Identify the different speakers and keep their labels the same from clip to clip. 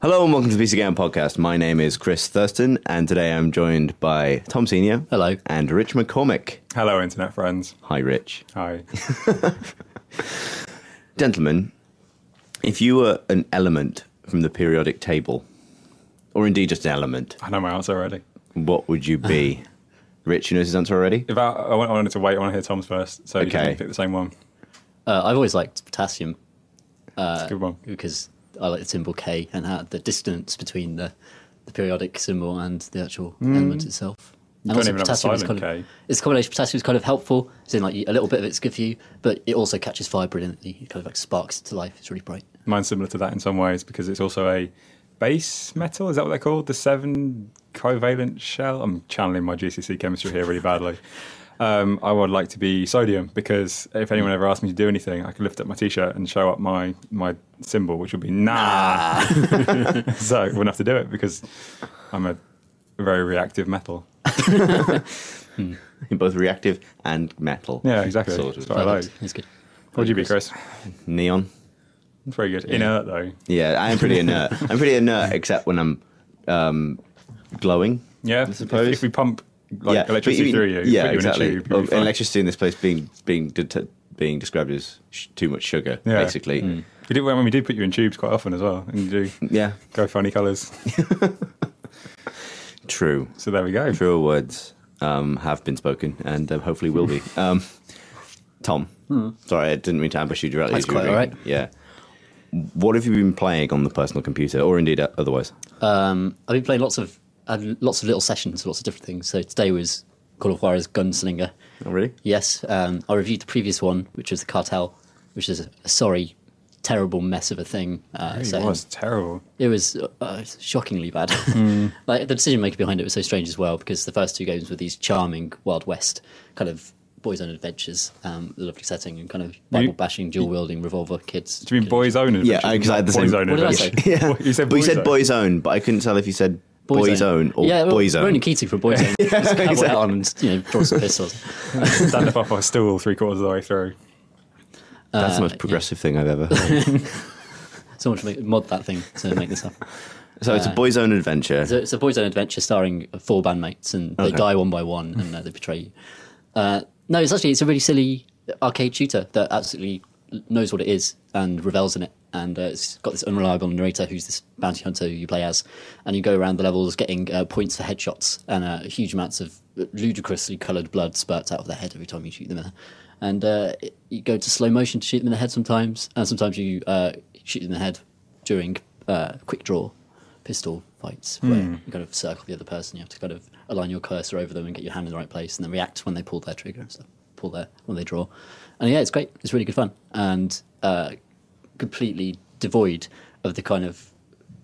Speaker 1: Hello and welcome to the PC Game podcast. My name is Chris Thurston, and today I'm joined by Tom Senior.
Speaker 2: Hello.
Speaker 1: And Rich McCormick.
Speaker 3: Hello, internet friends.
Speaker 1: Hi, Rich.
Speaker 3: Hi.
Speaker 1: Gentlemen, if you were an element from the periodic table, or indeed just an element,
Speaker 3: I know my answer already.
Speaker 1: what would you be? Rich, you know his answer already?
Speaker 3: If I wanted to wait, I want to hear Tom's first, so you can pick the same one.
Speaker 2: I've always liked potassium.
Speaker 3: That's a good one.
Speaker 2: Because I like the symbol K and how the distance between the periodic symbol and the actual element itself.
Speaker 3: You
Speaker 2: And
Speaker 3: don't
Speaker 2: also
Speaker 3: even have a
Speaker 2: potassium is
Speaker 3: silent
Speaker 2: kind of,
Speaker 3: K.
Speaker 2: it's a combination. Potassium is kind of helpful. It's in like a little bit of it's good for you, but it also catches fire brilliantly. It kind of like sparks to life. It's really bright.
Speaker 3: Mine's similar to that in some ways because it's also a base metal. Is that what they're called? The 7 covalent shell? I'm channeling my GCSE chemistry here really badly. I would like to be sodium because if anyone ever asked me to do anything, I could lift up my T-shirt and show up my symbol, which would be nah. So I wouldn't have to do it because I'm a very reactive metal.
Speaker 1: You're both reactive and metal.
Speaker 3: Yeah, exactly.
Speaker 1: Sort of.
Speaker 3: That's what I like.
Speaker 2: It's good.
Speaker 3: What would you be, Chris?
Speaker 1: Neon.
Speaker 3: It's very good. Inert, though.
Speaker 1: Yeah, I am pretty inert. I'm pretty inert except when I'm glowing.
Speaker 3: Yeah,
Speaker 1: I suppose.
Speaker 3: If we pump electricity through you,
Speaker 1: yeah,
Speaker 3: put you
Speaker 1: exactly.
Speaker 3: in a tube, you'll be fine.
Speaker 1: Electricity in this place being described as too much sugar,
Speaker 3: Yeah.
Speaker 1: basically.
Speaker 3: We do put you in tubes quite often as well, and you do
Speaker 1: Yeah,
Speaker 3: go funny colours.
Speaker 1: true.
Speaker 3: So there we go.
Speaker 1: Truer words have been spoken, and hopefully will be. Tom, sorry, I didn't mean to ambush you directly.
Speaker 2: That's quite all right.
Speaker 1: Yeah. What have you been playing on the personal computer, or indeed otherwise?
Speaker 2: I've been playing lots of little sessions, lots of different things. So today was Call of Juarez Gunslinger.
Speaker 1: Oh, really?
Speaker 2: Yes, I reviewed the previous one, which was the Cartel, which is a terrible mess of a thing.
Speaker 3: It was terrible.
Speaker 2: It was shockingly bad. Like the decision maker behind it was so strange as well, because the first two games were these charming Wild West kind of boys' own adventures, lovely setting, and kind of Bible bashing, dual wielding revolver kids.
Speaker 3: Do you mean boys' own adventure?
Speaker 1: Yeah, because I had the same.
Speaker 3: Boys' own
Speaker 2: What did I
Speaker 3: adventure.
Speaker 2: say?
Speaker 1: Yeah,
Speaker 3: You said
Speaker 1: but you said
Speaker 3: own.
Speaker 1: boys' own, but I couldn't tell if you said boys' own or boys'
Speaker 2: we're
Speaker 1: own.
Speaker 2: only Keating for boys' own. Just have
Speaker 1: exactly.
Speaker 2: it on and draw some pistols.
Speaker 3: Stand up off a stool 3/4 of the way through.
Speaker 1: That's the most progressive thing I've ever heard.
Speaker 2: Someone should mod that thing to make this happen.
Speaker 1: So it's a boys' own adventure.
Speaker 2: So it's a boys' own adventure starring 4 bandmates, and they die one by one, and they betray you. No, it's a really silly arcade shooter that absolutely knows what it is and revels in it. And it's got this unreliable narrator who's this bounty hunter who you play as, and you go around the levels getting points for headshots, and huge amounts of ludicrously coloured blood spurts out of their head every time you shoot them. And you go to slow motion to shoot them in the head sometimes, and sometimes you shoot them in the head during quick draw pistol fights where you kind of circle the other person. You have to kind of align your cursor over them and get your hand in the right place, and then react when they pull their trigger and stuff, when they draw. And yeah, it's great. It's really good fun, and completely devoid of the kind of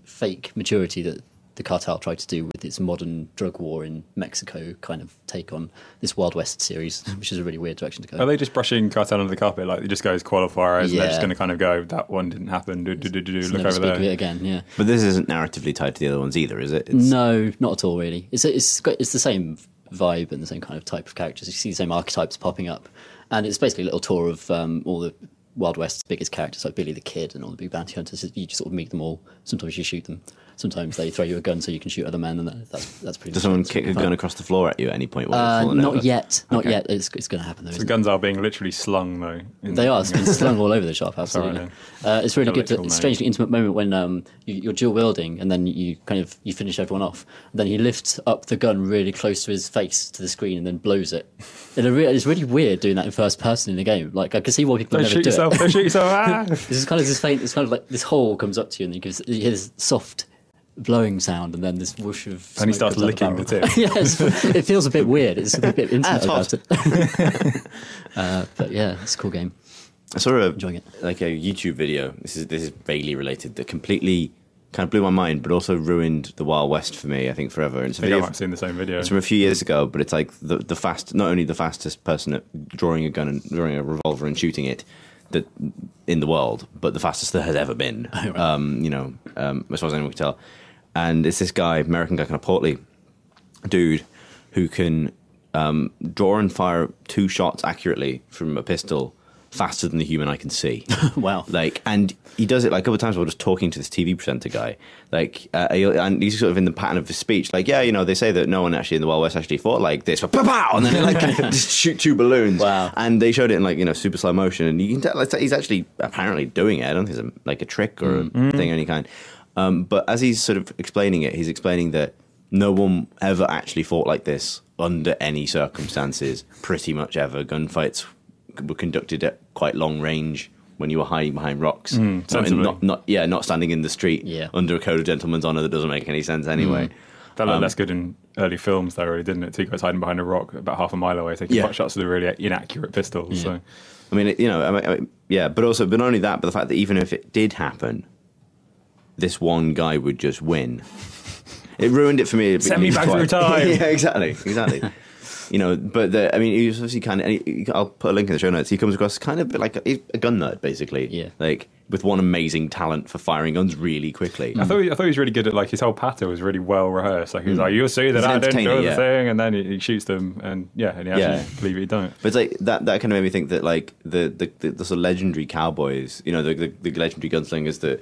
Speaker 2: fake maturity that the Cartel tried to do with its modern drug war in Mexico kind of take on this Wild West series, which is a really weird direction to go.
Speaker 3: Are they just brushing Cartel under the carpet? Like, it just goes Call of Juarez and they're just
Speaker 2: Yeah.
Speaker 3: going to kind of go, that one didn't happen, look
Speaker 2: Never
Speaker 3: over
Speaker 2: speak
Speaker 3: there.
Speaker 2: of it again, yeah.
Speaker 1: But this isn't narratively tied to the other ones either, is it?
Speaker 2: No, not at all, really. It's the same vibe and the same kind of type of characters. You see the same archetypes popping up, and it's basically a little tour of all the Wild West's biggest characters, like Billy the Kid and all the big bounty hunters. You just sort of meet them all. Sometimes you shoot them. Sometimes they throw you a gun so you can shoot other men, and that's pretty.
Speaker 1: Does someone kick a gun across the floor at you at any point? While you're falling
Speaker 2: Not
Speaker 1: over?
Speaker 2: yet. Not
Speaker 1: Okay.
Speaker 2: yet. It's going to happen though.
Speaker 3: The
Speaker 2: isn't it?
Speaker 3: guns are being literally slung, though.
Speaker 2: They are. It's been slung all over the shop. Absolutely. It's really
Speaker 3: A
Speaker 2: good.
Speaker 3: literal
Speaker 2: Strangely intimate moment when you're dual wielding, and then you finish everyone off. And then he lifts up the gun really close to his face to the screen, and then blows it. It's really weird doing that in first person in the game. Like I can see why people
Speaker 3: Don't
Speaker 2: never
Speaker 3: shoot
Speaker 2: do
Speaker 3: yourself,
Speaker 2: it.
Speaker 3: don't shoot yourself. Ah!
Speaker 2: This is kind of this faint. It's kind of like this hole comes up to you, and you hear this soft blowing sound, and then this whoosh of smoke
Speaker 3: And he starts
Speaker 2: comes out
Speaker 3: licking the
Speaker 2: barrel.
Speaker 3: tip.
Speaker 2: Yes, it feels a bit weird. It's a bit intimate
Speaker 1: hot.
Speaker 2: about it. But yeah, it's a cool game.
Speaker 1: I saw
Speaker 2: Enjoying it.
Speaker 1: a YouTube video. This is vaguely related. That completely kind of blew my mind, but also ruined the Wild West for me. I think forever. And it's a
Speaker 3: I think I
Speaker 1: video.
Speaker 3: might have seen the same video.
Speaker 1: It's from a few years ago, but it's like not only the fastest person at drawing a gun and drawing a revolver and shooting it that in the world, but the fastest there has ever been.
Speaker 2: Oh, right.
Speaker 1: As far as anyone can tell. And it's this guy, American guy, kind of portly dude, who can draw and fire 2 shots accurately from a pistol faster than the human eye can see.
Speaker 2: Wow.
Speaker 1: Like, and he does it like a couple of times while just talking to this TV presenter guy. Like, and he's sort of in the pattern of his speech. Like, yeah, you know, they say that no one actually in the Wild West actually fought like this, but pow, and then like just shoot 2 balloons.
Speaker 2: Wow.
Speaker 1: And they showed it in like, you know, super slow motion, and you can tell he's actually apparently doing it. I don't think it's like a trick or a thing of any kind. But as he's sort of explaining it, he's explaining that no one ever actually fought like this under any circumstances, pretty much ever. Gunfights were conducted at quite long range when you were hiding behind rocks. Not standing in the street under a code of gentleman's honour that doesn't make any sense anyway.
Speaker 3: That looked less good in early films, though, really, didn't it? Two guys hiding behind a rock about half a mile away, taking pot shots with a really inaccurate pistol. Yeah. So,
Speaker 1: I mean, but not only that, but the fact that even if it did happen, this one guy would just win. It ruined it for me.
Speaker 3: Send me back through time.
Speaker 1: Yeah, exactly. You know, but he was obviously kind of. I'll put a link in the show notes. He comes across kind of like a gun nerd, basically.
Speaker 2: Yeah.
Speaker 1: Like with one amazing talent for firing guns really quickly.
Speaker 3: I thought he was really good at, like, his whole patter was really well rehearsed. Like, he was like, you'll see that I didn't do the thing, and then he shoots them, and he actually believe it, don't.
Speaker 1: But it's like that kind of made me think that, like, the sort of legendary cowboys, you know, the legendary gunslingers that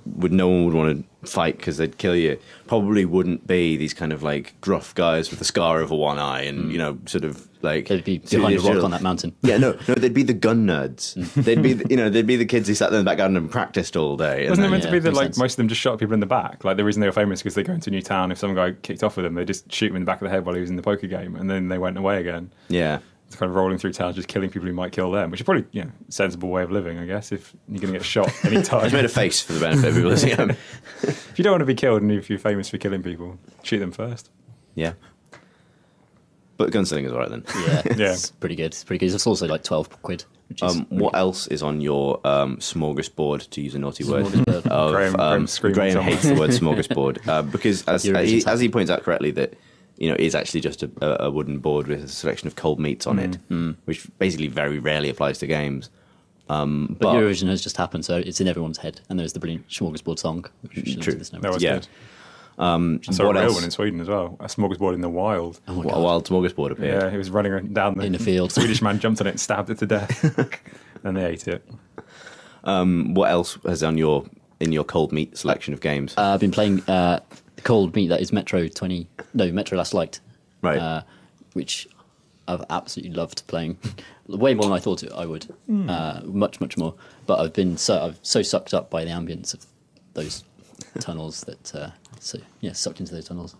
Speaker 1: would no one would want to fight because they'd kill you, probably wouldn't be these kind of like gruff guys with a scar over one eye and you know, sort of like
Speaker 2: they'd be behind a rock on that mountain.
Speaker 1: Yeah, no, they'd be the gun nerds. They'd be the kids who sat there in the back garden and practiced all day.
Speaker 3: Wasn't it meant to be that, like, most of them just shot people in the back? Like, the reason they were famous because they go into a new town. If some guy kicked off with them, they just shoot him in the back of the head while he was in the poker game, and then they went away again.
Speaker 1: Yeah.
Speaker 3: It's kind of rolling through town, just killing people who might kill them, which is probably, you know, a sensible way of living, I guess, if you're going to get shot any time.
Speaker 1: I just made a face for the benefit of people listening.
Speaker 3: If you don't want to be killed, and if you're famous for killing people, shoot them first.
Speaker 1: Yeah. But Gunslinger's all right then.
Speaker 2: Yeah, It's pretty good. It's also like £12. Which is
Speaker 1: what else is on your smorgasbord, to use a naughty word?
Speaker 3: Graham
Speaker 1: hates the word smorgasbord because, as he points out correctly, that, you know, it's actually just a wooden board with a selection of cold meats on it, which basically very rarely applies to games.
Speaker 2: But Eurovision has just happened, so it's in everyone's head, and there's the brilliant smorgasbord song. Which
Speaker 1: true.
Speaker 3: That was good. I saw a real one in Sweden as well. A smorgasbord in the wild.
Speaker 2: Oh,
Speaker 1: a wild smorgasbord appeared.
Speaker 3: Yeah, he was running down
Speaker 2: in the field.
Speaker 3: Swedish man jumped on it and stabbed it to death. And they ate it.
Speaker 1: What else is in your cold meat selection of games?
Speaker 2: I've been playing cold meat, that is Metro Last Light.
Speaker 1: Right.
Speaker 2: Which I've absolutely loved playing. Way more than I thought I would. Much, much more. But I've so sucked up by the ambience of those tunnels that sucked into those tunnels,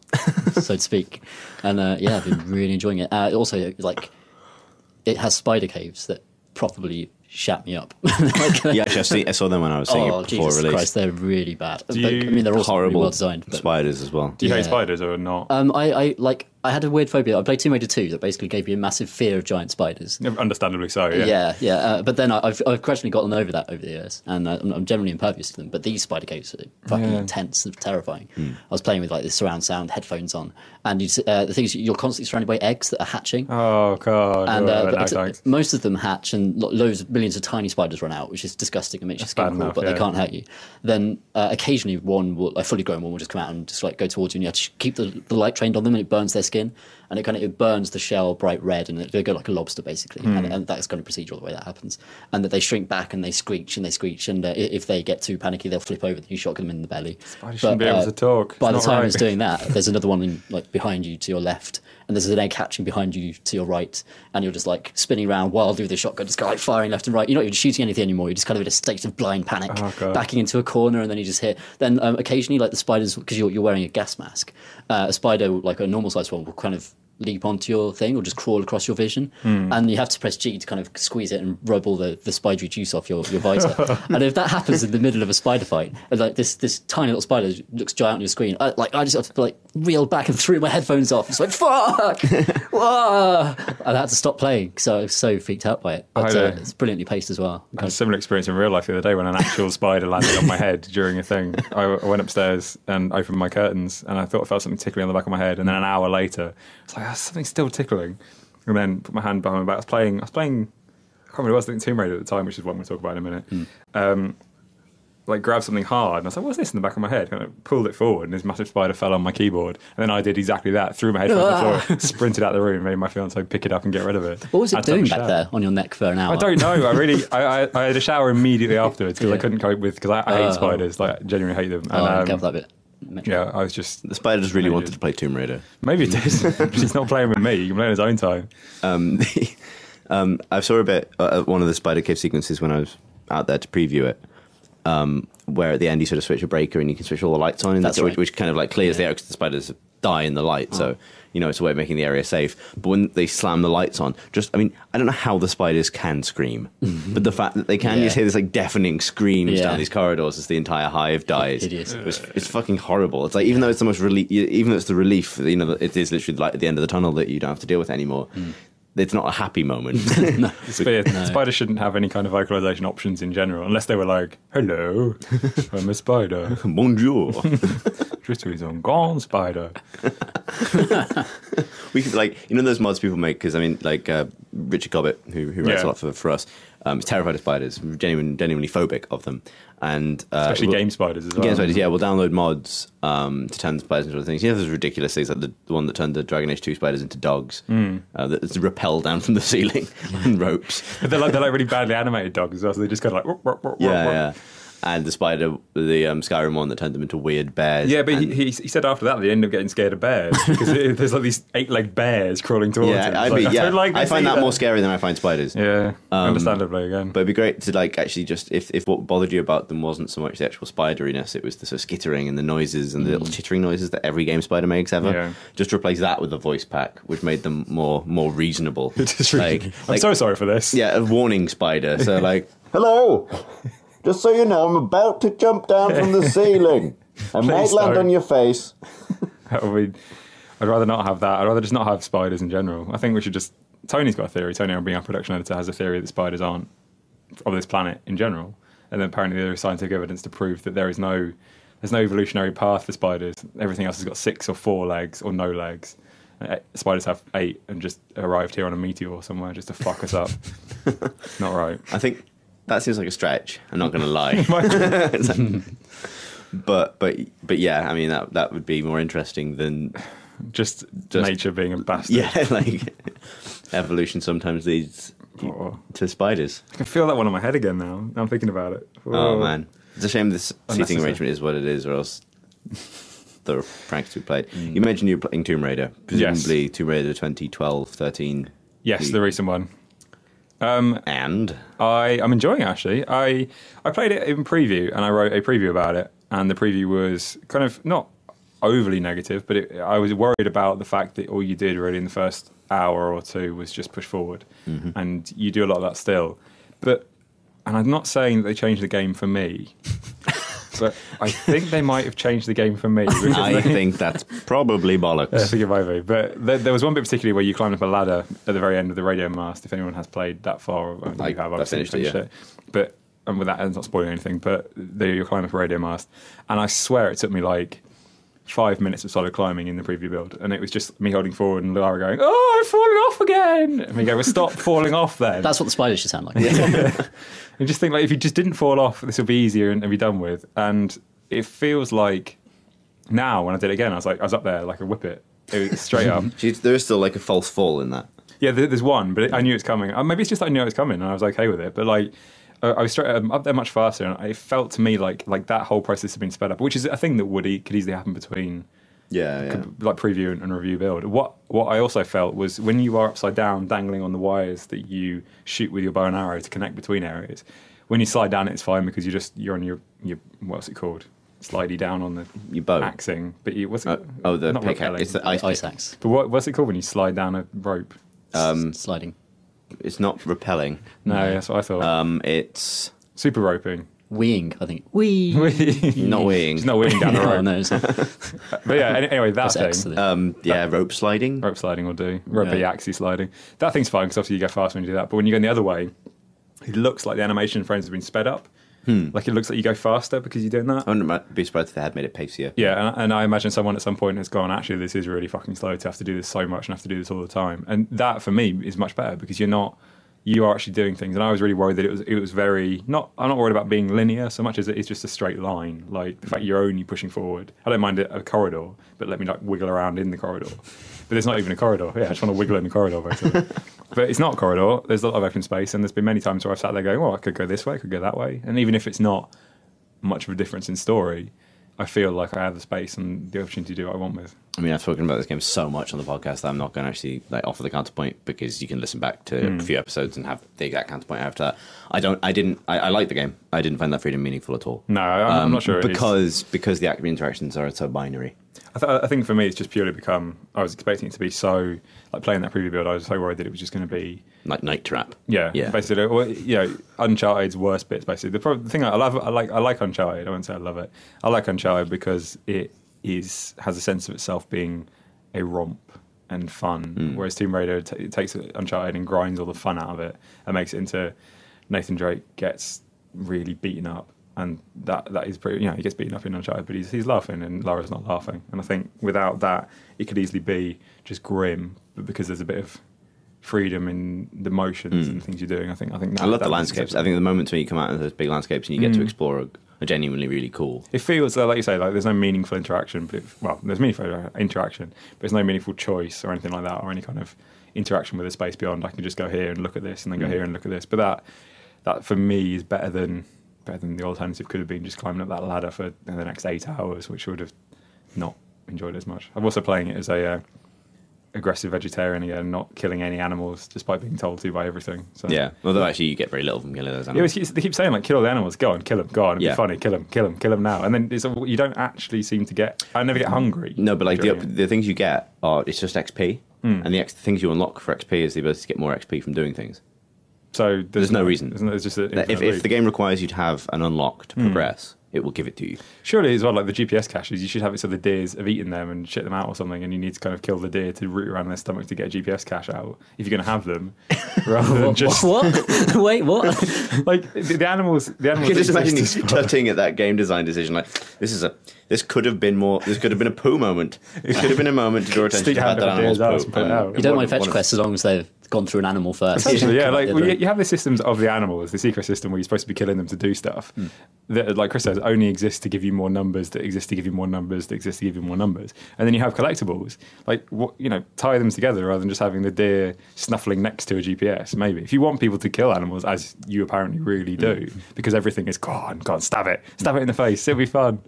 Speaker 2: so to speak. And I've been really enjoying it. Also, like, it has spider caves that properly shat me up.
Speaker 1: I saw them when I was seeing it before
Speaker 2: Jesus
Speaker 1: release.
Speaker 2: Christ, they're really bad. They're also
Speaker 1: horrible,
Speaker 2: really well designed.
Speaker 1: Spiders as well.
Speaker 3: Do you hate spiders or not?
Speaker 2: I had a weird phobia. I played Tomb Raider 2 that basically gave me a massive fear of giant spiders.
Speaker 3: Understandably so, yeah.
Speaker 2: But then I've gradually gotten over that over the years, and I'm generally impervious to them. But these spider caves are fucking intense and terrifying. I was playing with like this surround sound headphones on, and the thing is, you're constantly surrounded by eggs that are hatching.
Speaker 3: Oh god!
Speaker 2: And most of them hatch, and millions of tiny spiders run out, which is disgusting and makes your skin crawl, but they can't hurt you. Then occasionally a fully grown one will just come out and just like go towards you, and you have to keep the light trained on them, and it burns their skin. And it burns the shell bright red, and they go like a lobster basically, and that's kind of procedural the way that happens. And that they shrink back and they screech, and if they get too panicky, they'll flip over. You shotgun them in the belly.
Speaker 3: Spiders shouldn't be able to talk.
Speaker 2: By the time it's doing that, there's another one behind you to your left, and there's an egg hatching behind you to your right, and you're just like spinning around wildly with the shotgun, just kind of like firing left and right. You're not even shooting anything anymore. You're just kind of in a state of blind panic, backing into a corner, and then you just hear. Then occasionally, like the spiders, because you're wearing a gas mask, a spider like a normal sized one will kind of leap onto your thing or just crawl across your vision, and you have to press G to kind of squeeze it and rub all the spidery juice off your visor. And if that happens in the middle of a spider fight, and like this tiny little spider looks giant on your screen, I just have to like reel back and threw my headphones off. It's like fuck, whoa! And I had to stop playing because I was so freaked out by it. But it's brilliantly paced as well.
Speaker 3: I had a similar experience in real life the other day when an actual spider landed on my head during a thing. I went upstairs and opened my curtains, and I thought I felt something tickling on the back of my head, and then an hour later it's like, something's still tickling, and then put my hand behind my back. I was playing I can't remember what it was, I think Tomb Raider at the time, which is what I'm going to talk about in a minute. like grabbed something hard, and I was like, "What's this?" in the back of my head. And I pulled it forward, and this massive spider fell on my keyboard. And then I did exactly that, threw my headphones on the floor, sprinted out the room, made my fiance pick it up and get rid of it.
Speaker 2: What was it doing back there on your neck for an hour?
Speaker 3: I don't know. I had a shower immediately afterwards because I couldn't cope with, because I hate spiders, like I genuinely hate them. And,
Speaker 2: get that bit.
Speaker 3: Yeah, I was just...
Speaker 1: The spider just really wanted to play Tomb Raider.
Speaker 3: Maybe it is. He's not playing with me. He can play on his own time.
Speaker 1: I saw a bit one of the spider cave sequences when I was out there to preview it, where at the end you sort of switch a breaker and you can switch all the lights on, which kind of like clears the air because the spiders die in the light. So, it's a way of making the area safe. But when they slam the lights on, I don't know how the spiders can scream, but the fact that they can, you just hear this like deafening screams down these corridors as the entire hive dies. It's fucking horrible. It's like, even though it's the most even though it's the relief, it is literally like at the end of the tunnel that you don't have to deal with anymore. It's not a happy moment.
Speaker 3: No. Spiders shouldn't have any kind of vocalization options in general, unless they were like, "Hello, I'm a spider.
Speaker 1: Bonjour.
Speaker 3: Je suis un grand spider."
Speaker 1: We could, those mods people make, because Richard Cobbett, who writes a lot for us, is terrified of spiders, genuinely phobic of them. And
Speaker 3: especially game spiders as well.
Speaker 1: Game spiders, we'll download mods to turn spiders into other things. Those ridiculous things, like the one that turned the Dragon Age 2 spiders into dogs, that rappel down from the ceiling on ropes.
Speaker 3: But they're like really badly animated dogs as well, so they just kind of like... Whoop, whoop,
Speaker 1: yeah. And the Skyrim one that turned them into weird bears.
Speaker 3: Yeah, but he said after that they ended up getting scared of bears because there's like these 8-legged bears crawling towards him.
Speaker 1: I find that more scary than I find spiders.
Speaker 3: Yeah, understandably again.
Speaker 1: But it'd be great to actually just, if what bothered you about them wasn't so much the actual spideriness, it was the sort of skittering and the noises and the little chittering noises that every game spider makes ever. Yeah. Just replace that with the voice pack, which made them more reasonable.
Speaker 3: I'm so sorry for this.
Speaker 1: Yeah, a warning spider. So hello. Just so you know, I'm about to jump down from the ceiling. I might land on your face.
Speaker 3: I'd rather not have that. I'd rather just not have spiders in general. I think we should just... Tony's got a theory. Tony, our being our production editor, has a theory that spiders aren't of this planet in general. And then apparently there is scientific evidence to prove that there's no evolutionary path for spiders. Everything else has got 6 or 4 legs or no legs. Spiders have 8 and just arrived here on a meteor somewhere just to fuck us up. Not right.
Speaker 1: I think... That seems like a stretch. I'm not going to lie. But yeah, I mean that would be more interesting than
Speaker 3: just nature being a bastard.
Speaker 1: Yeah, evolution sometimes leads to spiders.
Speaker 3: I can feel that one on my head again now. Now I'm thinking about it.
Speaker 1: Oh man, it's a shame this seating arrangement is what it is, or else the pranks we played. You mentioned you were playing Tomb Raider, presumably Tomb Raider 2012, 13.
Speaker 3: Yes, the recent one.
Speaker 1: And
Speaker 3: I'm enjoying it, actually. I played it in preview and I wrote a preview about it, and the preview was kind of not overly negative, but I was worried about the fact that all you did really in the first hour or two was just push forward, and you do a lot of that still. And I'm not saying that they changed the game for me, but I think they might have changed the game for me.
Speaker 1: I think that's probably bollocks.
Speaker 3: Forgive me. But there was one bit particularly where you climbed up a ladder at the very end of the radio mast, if anyone has played that far. I have, I've finished it. But and with that, it's not spoiling anything, but you're climbing up a radio mast. And I swear it took me 5 minutes of solid climbing in the preview build, and it was just me holding forward and Lara going, "Oh, I've fallen off again!" And we go, "Well, stop falling off then."
Speaker 2: That's what the spiders should sound like.
Speaker 3: You just think, if you just didn't fall off, this will be easier and be done with. And it feels like now, when I did it again, I was up there like a whippet. It was straight up.
Speaker 1: There is still a false fall in that.
Speaker 3: Yeah, there's one, but I knew it's coming. Maybe it's just that I knew it was coming and I was okay with it. But I was up there much faster, and it felt to me like that whole process had been sped up, which is a thing that could easily happen between preview and review build. What I also felt was when you are upside down, dangling on the wires that you shoot with your bow and arrow to connect between areas, when you slide down, it's fine because you're on your what's it called? Slidey down on your bow axing. But what's it?
Speaker 1: The pickaxe. It's the ice
Speaker 2: axe.
Speaker 3: But what's it called when you slide down a rope?
Speaker 2: Sliding.
Speaker 1: It's not rappelling.
Speaker 3: No, that's what I thought.
Speaker 1: It's
Speaker 3: super roping.
Speaker 2: Weeing, I think.
Speaker 1: Not weeing.
Speaker 3: It's not weeing down the rope.
Speaker 2: No, it's not.
Speaker 3: But yeah, anyway, that thing.
Speaker 1: Rope sliding.
Speaker 3: Rope sliding will do. Ropey axie sliding. That thing's fine because obviously you go fast when you do that. But when you go the other way, it looks like the animation frames have been sped up. Like it looks like you go faster because you're doing that.
Speaker 1: I wouldn't be surprised if they had made it pacier.
Speaker 3: Yeah, and I imagine someone at some point has gone, actually, this is really fucking slow to have to do this so much and have to do this all the time. And that, for me, is much better because you're you are actually doing things. And I was really worried that it was very not. I'm not worried about being linear so much as it is just a straight line. Like the fact you're only pushing forward. I don't mind a corridor, but let me like wiggle around in the corridor. But there's not even a corridor. Yeah, I just want to wiggle in the corridor basically. But it's not a corridor. There's a lot of open space, and there's been many times where I've sat there going, "Oh, I could go this way, I could go that way." And even if it's not much of a difference in story, I feel like I have the space and the opportunity to do what I want with.
Speaker 1: I mean, I've spoken about this game so much on the podcast that I'm not going to actually like offer the counterpoint, because you can listen back to a few episodes and have the exact counterpoint after that. I like the game. I didn't find that freedom meaningful at all.
Speaker 3: No, I'm not sure.
Speaker 1: Because the active interactions are so binary.
Speaker 3: I think for me, it's just purely become. I was expecting it to be so like playing that preview build. I was so worried that it was just going to be
Speaker 1: like Night Trap.
Speaker 3: Yeah. Basically, well, Uncharted's worst bits. Basically, the thing I like Uncharted. I won't say I love it. I like Uncharted because it has a sense of itself being a romp and fun, whereas Tomb Raider it takes Uncharted and grinds all the fun out of it and makes it into Nathan Drake gets really beaten up. And that is pretty, he gets beaten up in Uncharted, but he's laughing and Lara's not laughing. And I think without that, it could easily be just grim, but because there's a bit of freedom in the motions and things you're doing, I think
Speaker 1: I love the landscapes. I think the moments when you come out of those big landscapes and you get to explore are genuinely really cool.
Speaker 3: It feels like you say, like there's no meaningful interaction. There's meaningful interaction, but there's no meaningful choice or anything like that, or any kind of interaction with the space beyond. I can just go here and look at this, and then go here and look at this. But that for me is better than the alternative could have been just climbing up that ladder for the next 8 hours, which would have not enjoyed as much. I'm also playing it as a aggressive vegetarian again, not killing any animals despite being told to by everything. So.
Speaker 1: Yeah, although actually you get very little from killing those animals.
Speaker 3: They keep saying like, kill all the animals, go on, kill them, it'd be funny, kill them now. And then you don't actually seem to get, I never get hungry.
Speaker 1: No, but like the things you get it's just XP, and the things you unlock for XP is the ability to get more XP from doing things.
Speaker 3: So
Speaker 1: there's no reason.
Speaker 3: There's just
Speaker 1: if the game requires you to have an unlock to progress, it will give it to you.
Speaker 3: Surely as well, like the GPS caches, you should have it so the deers have eaten them and shit them out or something, and you need to kind of kill the deer to root around their stomach to get a GPS cache out if you're going to have them, rather than just
Speaker 2: what? Wait, what?
Speaker 3: Like the animals.
Speaker 1: I can just imagine you tutting at that game design decision. Like this could have been more. This could have been a poo moment. It could have been a moment to draw attention to that animal's poo.
Speaker 2: You don't mind fetch quests as long as they've gone through an animal first.
Speaker 3: Essentially, yeah. Like you have the systems of the animals, this ecosystem where you're supposed to be killing them to do stuff. That, like Chris says, only exist to give you more numbers. That exist to give you more numbers. That exist to give you more numbers. And then you have collectibles. Like tie them together rather than just having the deer snuffling next to a GPS. Maybe if you want people to kill animals, as you apparently really do, because everything is go on, stab it in the face. It'll be fun.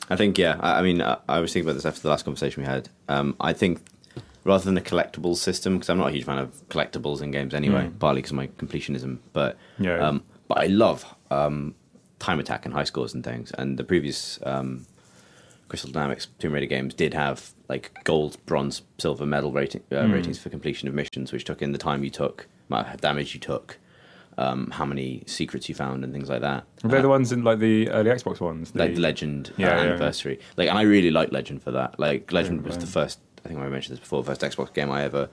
Speaker 1: I think I mean I was thinking about this after the last conversation we had. I think rather than a collectibles system, because I'm not a huge fan of collectibles in games anyway, partly because of my completionism, but I love time attack and high scores and things. And the previous Crystal Dynamics Tomb Raider games did have like gold, bronze, silver medal ratings for completion of missions, which took in the time you took, amount of damage you took, how many secrets you found and things like that.
Speaker 3: They're the ones in like the early Xbox ones,
Speaker 1: like the Legend anniversary. Like, and I really like Legend for that. Like Legend was the first. I think I mentioned this before. The first Xbox game I ever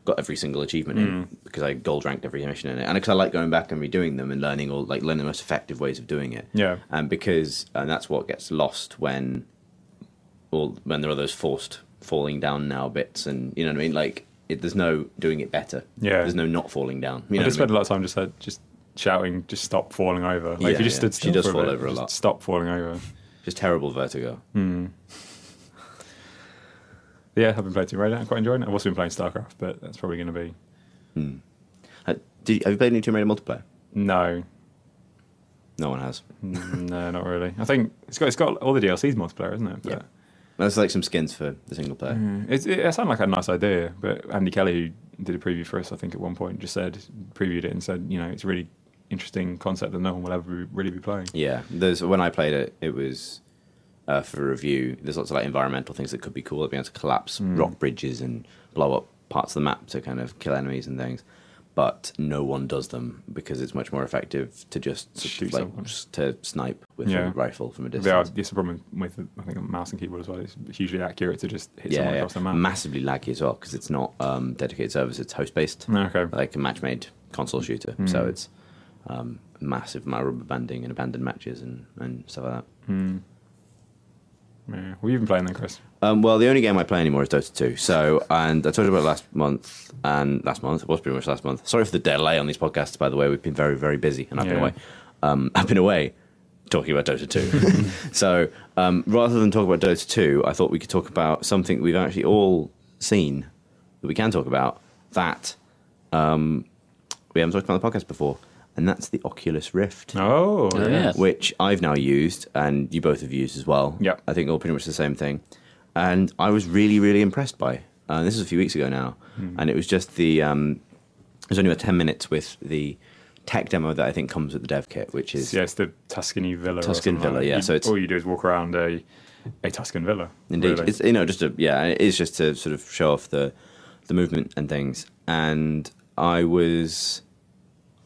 Speaker 1: got every single achievement in, because I gold ranked every mission in it, and because I like going back and redoing them and learning the most effective ways of doing it.
Speaker 3: Yeah,
Speaker 1: and that's what gets lost when there are those forced falling down now bits, and you know what I mean. Like there's no doing it better.
Speaker 3: Yeah,
Speaker 1: there's no not falling down.
Speaker 3: I just spent a lot of time just shouting, just stop falling over. Like if you just stood still,
Speaker 1: she does fall over a lot.
Speaker 3: Stop falling over.
Speaker 1: Just terrible vertigo.
Speaker 3: Yeah, I've been playing Tomb Raider. I'm quite enjoying it. I've also been playing StarCraft, but that's probably going to be.
Speaker 1: Have you played any Tomb Raider multiplayer?
Speaker 3: No.
Speaker 1: No one has.
Speaker 3: No, not really. I think it's got all the DLCs multiplayer, isn't it? But
Speaker 1: yeah. There's like some skins for the single player.
Speaker 3: It sounded like a nice idea, but Andy Kelly, who did a preview for us, I think at one point, previewed it and said, it's a really interesting concept that no one will ever really be playing.
Speaker 1: Yeah. When I played it, it was. For review, there's lots of like environmental things that could be cool. Like being able to collapse rock bridges and blow up parts of the map to kind of kill enemies and things. But no one does them because it's much more effective to just to snipe with a rifle from a distance.
Speaker 3: It's the problem with I think a mouse and keyboard as well. It's hugely accurate to just hit someone across the map.
Speaker 1: Massively laggy as well because it's not dedicated servers. It's host based.
Speaker 3: Okay.
Speaker 1: Like a match-made console shooter. So it's massive amount of rubber banding and abandoned matches and stuff like that.
Speaker 3: Yeah. What have you been playing then, Chris?
Speaker 1: Well, the only game I play anymore is Dota 2. So, and I talked about it last month, it was pretty much last month. Sorry for the delay on these podcasts, by the way. We've been very, very busy, and I've been away. I've been away talking about Dota 2. So, rather than talk about Dota 2, I thought we could talk about something we've actually all seen that we can talk about that we haven't talked about on the podcast before. And that's the Oculus Rift.
Speaker 3: Oh, yeah.
Speaker 1: Which I've now used, and you both have used as well.
Speaker 3: Yeah.
Speaker 1: I think all pretty much the same thing. And I was really, really impressed by. This was a few weeks ago now, and it was just the. It was only about 10 minutes with the tech demo that I think comes with the dev kit, which is
Speaker 3: it's the Tuscany Villa.
Speaker 1: Tuscan Villa, yeah. So it's
Speaker 3: all you do is walk around a Tuscan Villa.
Speaker 1: Indeed,
Speaker 3: really.
Speaker 1: it's it is just to sort of show off the movement and things. And I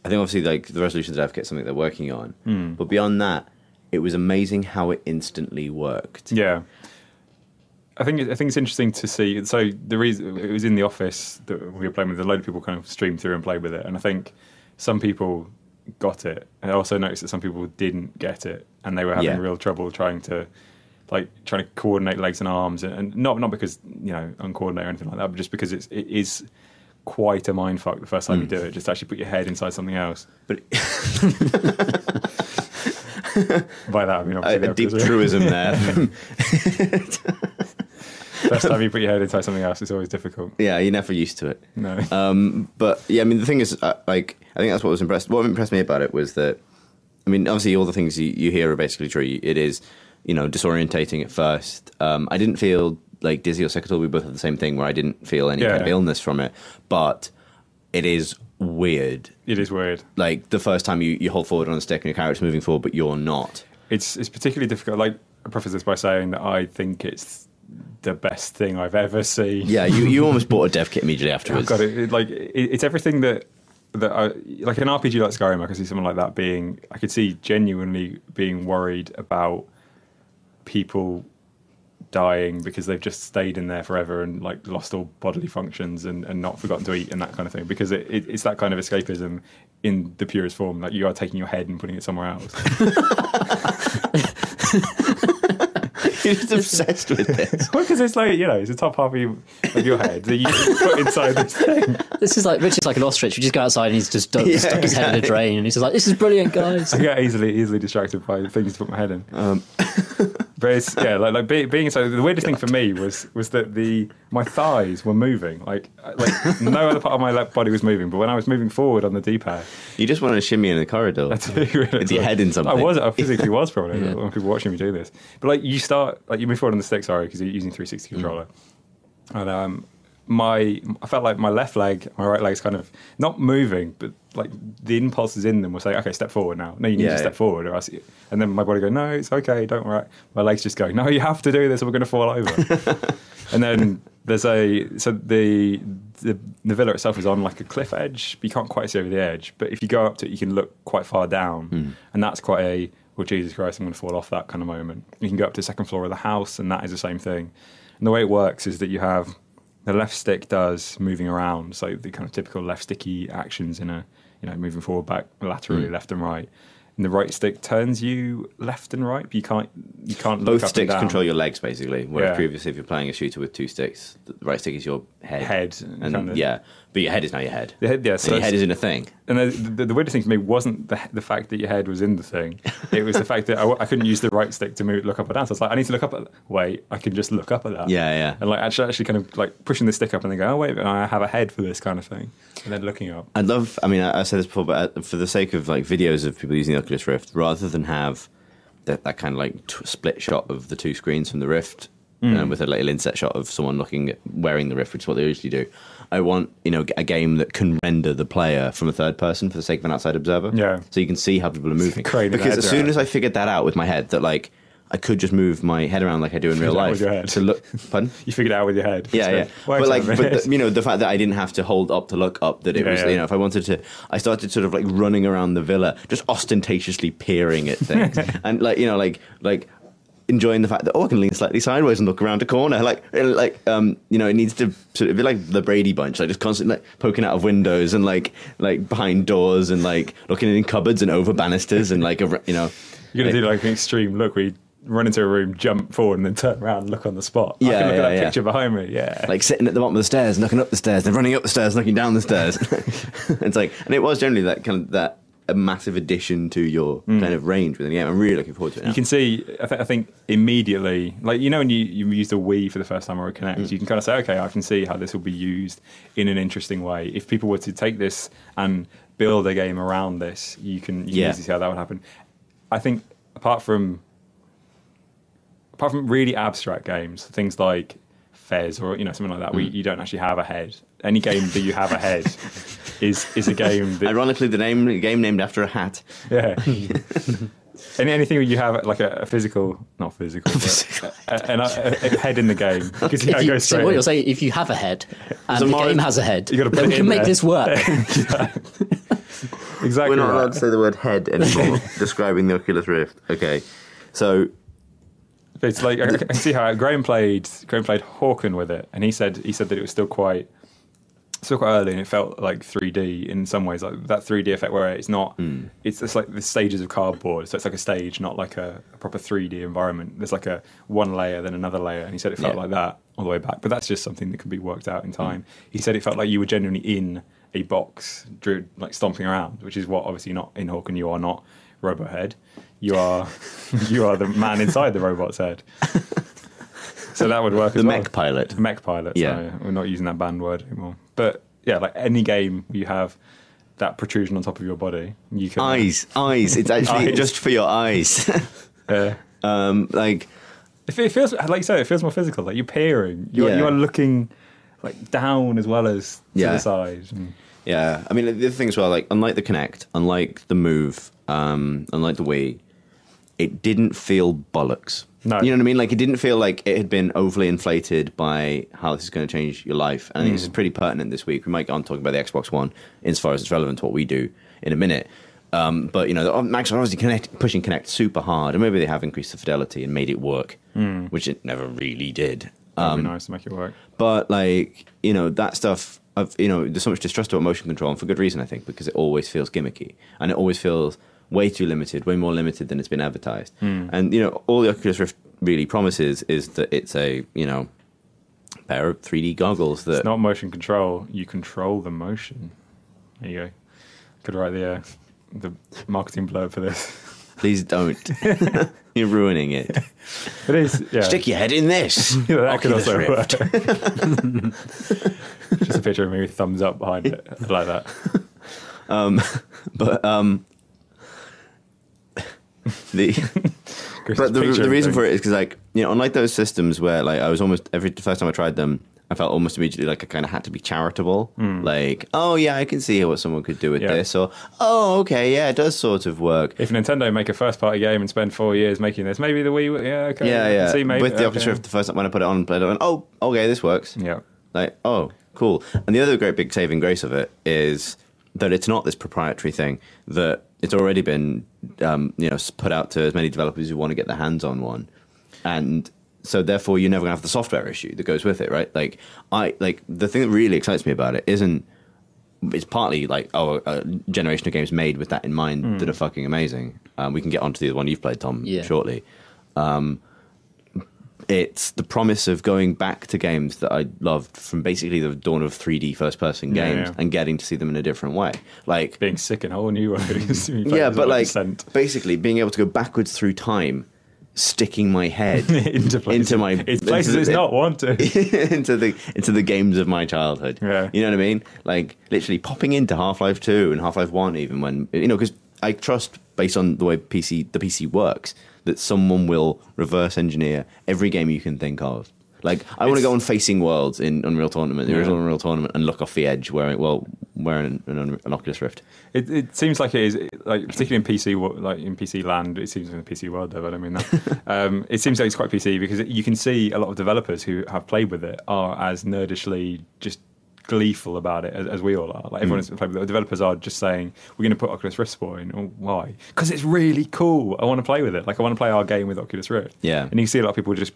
Speaker 1: think obviously like the resolution of the dev kit is something they're working on, but beyond that, it was amazing how it instantly worked.
Speaker 3: Yeah. I think it's interesting to see. So the reason it was in the office that we were playing with, a load of people kind of streamed through and played with it, and I think some people got it. I also noticed that some people didn't get it, and they were having real trouble trying to coordinate legs and arms, and not because uncoordinated or anything like that, but just because it is quite a mindfuck the first time you do it. Just actually put your head inside something else. But by that I mean obviously
Speaker 1: a deep truism there.
Speaker 3: First time you put your head inside something else, it's always difficult.
Speaker 1: Yeah, you're never used to it.
Speaker 3: No.
Speaker 1: But yeah, I mean, the thing is, I think that's what impressed me about it was that, I mean, obviously all the things you hear are basically true. It is, disorientating at first. I didn't feel like dizzy or sick at all. We both had the same thing where I didn't feel any kind of illness from it. But it is weird.
Speaker 3: It is weird.
Speaker 1: Like the first time you hold forward on a stick and your character's moving forward, but you're not.
Speaker 3: It's particularly difficult. Like, I preface this by saying that I think it's the best thing I've ever seen.
Speaker 1: Yeah, you almost bought a dev kit immediately afterwards.
Speaker 3: I've got it. It's everything that I, like an RPG like Skyrim, I could see someone like that being. I could see genuinely being worried about people dying because they've just stayed in there forever and like lost all bodily functions and not forgotten to eat and that kind of thing, because it's that kind of escapism in the purest form. Like, you are taking your head and putting it somewhere else.
Speaker 1: You're just obsessed with this.
Speaker 3: Well, because it's like, it's the top half of your head that you put inside this thing.
Speaker 2: This is like Richard's like an ostrich. We just go outside and he's just stuck his head in a drain, and he's just like, "This is brilliant, guys."
Speaker 3: I get easily distracted by things to put my head in. But it's like being so. The weirdest thing for me was that my thighs were moving. Like no other part of my left body was moving, but when I was moving forward on the D-pad,
Speaker 1: you just wanted to shimmy in the corridor. With your head in something.
Speaker 3: I physically was probably. When people watching me do this, but like you move forward on the stick, sorry, because you're using 360 controller, and I felt like my left leg, my right leg's kind of not moving, but like the impulses in them will say, "Okay, step forward now. No, you need to step forward," or else and then my body go, "No, it's okay, don't worry." My legs just go, "No, you have to do this, or we're going to fall over." And then there's the villa itself is on like a cliff edge, but you can't quite see over the edge. But if you go up to it, you can look quite far down, and that's quite a, "Well, Jesus Christ, I'm going to fall off," that kind of moment. You can go up to the second floor of the house, and that is the same thing. And the way it works is that you have the left stick does moving around, so the kind of typical left sticky actions in a moving forward, back, laterally, left and right. And the right stick turns you left and right, but you can't look
Speaker 1: Both
Speaker 3: up
Speaker 1: sticks
Speaker 3: and down.
Speaker 1: control your legs, basically. Whereas previously, if you're playing a shooter with two sticks, the right stick is your head. But your head is now your head.
Speaker 3: So
Speaker 1: and your head is in a thing.
Speaker 3: And the weirdest thing for me wasn't the fact that your head was in the thing. It was the fact that I couldn't use the right stick to look up or down. So I was like, I need to look up at. Wait, I can just look up at that.
Speaker 1: Yeah.
Speaker 3: And like actually kind of like pushing the stick up and then go, oh wait, I have a head for this kind of thing. And then looking up.
Speaker 1: I said this before, but for the sake of like videos of people using the Oculus Rift, rather than have that kind of like split shot of the two screens from the Rift, with a little inset shot of someone wearing the Rift, which is what they usually do. I want a game that can render the player from a third person for the sake of an outside observer.
Speaker 3: Yeah.
Speaker 1: So you can see how people are moving. Because as soon as I figured that out with my head, that like I could just move my head around like I do in real life to look. Pardon?
Speaker 3: You figured it out with your head.
Speaker 1: Yeah. But the fact that I didn't have to hold up to look up, that it was if I wanted to, I started sort of like running around the villa, just ostentatiously peering at things, and like enjoying the fact that I can lean slightly sideways and look around a corner, it needs to sort of be like the Brady Bunch, like just constantly like poking out of windows and like behind doors and like looking in cupboards and over banisters and like
Speaker 3: you're gonna do like an extreme look where you run into a room, jump forward, and then turn around and look on the spot. I
Speaker 1: Yeah,
Speaker 3: can look
Speaker 1: yeah,
Speaker 3: at that
Speaker 1: yeah.
Speaker 3: picture behind me. Yeah,
Speaker 1: Like sitting at the bottom of the stairs, looking up the stairs, then running up the stairs, looking down the stairs. It's like, and it was generally that kind of that a massive addition to your kind of range within the game. I'm really looking forward to it now.
Speaker 3: you can see. I think immediately, like when you use the Wii for the first time or a Kinect, you can kind of say, okay, I can see how this will be used in an interesting way. If people were to take this and build a game around this, you can easily see how that would happen. I think apart from really abstract games, things like Fez or something like that, where you don't actually have a head. Any game that you have a head is a game that,
Speaker 1: ironically, the game named after a hat.
Speaker 3: yeah. Anything where you have like a physical, not physical, but a head in the game. Because you go straight.
Speaker 2: So what you're saying, if you have a head and the game has a head,
Speaker 3: You gotta put
Speaker 2: then we
Speaker 3: it
Speaker 2: can
Speaker 3: in
Speaker 2: make
Speaker 3: there.
Speaker 2: this work.
Speaker 3: Exactly.
Speaker 1: We're not
Speaker 3: right.
Speaker 1: allowed to say the word head anymore describing the Oculus Rift. Okay, so
Speaker 3: It's like I can see how Graham played Hawken with it, and he said that it was still quite early, and it felt like 3D in some ways, like that 3D effect where it's not. It's just like the stages of cardboard, so it's like a stage, not like a proper 3D environment. There's like a one layer, then another layer, and he said it felt like that all the way back. But that's just something that can be worked out in time. He said it felt like you were genuinely in a box, like stomping around, which is what obviously not in Hawken. You are not Robohead. You are the man inside the robot's head. So that would work
Speaker 1: the
Speaker 3: as well.
Speaker 1: mech pilot.
Speaker 3: Mech pilot.
Speaker 1: Yeah.
Speaker 3: So we're not using that banned word anymore. But yeah, like any game you have that protrusion on top of your body, you can
Speaker 1: Eyes. It's actually
Speaker 3: Eyes.
Speaker 1: just for your eyes. Like
Speaker 3: it feels like you said, it feels more physical. Like you're peering. You are looking like down as well as to the side.
Speaker 1: yeah, I mean the other thing as well, like unlike the Kinect, unlike the Move, unlike the Wii, it didn't feel bollocks.
Speaker 3: No.
Speaker 1: You know what I mean? Like, it didn't feel like it had been overly inflated by how this is going to change your life. And I think this is pretty pertinent this week. We might go on talking about the Xbox One insofar as it's relevant to what we do in a minute. But, Max are obviously pushing Kinect super hard. And maybe they have increased the fidelity and made it work, which it never really did.
Speaker 3: It'd be nice to make it work.
Speaker 1: But, that stuff, there's so much distrust about motion control, and for good reason, I think, because it always feels gimmicky. And it always feels way too limited, way more limited than it's been advertised. And, all the Oculus Rift really promises is that it's a, pair of 3D goggles that...
Speaker 3: It's not motion control. You control the motion. There you go. Could write the marketing blurb for this.
Speaker 1: Please don't. You're ruining it.
Speaker 3: It is, yeah.
Speaker 1: Stick your head in this.
Speaker 3: That could
Speaker 1: Oculus
Speaker 3: also
Speaker 1: Rift.
Speaker 3: work. Just a picture of me with thumbs up behind it. I like that.
Speaker 1: The reason for it is because unlike those systems where I was almost the first time I tried them, I felt almost immediately like I kind of had to be charitable. Like, oh yeah, I can see what someone could do with this, or oh okay, yeah, it does sort of work.
Speaker 3: If Nintendo make a first party game and spend 4 years making this, maybe the Wii, okay,
Speaker 1: Yeah.
Speaker 3: See, maybe,
Speaker 1: with the Oculus Rift, the first time when I put it on and played it, I went, oh okay, this works.
Speaker 3: Yeah.
Speaker 1: Like, oh cool. And the other great big saving grace of it is that it's not this proprietary thing, that it's already been put out to as many developers who want to get their hands on one, and so therefore you're never going to have the software issue that goes with it, right? The thing that really excites me about it it's partly a generation of games made with that in mind that are fucking amazing. We can get onto the one you've played, Tom, shortly. It's the promise of going back to games that I loved from basically the dawn of 3D first-person games and getting to see them in a different way. Like
Speaker 3: being sick in whole new ways.
Speaker 1: Basically being able to go backwards through time, sticking my head
Speaker 3: into places it's not wanted
Speaker 1: into the games of my childhood.
Speaker 3: Yeah.
Speaker 1: You know what I mean? Like literally popping into Half-Life 2 and Half-Life 1 even when because I trust based on the way the PC works that someone will reverse engineer every game you can think of. Like, I want to go on Facing Worlds in Unreal Tournament, the original Unreal Tournament, and look off the edge wearing an Oculus Rift.
Speaker 3: It seems like it is, like particularly in PC, like in PC land. It seems in the PC world, though. I don't mean that. It seems like it's quite PC because you can see a lot of developers who have played with it are as nerdishly just gleeful about it as we all are. Like everyone who's played with it. The developers are just saying we're going to put Oculus Rift support in. Oh, why? Because it's really cool. I want to play with it. Like I want to play our game with Oculus Rift.
Speaker 1: Yeah,
Speaker 3: and you can see a lot of people just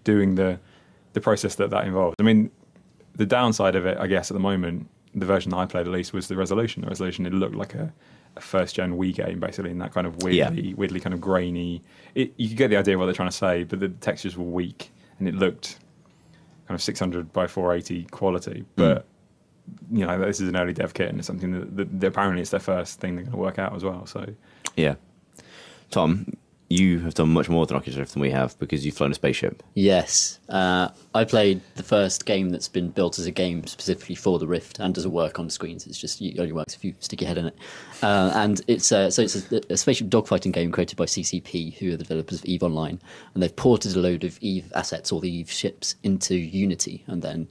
Speaker 3: doing the process that involves. I mean, the downside of it, I guess, at the moment, the version that I played at least, was the resolution. The resolution, it looked like a a first-gen Wii game, basically, in that kind of weirdly kind of grainy. You could get the idea of what they're trying to say, but the textures were weak, and it looked kind of 600 by 480 quality. But this is an early dev kit, and it's something that apparently it's their first thing they're going to work out as well. So,
Speaker 1: yeah, Tom, you have done much more than Oculus Rift than we have because you've flown a spaceship.
Speaker 2: Yes. I played the first game that's been built as a game specifically for the Rift and doesn't work on screens. It's just, it only works if you stick your head in it. And it's a spaceship dogfighting game created by CCP, who are the developers of EVE Online. And they've ported a load of EVE assets, or the EVE ships, into Unity and then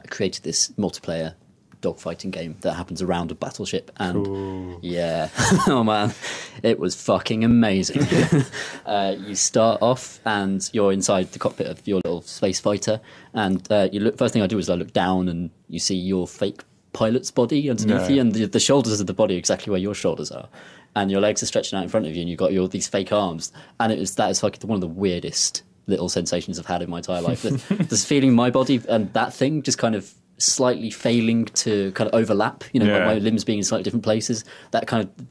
Speaker 2: created this multiplayer dogfighting game that happens around a battleship. And yeah, oh man, it was fucking amazing. You start off and you're inside the cockpit of your little space fighter, and first thing I do is I look down and you see your fake pilot's body underneath you, and the shoulders of the body are exactly where your shoulders are, and your legs are stretching out in front of you, and you've got these fake arms, and that is like one of the weirdest little sensations I've had in my entire life. This feeling my body and that thing just kind of slightly failing to kind of overlap, my limbs being in slightly different places. That kind of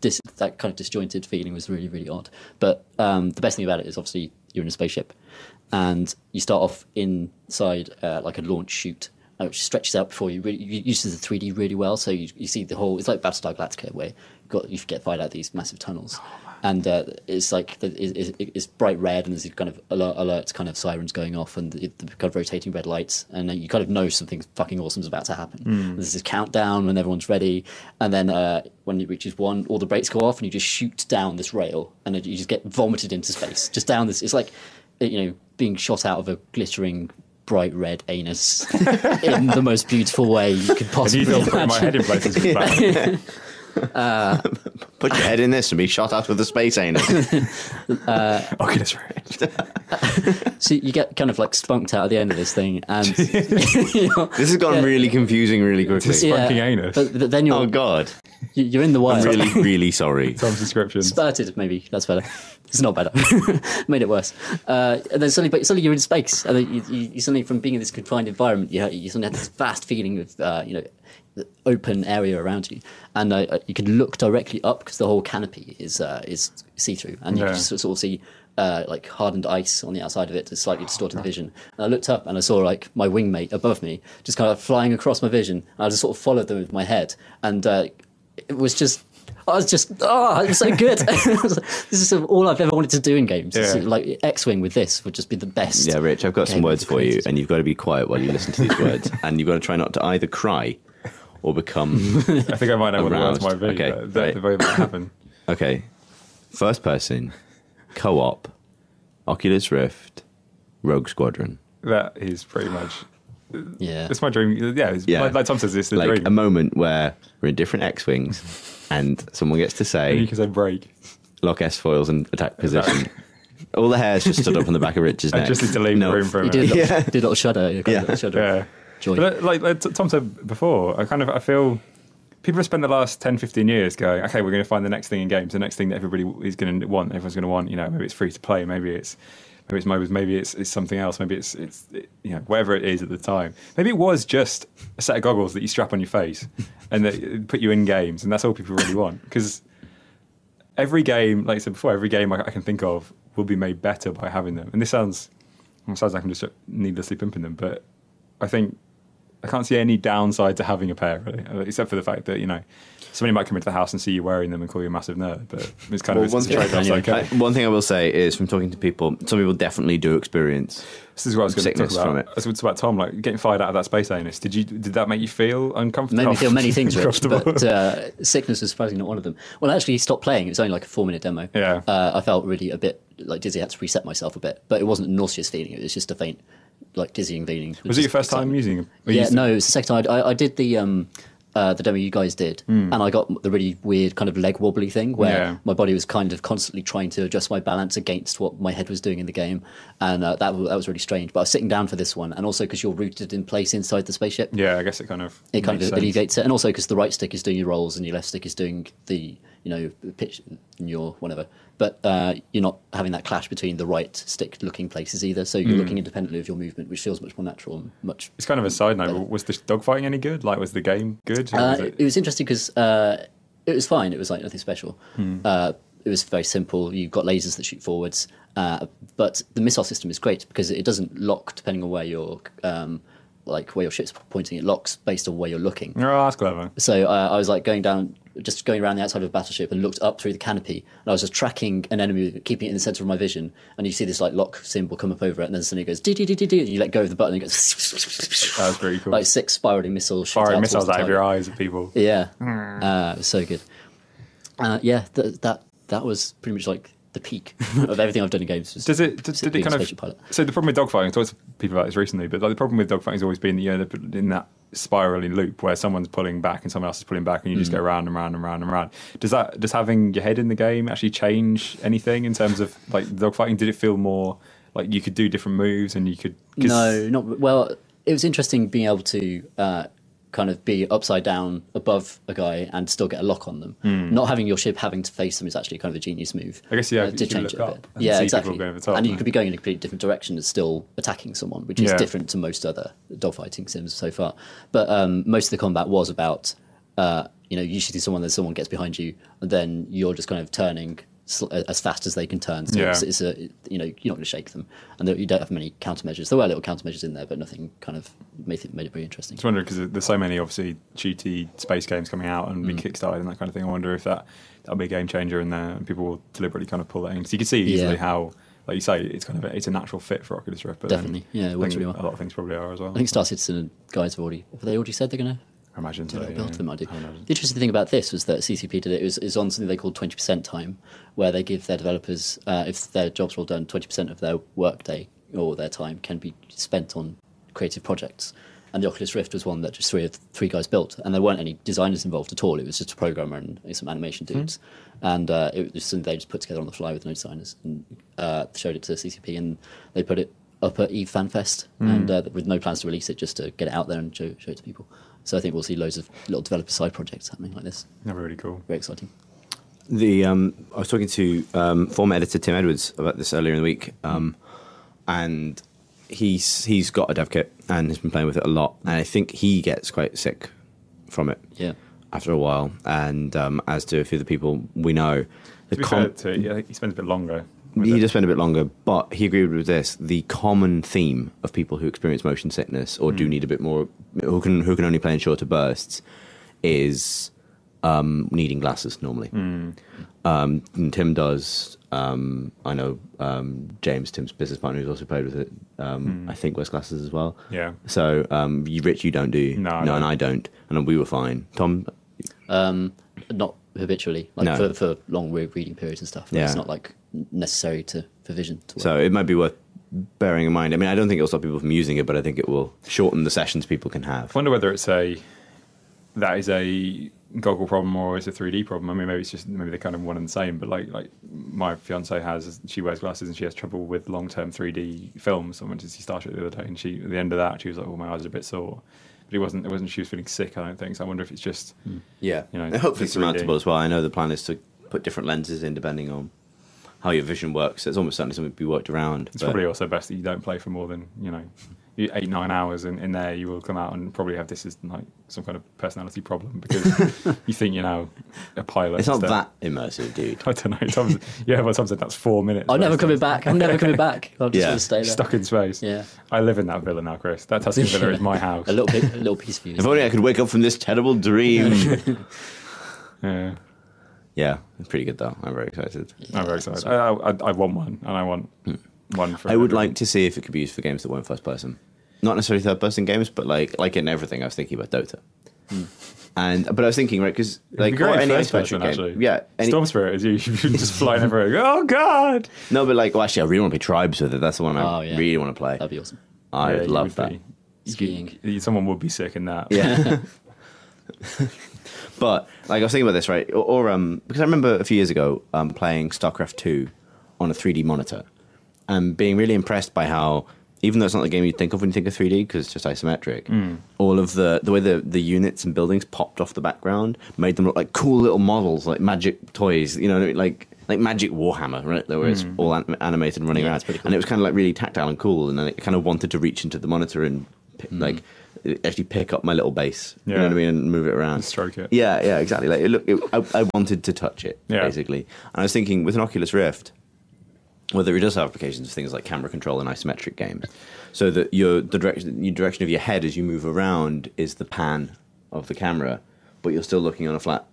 Speaker 2: disjointed feeling was really, really odd. But the best thing about it is obviously you're in a spaceship, and you start off inside like a launch chute, which stretches out before you. You uses the 3D really well, so you see the whole. It's like Battlestar Galactica, where you get fired out these massive tunnels. And it's like it's bright red, and there's kind of alerts, kind of sirens going off, and the kind of rotating red lights, and then you kind of know something fucking awesome is about to happen. There's this countdown when everyone's ready, and then when it reaches 1, all the brakes go off, and you just shoot down this rail, and you just get vomited into space, just down this. It's like being shot out of a glittering bright red anus in the most beautiful way you could possibly imagine.
Speaker 3: Putting my head in places with that.
Speaker 1: Put your head in this and be shot out with a space anus.
Speaker 3: Oculus Rift.
Speaker 2: So you get kind of like spunked out at the end of this thing, and
Speaker 1: this has gone really confusing really quickly.
Speaker 3: Spunking anus.
Speaker 2: But then you're,
Speaker 1: oh god,
Speaker 2: you're in the wild.
Speaker 1: I'm really, really sorry.
Speaker 3: Tom's description.
Speaker 2: Spurted, maybe that's better. It's not better. Made it worse. And then suddenly you're in space, and then you suddenly, from being in this confined environment, you suddenly have this vast feeling of the open area around you, and you can look directly up because the whole canopy is see-through, and you can just sort of see like hardened ice on the outside of it to slightly distorting the vision. And I looked up and I saw like my wingmate above me just kind of flying across my vision, and I just sort of followed them with my head, and it was just. It was so good. This is all I've ever wanted to do in games.
Speaker 3: Yeah.
Speaker 2: Like X-Wing with this would just be the best.
Speaker 1: Yeah, Rich, I've got some words for you, and you've got to be quiet while you listen to these words, and you've got to try not to either cry or become
Speaker 3: I think I might know what the words might be.
Speaker 1: Okay,
Speaker 3: The very might happen.
Speaker 1: Okay, first person, co-op, Oculus Rift, Rogue Squadron.
Speaker 3: That is pretty much...
Speaker 2: Yeah.
Speaker 3: It's my dream. Yeah, like Tom says, it's the
Speaker 1: like
Speaker 3: dream.
Speaker 1: a moment where we're in different X-Wings and someone gets to say...
Speaker 3: And you can say break.
Speaker 1: Lock S-foils and attack position. All the hairs just stood up on the back of Rich's neck.
Speaker 3: I just need to leave the room for a
Speaker 2: You
Speaker 3: minute.
Speaker 2: did a little shudder.
Speaker 3: Yeah.
Speaker 2: Joy.
Speaker 3: But like Tom said before, I feel people have spent the last 10, 15 years going, okay, we're going to find the next thing in games, the next thing that everybody is going to want. Everyone's going to want, maybe it's free to play, maybe it's MOBAs, maybe it's something else, maybe it's whatever it is at the time. Maybe it was just a set of goggles that you strap on your face and that put you in games, and that's all people really want. Because every game, like I said before, every game I can think of will be made better by having them. And this sounds like I'm just needlessly pimping them, but I think I can't see any downside to having a pair, really, except for the fact that, somebody might come into the house and see you wearing them and call you a massive nerd, but it's kind of a trade-off. Okay.
Speaker 1: One thing I will say is, from talking to people, some people definitely do experience
Speaker 3: this is what I was going to talk about.
Speaker 1: From it.
Speaker 3: I was going to talk about Tom, like getting fired out of that space anus. Did that make you feel uncomfortable?
Speaker 2: Made me feel many things, Rich, but sickness was surprisingly not one of them. Well, I actually stopped playing. It was only like a 4-minute demo.
Speaker 3: Yeah.
Speaker 2: I felt really a bit like dizzy. I had to reset myself a bit, but it wasn't a nauseous feeling. It was just a faint, like dizzying feeling.
Speaker 3: Was it your first time using them?
Speaker 2: Yeah, no, it was the second time. I did the demo you guys did, and I got the really weird kind of leg wobbly thing where my body was kind of constantly trying to adjust my balance against what my head was doing in the game, and that was really strange. But I was sitting down for this one, and also because you're rooted in place inside the spaceship.
Speaker 3: Yeah, I guess it kind of
Speaker 2: alleviates it, and also because the right stick is doing your rolls and your left stick is doing the pitch in your whatever. But you're not having that clash between the right stick looking places either, so you're looking independently of your movement, which feels much more natural and much.
Speaker 3: It's kind of a side note. Was the dogfighting any good? Like, was the game good?
Speaker 2: It was interesting because it was fine. It was like nothing special. It was very simple. You've got lasers that shoot forwards, but the missile system is great because it doesn't lock depending on where your where your ship's pointing. It locks based on where you're looking.
Speaker 3: Oh, that's clever.
Speaker 2: So I was like going around the outside of a battleship and looked up through the canopy, and I was just tracking an enemy, keeping it in the center of my vision. And you see this like lock symbol come up over it, and then suddenly it goes dee dee dee dee dee, and you let go of the button, and it goes.
Speaker 3: That was pretty cool.
Speaker 2: Like 6 spiraling missiles.
Speaker 3: Firing missiles out of your
Speaker 2: target.
Speaker 3: eyes at people.
Speaker 2: Yeah, it was so good. That was pretty much like the peak of everything I've done in games.
Speaker 3: Did it kind of?
Speaker 2: Pilot.
Speaker 3: So the problem with dogfighting, I talked to people about this recently, but like, the problem with dogfighting has always been in that spiraling loop where someone's pulling back and someone else is pulling back, and you just go round and round and round and round. Does having your head in the game actually change anything in terms of like dogfighting? Did it feel more like you could do different moves and you could?
Speaker 2: No, not well. It was interesting being able to kind of be upside down above a guy and still get a lock on them. Not having your ship having to face them is actually kind of a genius move.
Speaker 3: I guess
Speaker 2: to change it a bit. Yeah, exactly. And you could be going in a completely different direction and still attacking someone, which is different to most other dogfighting sims so far. But most of the combat was about you see someone gets behind you, and then you're just kind of turning as fast as they can turn. So it's you're not going to shake them, and you don't have many countermeasures. There were little countermeasures in there, but nothing kind of made it very interesting.
Speaker 3: I was wondering, because there's so many obviously shooty space games coming out and being kickstarted and that kind of thing. I wonder if that'll be a game changer in there, and people will deliberately kind of pull that in. Because you can see easily how, like you say, it's kind of it's a natural fit for Oculus Rift. But
Speaker 2: definitely, it works really well.
Speaker 3: A lot of things probably are as well.
Speaker 2: I think Star Citizen and guys have they already said they're going to.
Speaker 3: I imagine so.
Speaker 2: Build them, I do. The interesting thing about this was that CCP did it is on something they call 20% time, where they give their developers, if their jobs are all done, 20% of their workday or their time can be spent on creative projects. And the Oculus Rift was one that just three guys built, and there weren't any designers involved at all. It was just a programmer and some animation dudes, and it was something they just put together on the fly with no designers, and showed it to CCP, and they put it up at EVE FanFest, and with no plans to release it, just to get it out there and show it to people. So I think we'll see loads of little developer side projects happening like this.
Speaker 3: That'd be really cool.
Speaker 2: Very exciting.
Speaker 1: I was talking to former editor Tim Edwards about this earlier in the week, and he's got a dev kit and has been playing with it a lot, and I think he gets quite sick from it.
Speaker 2: Yeah.
Speaker 1: After a while, and as do a few of the people we know,
Speaker 3: He spends a bit longer.
Speaker 1: He does spend a bit longer, but he agreed with this. The common theme of people who experience motion sickness or do need a bit more, who can only play in shorter bursts, is needing glasses normally. And Tim does. I know James, Tim's business partner, who's also played with it. I think wears glasses as well.
Speaker 3: Yeah.
Speaker 1: So Rich, you don't do.
Speaker 3: No,
Speaker 1: and I don't, and we were fine. Tom,
Speaker 2: not habitually, for long reading periods and stuff. It's not like necessary for vision to work.
Speaker 1: So it might be worth bearing in mind. I mean, I don't think it'll stop people from using it, but I think it will shorten the sessions people can have.
Speaker 3: I wonder whether that is a goggle problem or is a 3D problem. I mean, maybe they're kind of one and the same. But like my fiance she wears glasses and she has trouble with long-term 3D films. I went to see Starship the other day, and at the end of that, she was like, "Oh, my eyes are a bit sore." But it wasn't. She was feeling sick, I don't think. So I wonder if it's just
Speaker 1: hopefully surmountable as well. I know the plan is to put different lenses in depending on how your vision works. It's almost certainly something to be worked around.
Speaker 3: It's probably also best that you don't play for more than 8-9 hours in there. You will come out and probably have this as like some kind of personality problem because you think you're now a pilot.
Speaker 1: It's not that immersive, dude.
Speaker 3: I don't know. Tom said that's 4 minutes.
Speaker 2: I'm never coming back. I'm never coming back. I'll just want to stay there.
Speaker 3: Stuck in space.
Speaker 2: Yeah.
Speaker 3: I live in that villa now, Chris. That Tuscan villa is my house.
Speaker 2: A little piece of you.
Speaker 1: If only I could wake up from this terrible dream.
Speaker 3: Yeah.
Speaker 1: Yeah, it's pretty good though. I'm very excited.
Speaker 3: Yeah, I'm very excited. I want one, and I want one for.
Speaker 1: I would like to see if it could be used for games that weren't first person, not necessarily third person games, but like in everything. I was thinking about Dota, but I was thinking because like any isometric game,
Speaker 3: actually.
Speaker 1: yeah,
Speaker 3: Storm Spirit is you just flying everywhere. Oh God!
Speaker 1: No, but actually, I really want to play Tribes with it. That's the one I really want to play.
Speaker 2: That'd be awesome.
Speaker 1: I would love that.
Speaker 2: Skiing.
Speaker 3: Someone would be sick in that.
Speaker 1: Yeah. But I was thinking about this, right? Or because I remember a few years ago playing StarCraft 2 on a 3D monitor and being really impressed by how, even though it's not the game you'd think of when you think of 3D because it's just isometric, all of the way the units and buildings popped off the background made them look like cool little models, like magic toys, like Magic Warhammer, right? Where it's all animated and running around.
Speaker 2: Pretty cool.
Speaker 1: And it was kind of like really tactile and cool, and then it kind of wanted to reach into the monitor and like actually pick up my little bass, you know what I mean, and move it around,
Speaker 3: and stroke it.
Speaker 1: Yeah, exactly. Like I wanted to touch it, basically. And I was thinking with an Oculus Rift, whether it does have applications for things like camera control and isometric games, so that the direction of your head as you move around is the pan of the camera, but you're still looking on a flat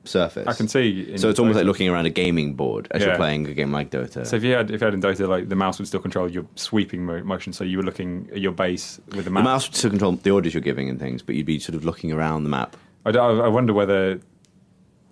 Speaker 1: surface.
Speaker 3: I can see.
Speaker 1: So it's almost like looking around a gaming board as you're playing a game like Dota.
Speaker 3: So if you had in Dota, like the mouse would still control your sweeping motion, so you were looking at your base with the mouse.
Speaker 1: The mouse would still control the orders you're giving and things, but you'd be sort of looking around the map.
Speaker 3: I wonder whether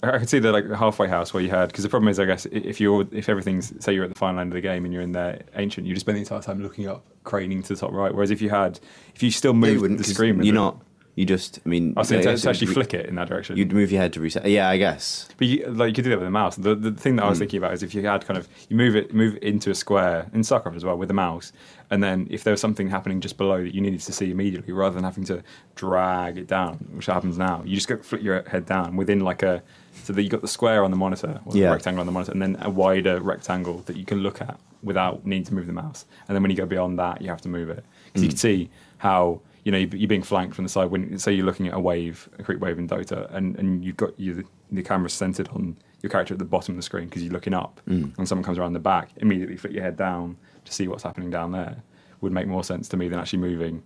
Speaker 3: I could see the like halfway house where you had, because the problem is, I guess, if everything's, say you're at the final end of the game and you're in there ancient, you just spend the entire time looking up, craning to the top right. Whereas if you still move the screen,
Speaker 1: you're not. You just, I mean...
Speaker 3: I was saying to actually flick it in that direction.
Speaker 1: You'd move your head to reset. Yeah, I guess.
Speaker 3: But you could do that with a mouse. The thing that I was thinking about is if you had kind of... You move into a square, in StarCraft as well, with a mouse, and then if there was something happening just below that you needed to see immediately, rather than having to drag it down, which happens now, you just flick your head down within like a... So that you've got the square on the monitor, or the rectangle on the monitor, and then a wider rectangle that you can look at without needing to move the mouse. And then when you go beyond that, you have to move it. Because you can see how... You know, you're being flanked from the side. When say you're looking at a creep wave in Dota, and you've got the camera centered on your character at the bottom of the screen because you're looking up, and someone comes around the back, immediately flick your head down to see what's happening down there. Would make more sense to me than actually moving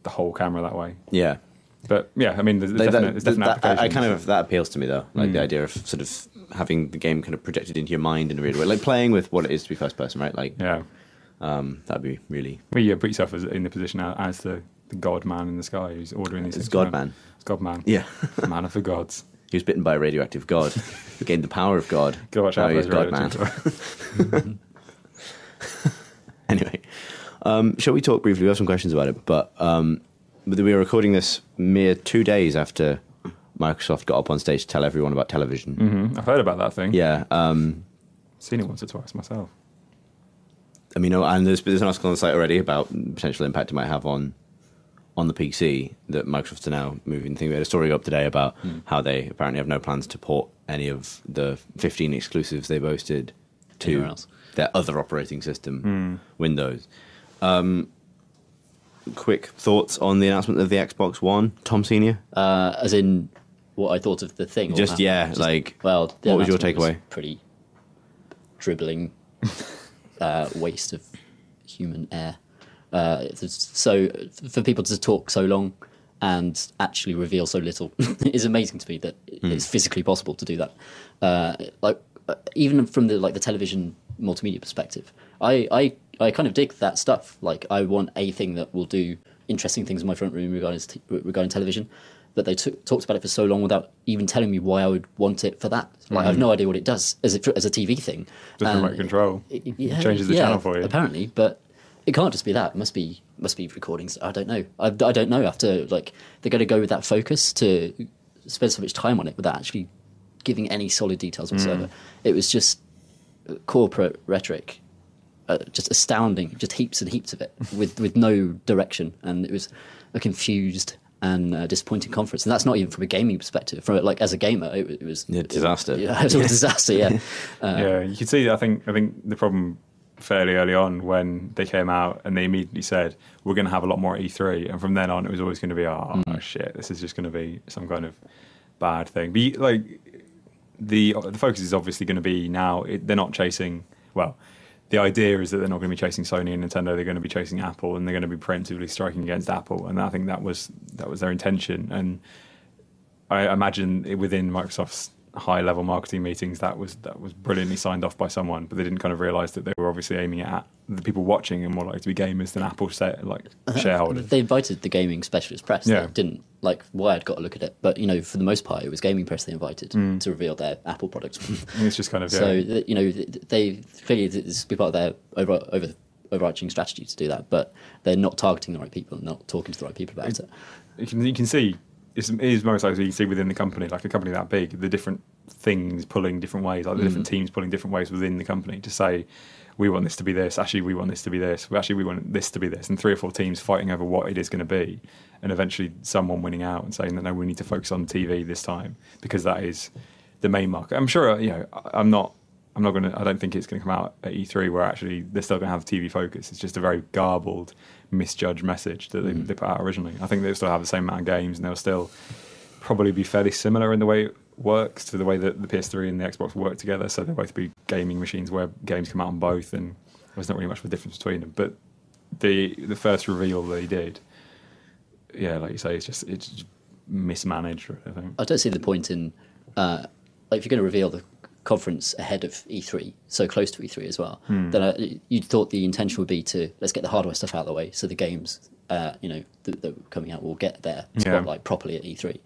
Speaker 3: the whole camera that way.
Speaker 1: Yeah,
Speaker 3: but yeah, I mean, there's definite applications.
Speaker 1: That appeals to me though, like the idea of sort of having the game kind of projected into your mind in a weird way, like playing with what it is to be first person, right? Like, that'd be really.
Speaker 3: Well, yeah, put yourself in the position as the God man in the sky who's ordering these things.
Speaker 1: It's God man.
Speaker 3: It's God man.
Speaker 1: Yeah.
Speaker 3: Man of the gods.
Speaker 1: He was bitten by a radioactive god. He gained the power of God.
Speaker 3: Go watch out.
Speaker 1: He's God man. Anyway, shall we talk briefly? We have some questions about it, but we are recording this mere 2 days after Microsoft got up on stage to tell everyone about television.
Speaker 3: Mm-hmm. I've heard about that thing.
Speaker 1: Yeah.
Speaker 3: Seen it once or twice myself.
Speaker 1: I mean, and there's an article on the site already about potential impact it might have on the PC that Microsoft's are now moving. I think we had a story up today about how they apparently have no plans to port any of the 15 exclusives they boasted to their other operating system, Windows. Quick thoughts on the announcement of the Xbox One, Tom Senior?
Speaker 2: As in what I thought of the thing?
Speaker 1: Well, what was your takeaway?
Speaker 2: Pretty dribbling waste of human air. So for people to talk so long and actually reveal so little is amazing to me that it's physically possible to do that. Even from the television multimedia perspective, I kind of dig that stuff. Like, I want a thing that will do interesting things in my front room regarding television. But they talked about it for so long without even telling me why I would want it for that. Like, I have no idea what it does as a TV thing.
Speaker 3: Just remote control. It changes the channel for you.
Speaker 2: Apparently, but it can't just be that. It must be recordings. I don't know. I don't know. After they're going to go with that focus to spend so much time on it without actually giving any solid details whatsoever. It was just corporate rhetoric, just astounding. Just heaps and heaps of it with no direction, and it was a confused and disappointing conference. And that's not even from a gaming perspective. From as a gamer, it was
Speaker 1: a disaster.
Speaker 2: Yeah, it was a disaster. Yeah,
Speaker 3: yeah. You can see. I think the problem fairly early on when they came out and they immediately said we're going to have a lot more at E3, and from then on it was always going to be shit, this is just going to be some kind of bad thing. But the focus is obviously going to be now. They're not chasing. Well, the idea is that they're not going to be chasing Sony and Nintendo. They're going to be chasing Apple, and they're going to be preemptively striking against Apple. And I think that was their intention. And I imagine within Microsoft's high-level marketing meetings, that was brilliantly signed off by someone, but they didn't kind of realise that they were obviously aiming at the people watching and more likely to be gamers than Apple shareholders.
Speaker 2: They invited the gaming specialist press.
Speaker 3: Yeah.
Speaker 2: They didn't Wired got a look at it, but for the most part, it was gaming press they invited to reveal their Apple products.
Speaker 3: It's just kind of
Speaker 2: so they clearly this will be part of their overarching strategy to do that, but they're not targeting the right people, and not talking to the right people about it.
Speaker 3: You can see. It is most likely you can see within the company, like a company that big, the different things pulling different ways, like the different teams pulling different ways within the company to say, we want this to be this, actually we want this to be this, actually we want this to be this, and 3 or 4 teams fighting over what it is going to be, and eventually someone winning out and saying that no, we need to focus on TV this time because that is the main market. I'm sure, I'm not I don't think it's going to come out at E3 where actually they're still going to have TV focus. It's just a very garbled, misjudged message that they put out originally. I think they'll still have the same amount of games, and they'll still probably be fairly similar in the way it works to the way that the PS3 and the Xbox work together. So they'll both be gaming machines where games come out on both, and there's not really much of a difference between them. But the first reveal that he did, yeah, like you say, it's just mismanaged, I think.
Speaker 2: I don't see the point in like if you're going to reveal the conference ahead of E3, so close to E3 as well, then you'd thought the intention would be to let's get the hardware stuff out of the way, so the games, that are coming out will get their spotlight properly at E3.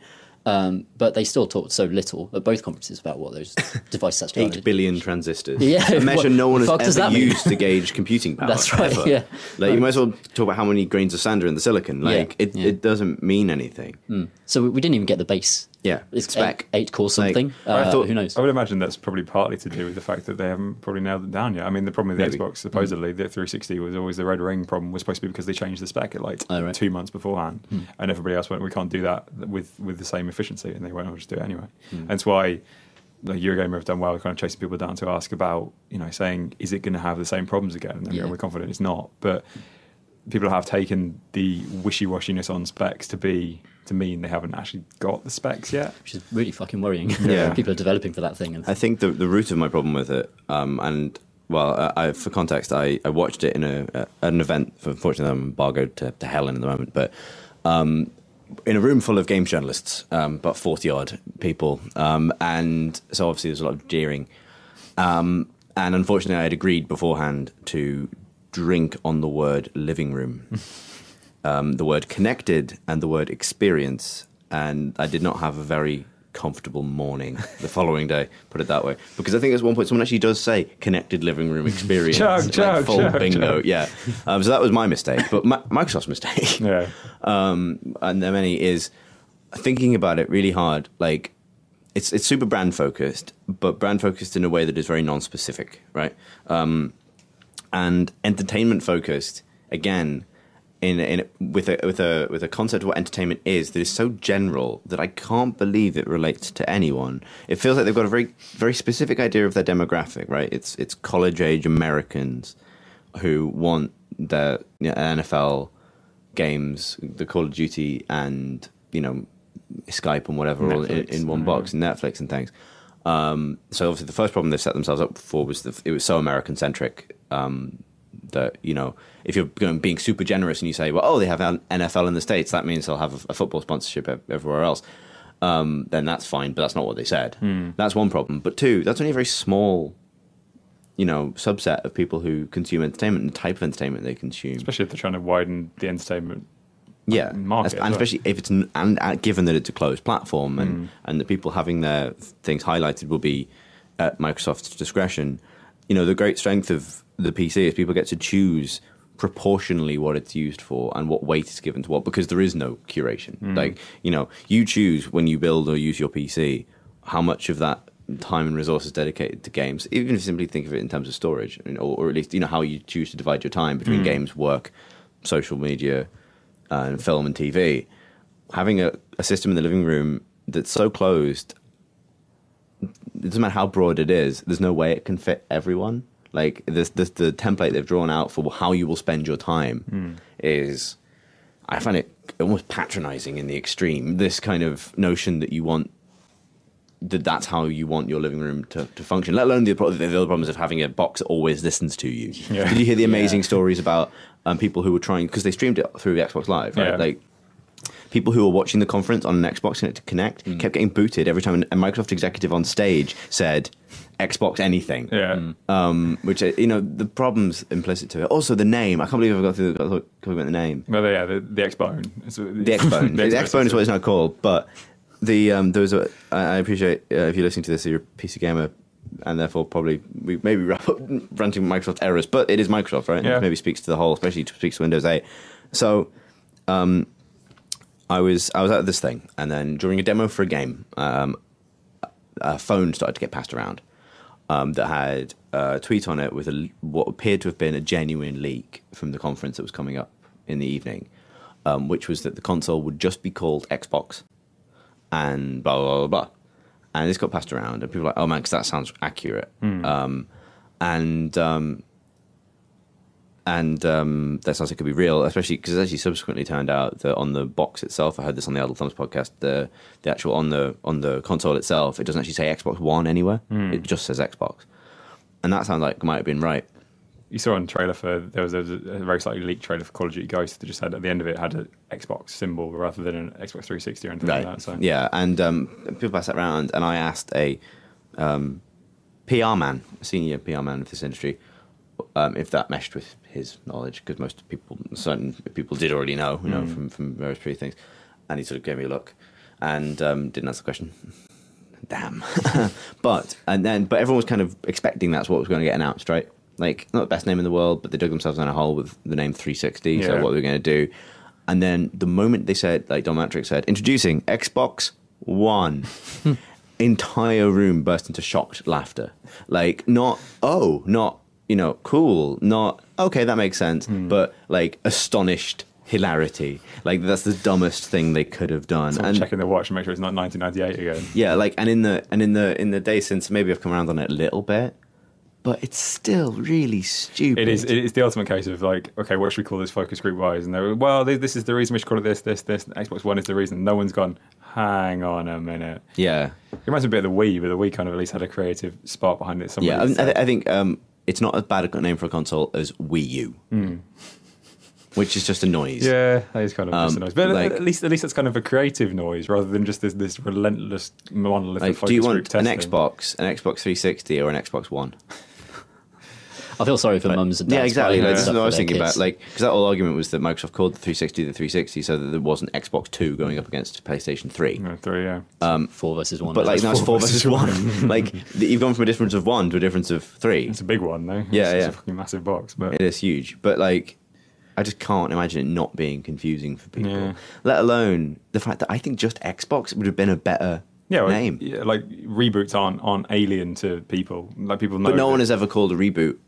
Speaker 2: But they still talked so little at both conferences about what those devices actually
Speaker 1: 8 billion transistors.
Speaker 2: Yeah,
Speaker 1: a measure no one has ever
Speaker 2: mean?
Speaker 1: used to gauge computing power.
Speaker 2: That's right.
Speaker 1: Ever.
Speaker 2: Yeah,
Speaker 1: like you might as well talk about how many grains of sand are in the silicon. Like it doesn't mean anything.
Speaker 2: So we didn't even get the base.
Speaker 1: Yeah,
Speaker 2: it's
Speaker 1: spec
Speaker 2: 8 core something. Who knows?
Speaker 3: I would imagine that's probably partly to do with the fact that they haven't probably nailed it down yet. I mean, the problem with the Xbox, supposedly, the 360 was always the red ring problem was supposed to be because they changed the spec at like 2 months beforehand, and everybody else went, we can't do that with the same efficiency, and they went, I'll just do it anyway. That's why Eurogamer have done well, kind of chasing people down to ask about, saying, is it going to have the same problems again? And we're confident it's not, but people have taken the wishy-washiness on specs to mean they haven't actually got the specs yet,
Speaker 2: which is really fucking worrying.
Speaker 1: Yeah.
Speaker 2: People are developing for that thing. And
Speaker 1: I think the root of my problem with it, for context, I watched it in an event. Unfortunately, I'm embargoed to hell in the moment, but in a room full of games journalists, about 40 odd people, and so obviously there's a lot of jeering. And unfortunately, I had agreed beforehand to drink on the word living room. The word connected and the word experience, and I did not have a very comfortable morning the following day, put it that way, because I think at one point someone actually does say connected living room experience. Full bingo. Yeah. So that was my mistake, but Microsoft's mistake, and there many, is thinking about it really hard. Like it's super brand focused, but brand focused in a way that is very non-specific, right? And entertainment focused again. With a concept of what entertainment is that is so general that I can't believe it relates to anyone. It feels like they've got a very very specific idea of their demographic, right? It's college age Americans who want the NFL games, the Call of Duty, and Skype and whatever Netflix, all in one box, and Netflix and things. So obviously the first problem they've set themselves up for was it was so American centric. That if you're being super generous and you say, well, they have NFL in the States, that means they'll have a football sponsorship everywhere else, then that's fine, but that's not what they said. That's one problem. But two, that's only a very small subset of people who consume entertainment and the type of entertainment they consume,
Speaker 3: especially if they're trying to widen the entertainment market,
Speaker 1: and especially if it's given that it's a closed platform and the people having their things highlighted will be at Microsoft's discretion. The great strength of the PC is people get to choose proportionally what it's used for and what weight is given to what, because there is no curation. Like, you choose when you build or use your PC how much of that time and resources dedicated to games, even if you simply think of it in terms of storage, or at least how you choose to divide your time between games, work, social media, and film and TV. Having a system in the living room that's so closed, it doesn't matter how broad it is, there's no way it can fit everyone. Like the template they've drawn out for how you will spend your time is, I find it almost patronizing in the extreme. This kind of notion that you want that's how you want your living room to function. Let alone the other problems of having a box that always listens to you. Yeah. Did you hear the amazing stories about people who were trying, because they streamed it through the Xbox Live, right? Yeah. Like people who were watching the conference on an Xbox and it to connect kept getting booted every time a Microsoft executive on stage said Xbox anything. Yeah. Which, the problem's implicit to it. Also, the name. I can't believe I've got through talking about the name.
Speaker 3: Well, yeah, the X-Bone.
Speaker 1: The X-Bone. The X-Bone is what it's now called. But there was I appreciate if you're listening to this, you're a PC gamer, and therefore probably we maybe wrap up ranting Microsoft errors. But it is Microsoft, right? Yeah. It maybe speaks to the whole, especially speaks to Windows 8. So, I was at this thing, and then during a demo for a game, a phone started to get passed around that had a tweet on it with what appeared to have been a genuine leak from the conference that was coming up in the evening, which was that the console would just be called Xbox and blah, blah, blah, blah. And this got passed around, and people were like, oh man, because that sounds accurate. And that sounds like it could be real, especially because it actually subsequently turned out that on the box itself, I heard this on the Idle Thumbs podcast, the actual on the console itself, it doesn't actually say Xbox One anywhere. It just says Xbox. And that sounds like it might have been right.
Speaker 3: You saw on the trailer there was a very slightly leaked trailer for Call of Duty Ghost that just had, at the end of it, had an Xbox symbol rather than an Xbox 360 or anything like that. So.
Speaker 1: Yeah, and people passed that around, and I asked a PR man, a senior PR man of this industry, if that meshed with his knowledge, because most people, certain people did already know, from various pretty things. And he sort of gave me a look and didn't answer the question. Damn. But everyone was kind of expecting that's what was going to get announced, right? Like, not the best name in the world, but they dug themselves in a hole with the name 360,
Speaker 3: yeah.
Speaker 1: So what were they going to do? And then the moment they said, like Don Matrick said, introducing Xbox One, entire room burst into shocked laughter. Like, not, cool, not, okay, that makes sense, but like astonished hilarity. Like, that's the dumbest thing they could have done.
Speaker 3: And checking the watch and make sure it's not 1998 again.
Speaker 1: Yeah, like, and in the day since, maybe I've come around on it a little bit, but it's still really stupid.
Speaker 3: It is the ultimate case of like, okay, what should we call this focus group wise? And they're, well, this is the reason we should call it this. Xbox One is the reason. No one's gone, hang on a minute.
Speaker 1: Yeah.
Speaker 3: It reminds me a bit of the Wii, but the Wii kind of at least had a creative spark behind it.
Speaker 1: Yeah, I think it's not as bad a name for a console as Wii U. Which is just a noise.
Speaker 3: Yeah, that is kind of just a noise. But like, at least that's kind of a creative noise rather than just this relentless monolith of focus group
Speaker 1: do you want
Speaker 3: testing.
Speaker 1: an Xbox 360 or an Xbox One?
Speaker 2: I feel sorry for mums and dads.
Speaker 1: Yeah, exactly. Like, this is
Speaker 2: stuff
Speaker 1: what I was
Speaker 2: for their
Speaker 1: thinking
Speaker 2: kids.
Speaker 1: about. Like, because that whole argument was that Microsoft called the 360 so that there wasn't Xbox 2 going up against PlayStation 3.
Speaker 3: No, 3, yeah.
Speaker 2: 4 versus 1.
Speaker 1: But like now it's 4 versus 1. Like, you've gone from a difference of 1 to a difference of 3.
Speaker 3: It's a big one, though.
Speaker 1: Yeah,
Speaker 3: It's a fucking massive box. But
Speaker 1: it is huge. But like, I just can't imagine it not being confusing for people.
Speaker 3: Yeah.
Speaker 1: Let alone the fact that I think just Xbox would have been a better name.
Speaker 3: Yeah, like reboots aren't alien to people. Like, people know.
Speaker 1: But no one has ever called a reboot.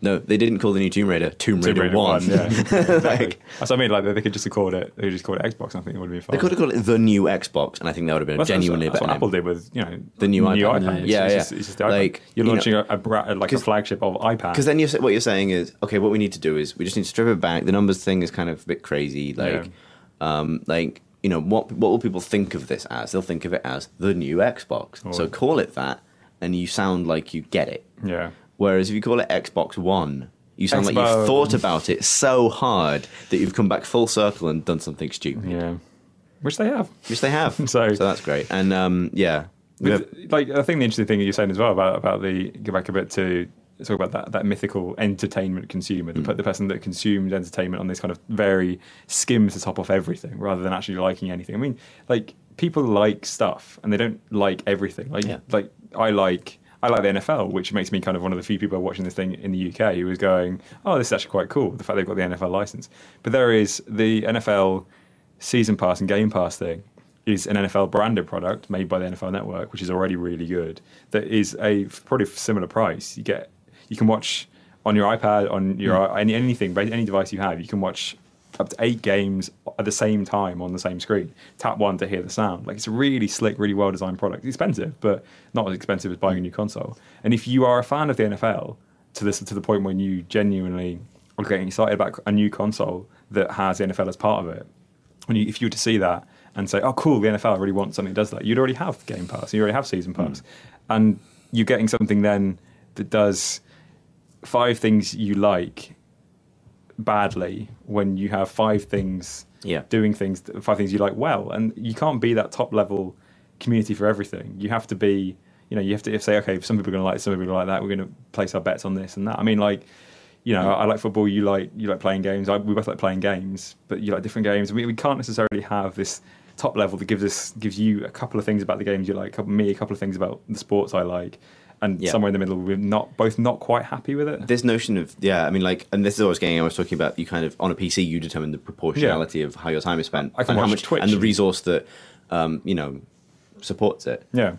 Speaker 1: No, they didn't call the new Tomb Raider Tomb Raider 1.
Speaker 3: Yeah, exactly.
Speaker 1: Like,
Speaker 3: that's what I mean. Like, they could just have called it. They could just called it Xbox. I think it would have been fine.
Speaker 1: they could have called it the new Xbox, and I think that would have been genuinely a
Speaker 3: that's
Speaker 1: better
Speaker 3: what Apple
Speaker 1: name.
Speaker 3: did with
Speaker 1: the new iPad.
Speaker 3: iPad.
Speaker 1: Yeah,
Speaker 3: It's just the iPad.
Speaker 1: Like,
Speaker 3: you're launching
Speaker 1: know,
Speaker 3: a flagship of iPad.
Speaker 1: Because then what you're saying is, okay, what we need to do is we just need to strip it back. The numbers thing is kind of a bit crazy. Like, what will people think of this as? They'll think of it as the new Xbox. So call it that, and you sound like you get it.
Speaker 3: Yeah.
Speaker 1: Whereas if you call it Xbox One, you sound like you've thought about it so hard that you've come back full circle and done something stupid.
Speaker 3: Yeah. Which they have.
Speaker 1: So that's great. And yeah.
Speaker 3: Like, I think the interesting thing you're saying as well about go back a bit to talk about that mythical entertainment consumer, the person that consumed entertainment on this kind of very skims the top off everything rather than actually liking anything. I mean, like, people like stuff and they don't like everything. Like I like the NFL, which makes me kind of one of the few people watching this thing in the UK who was going, oh, this is actually quite cool, the fact they've got the NFL license. But there is the NFL Season Pass and Game Pass thing is an NFL branded product made by the NFL Network, which is already really good. That is a probably similar price. You can watch on your iPad, on your anything, any device you have, you can watch up to 8 games at the same time on the same screen. Tap one to hear the sound. Like, it's a really slick, really well-designed product. It's expensive, but not as expensive as buying a new console. And if you are a fan of the NFL to the point when you genuinely are getting excited about a new console that has the NFL as part of it, if you were to see that and say, oh, cool, the NFL really wants something that does that, you'd already have Game Pass, you already have Season Pass. And you're getting something then that does 5 things you like badly when you have 5 things doing things, 5 things you like well, and you can't be that top level community for everything. You have to be, you have to say, okay, some people are going to like this, some people are going to like that, we're going to place our bets on this and that. I mean, like, I like football, you like playing games, we both like playing games, but you like different games. We can't necessarily have this top level that gives you a couple of things about the games you like, me a couple of things about the sports I like, and somewhere in the middle we're both not quite happy with it.
Speaker 1: This notion of and this is what I was talking about, you kind of on a PC you determine the proportionality of how your time is spent.
Speaker 3: I can
Speaker 1: and
Speaker 3: watch
Speaker 1: how much
Speaker 3: Twitch
Speaker 1: and the resource that supports it.
Speaker 3: Yeah.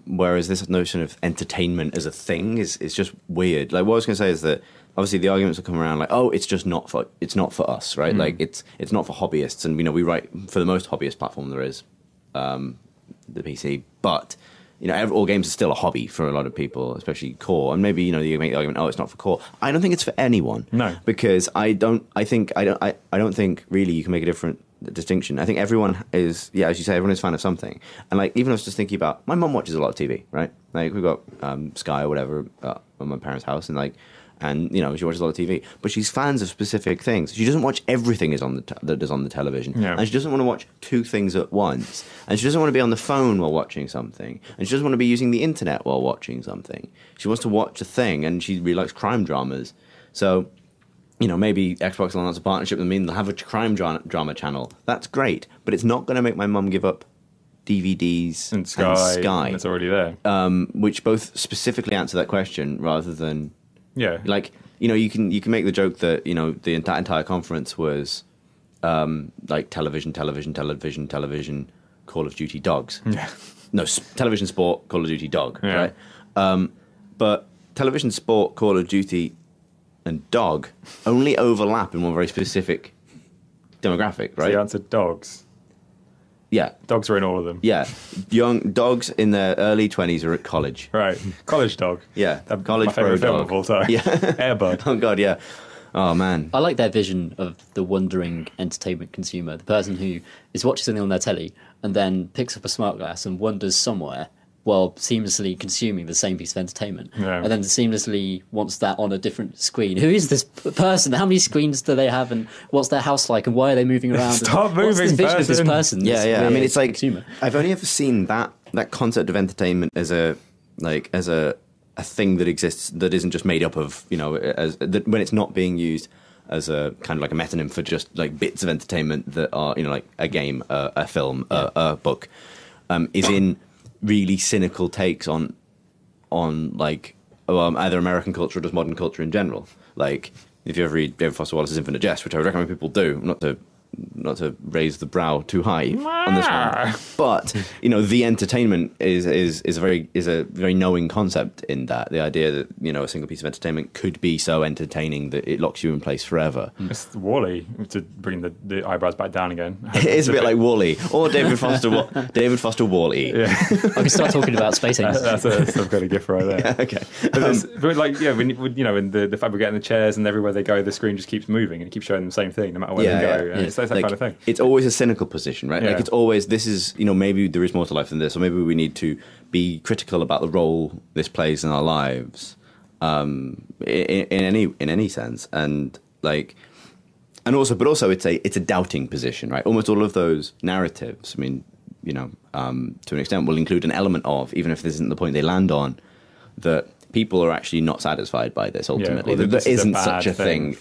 Speaker 1: Whereas this notion of entertainment as a thing is just weird. Like, what I was going to say is that obviously the arguments will come around like, oh, it's not for us, right? Like, it's not for hobbyists, and we write for the most hobbyist platform there is, the PC. But all games are still a hobby for a lot of people, especially core. And maybe you make the argument, it's not for core. I don't think it's for anyone.
Speaker 3: No,
Speaker 1: because I don't think really you can make a different distinction. I think everyone is, as you say, everyone is a fan of something. And like, even I was just thinking about, my mum watches a lot of TV, right? Like we've got Sky or whatever at my parents' house, and she watches a lot of TV, but she's fans of specific things. She doesn't watch everything that is on the television, and she doesn't want to watch two things at once, and she doesn't want to be on the phone while watching something, and she doesn't want to be using the internet while watching something. She wants to watch a thing, and she really likes crime dramas. So, maybe Xbox will announce a partnership with me, and they'll have a crime drama channel. That's great, but it's not going to make my mum give up DVDs
Speaker 3: and Sky. It's already there,
Speaker 1: which both specifically answer that question rather than.
Speaker 3: Yeah,
Speaker 1: like you can make the joke that the entire conference was like television, Call of Duty dogs.
Speaker 3: Yeah,
Speaker 1: no, television, sport, Call of Duty dog. Yeah. Right, but television, sport, Call of Duty, and dog only overlap in one very specific demographic. Right,
Speaker 3: so the answer dogs.
Speaker 1: Yeah.
Speaker 3: Dogs are in all of them.
Speaker 1: Yeah. Young dogs in their early 20s are at college.
Speaker 3: Right. College dog.
Speaker 1: Yeah.
Speaker 3: College my favourite film of all time.
Speaker 1: Yeah.
Speaker 3: Airbud.
Speaker 1: Oh, God, yeah. Oh, man.
Speaker 2: I like their vision of the wandering entertainment consumer, the person who is watching something on their telly and then picks up a smart glass and wanders somewhere while seamlessly consuming the same piece of entertainment, and then seamlessly wants that on a different screen. Who is this person? How many screens do they have, and what's their house like, and why are they moving around?
Speaker 3: Stop moving,
Speaker 2: what's the vision of this person?
Speaker 1: Yeah. I mean, it's like
Speaker 2: consumer.
Speaker 1: I've only ever seen that concept of entertainment as a thing that exists that isn't just made up of when it's not being used as a kind of like a metonym for just like bits of entertainment that are like a game, a film, a book, is in really cynical takes on like either American culture or just modern culture in general. Like if you ever read David Foster Wallace's Infinite Jest, which I would recommend people do, not to raise the brow too high on this one, but the entertainment is a very knowing concept in that the idea that a single piece of entertainment could be so entertaining that it locks you in place forever.
Speaker 3: It's Wall-E, to bring the eyebrows back down again.
Speaker 1: It is a bit like Wall-E or David Foster Wall-E.
Speaker 2: Yeah. I can start talking about space aliens.
Speaker 3: That's some kind of gift right there.
Speaker 1: Yeah, okay.
Speaker 3: But like when the fact we're getting the chairs and everywhere they go, the screen just keeps moving and it keeps showing them the same thing no matter where they go. And it's that kind of thing.
Speaker 1: It's always a cynical position, right? Like it's always, this is, maybe there is more to life than this, or maybe we need to be critical about the role this plays in our lives, in any sense, and like, but also it's a doubting position, right? Almost all of those narratives, I mean, to an extent, will include an element of, even if this isn't the point they land on, that people are actually not satisfied by this ultimately. There isn't such a thing.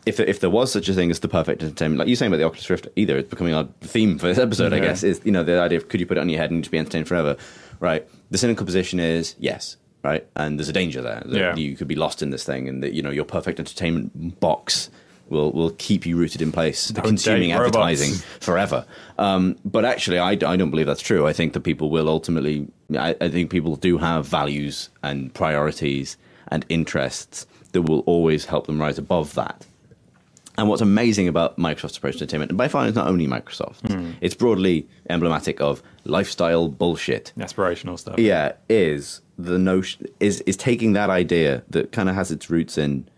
Speaker 1: If there was such a thing as the perfect entertainment, like you're saying about the Oculus Rift, either it's becoming our theme for this episode, I guess, is the idea of could you put it on your head and just be entertained forever, right? The cynical position is yes, right, and there's a danger there that you could be lost in this thing, and that your perfect entertainment box will keep you rooted in place, consuming advertising forever. But actually, I don't believe that's true. I think that people will ultimately, I think people do have values and priorities and interests that will always help them rise above that. And what's amazing about Microsoft's approach to entertainment, and by far it's not only Microsoft, it's broadly emblematic of lifestyle bullshit.
Speaker 3: Aspirational stuff.
Speaker 1: Yeah, is the notion, is taking that idea that kind of has its roots in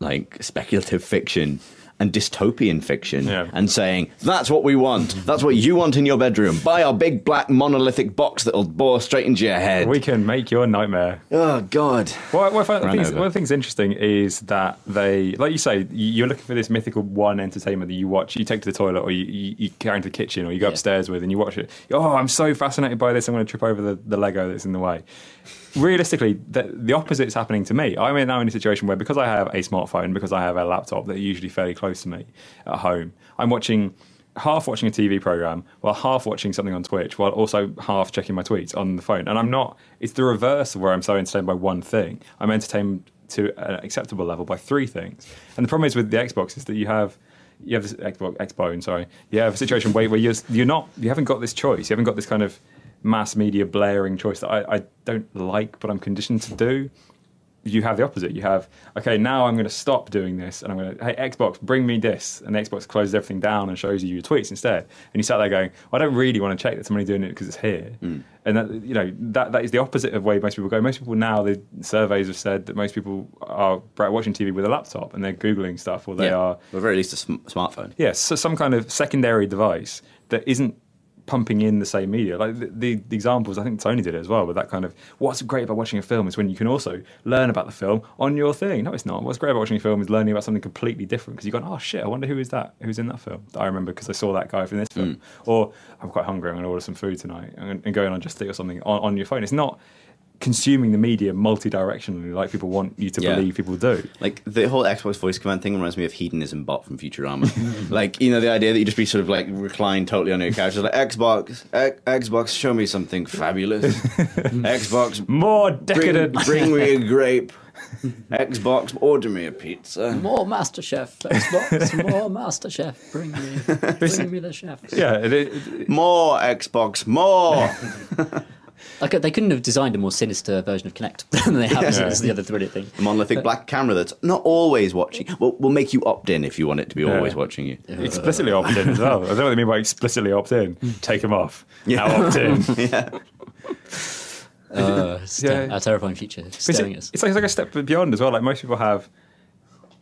Speaker 1: like speculative fiction and dystopian fiction and saying, that's what we want. That's what you want in your bedroom. Buy our big black monolithic box that'll bore straight into your head.
Speaker 3: We can make your nightmare.
Speaker 1: Oh, God.
Speaker 3: One of the things interesting is that they, like you say, you're looking for this mythical one entertainment that you watch, you take to the toilet or you carry into the kitchen or you go upstairs with and you watch it. Oh, I'm so fascinated by this. I'm going to trip over the Lego that's in the way. Realistically, the opposite is happening to me. I'm now in a situation where, because I have a smartphone, because I have a laptop that are usually fairly close to me at home, I'm half watching a TV program while half watching something on Twitch, while also half checking my tweets on the phone. And it's the reverse of where I'm so entertained by one thing. I'm entertained to an acceptable level by three things. And the problem is with the Xbox is that you have this Xbone, sorry. You have a situation where you haven't got this choice. You haven't got this kind of mass media blaring choice that I don't like, but I'm conditioned to do. you have the opposite. You have, okay, now I'm going to stop doing this, and I'm going to, hey, Xbox, bring me this. And the Xbox closes everything down and shows you your tweets instead. And you sat there going, well, I don't really want to check that somebody's doing it because it's here. And that is the opposite of the way most people go. Most people now, the surveys have said that most people are watching TV with a laptop and they're Googling stuff, or they are...
Speaker 1: Or at very least a smartphone.
Speaker 3: Yes, so some kind of secondary device that isn't pumping in the same media. Like the examples, I think Tony did it as well, but that kind of, what's great about watching a film is when you can also learn about the film on your thing. No, it's not. What's great about watching a film is learning about something completely different, because you've gone, oh shit, I wonder who is that? Who's in that film? I remember because I saw that guy from this film. Or I'm quite hungry, I'm going to order some food tonight, and going on Just Eat or something on your phone. It's not consuming the media multi-directionally like people want you to believe people do.
Speaker 1: Like the whole Xbox voice command thing reminds me of Hedonism Bot from Futurama. Like, the idea that you just be sort of like reclined totally on your couch, like Xbox, show me something fabulous. Xbox,
Speaker 3: more decadent.
Speaker 1: Bring me a grape. Xbox, order me a pizza.
Speaker 2: More MasterChef, Xbox, more MasterChef. Bring me the chef.
Speaker 3: Yeah,
Speaker 1: more Xbox, more.
Speaker 2: Like, they couldn't have designed a more sinister version of Kinect than they have. So that's the other brilliant thing.
Speaker 1: A monolithic black camera that's not always watching. We'll make you opt in if you want it to be always watching you.
Speaker 3: Explicitly opt in as well. I don't know what they mean by explicitly opt in. Take them off. Now opt in.
Speaker 2: A terrifying future staring at us.
Speaker 3: It's like a step beyond as well. Like most people have,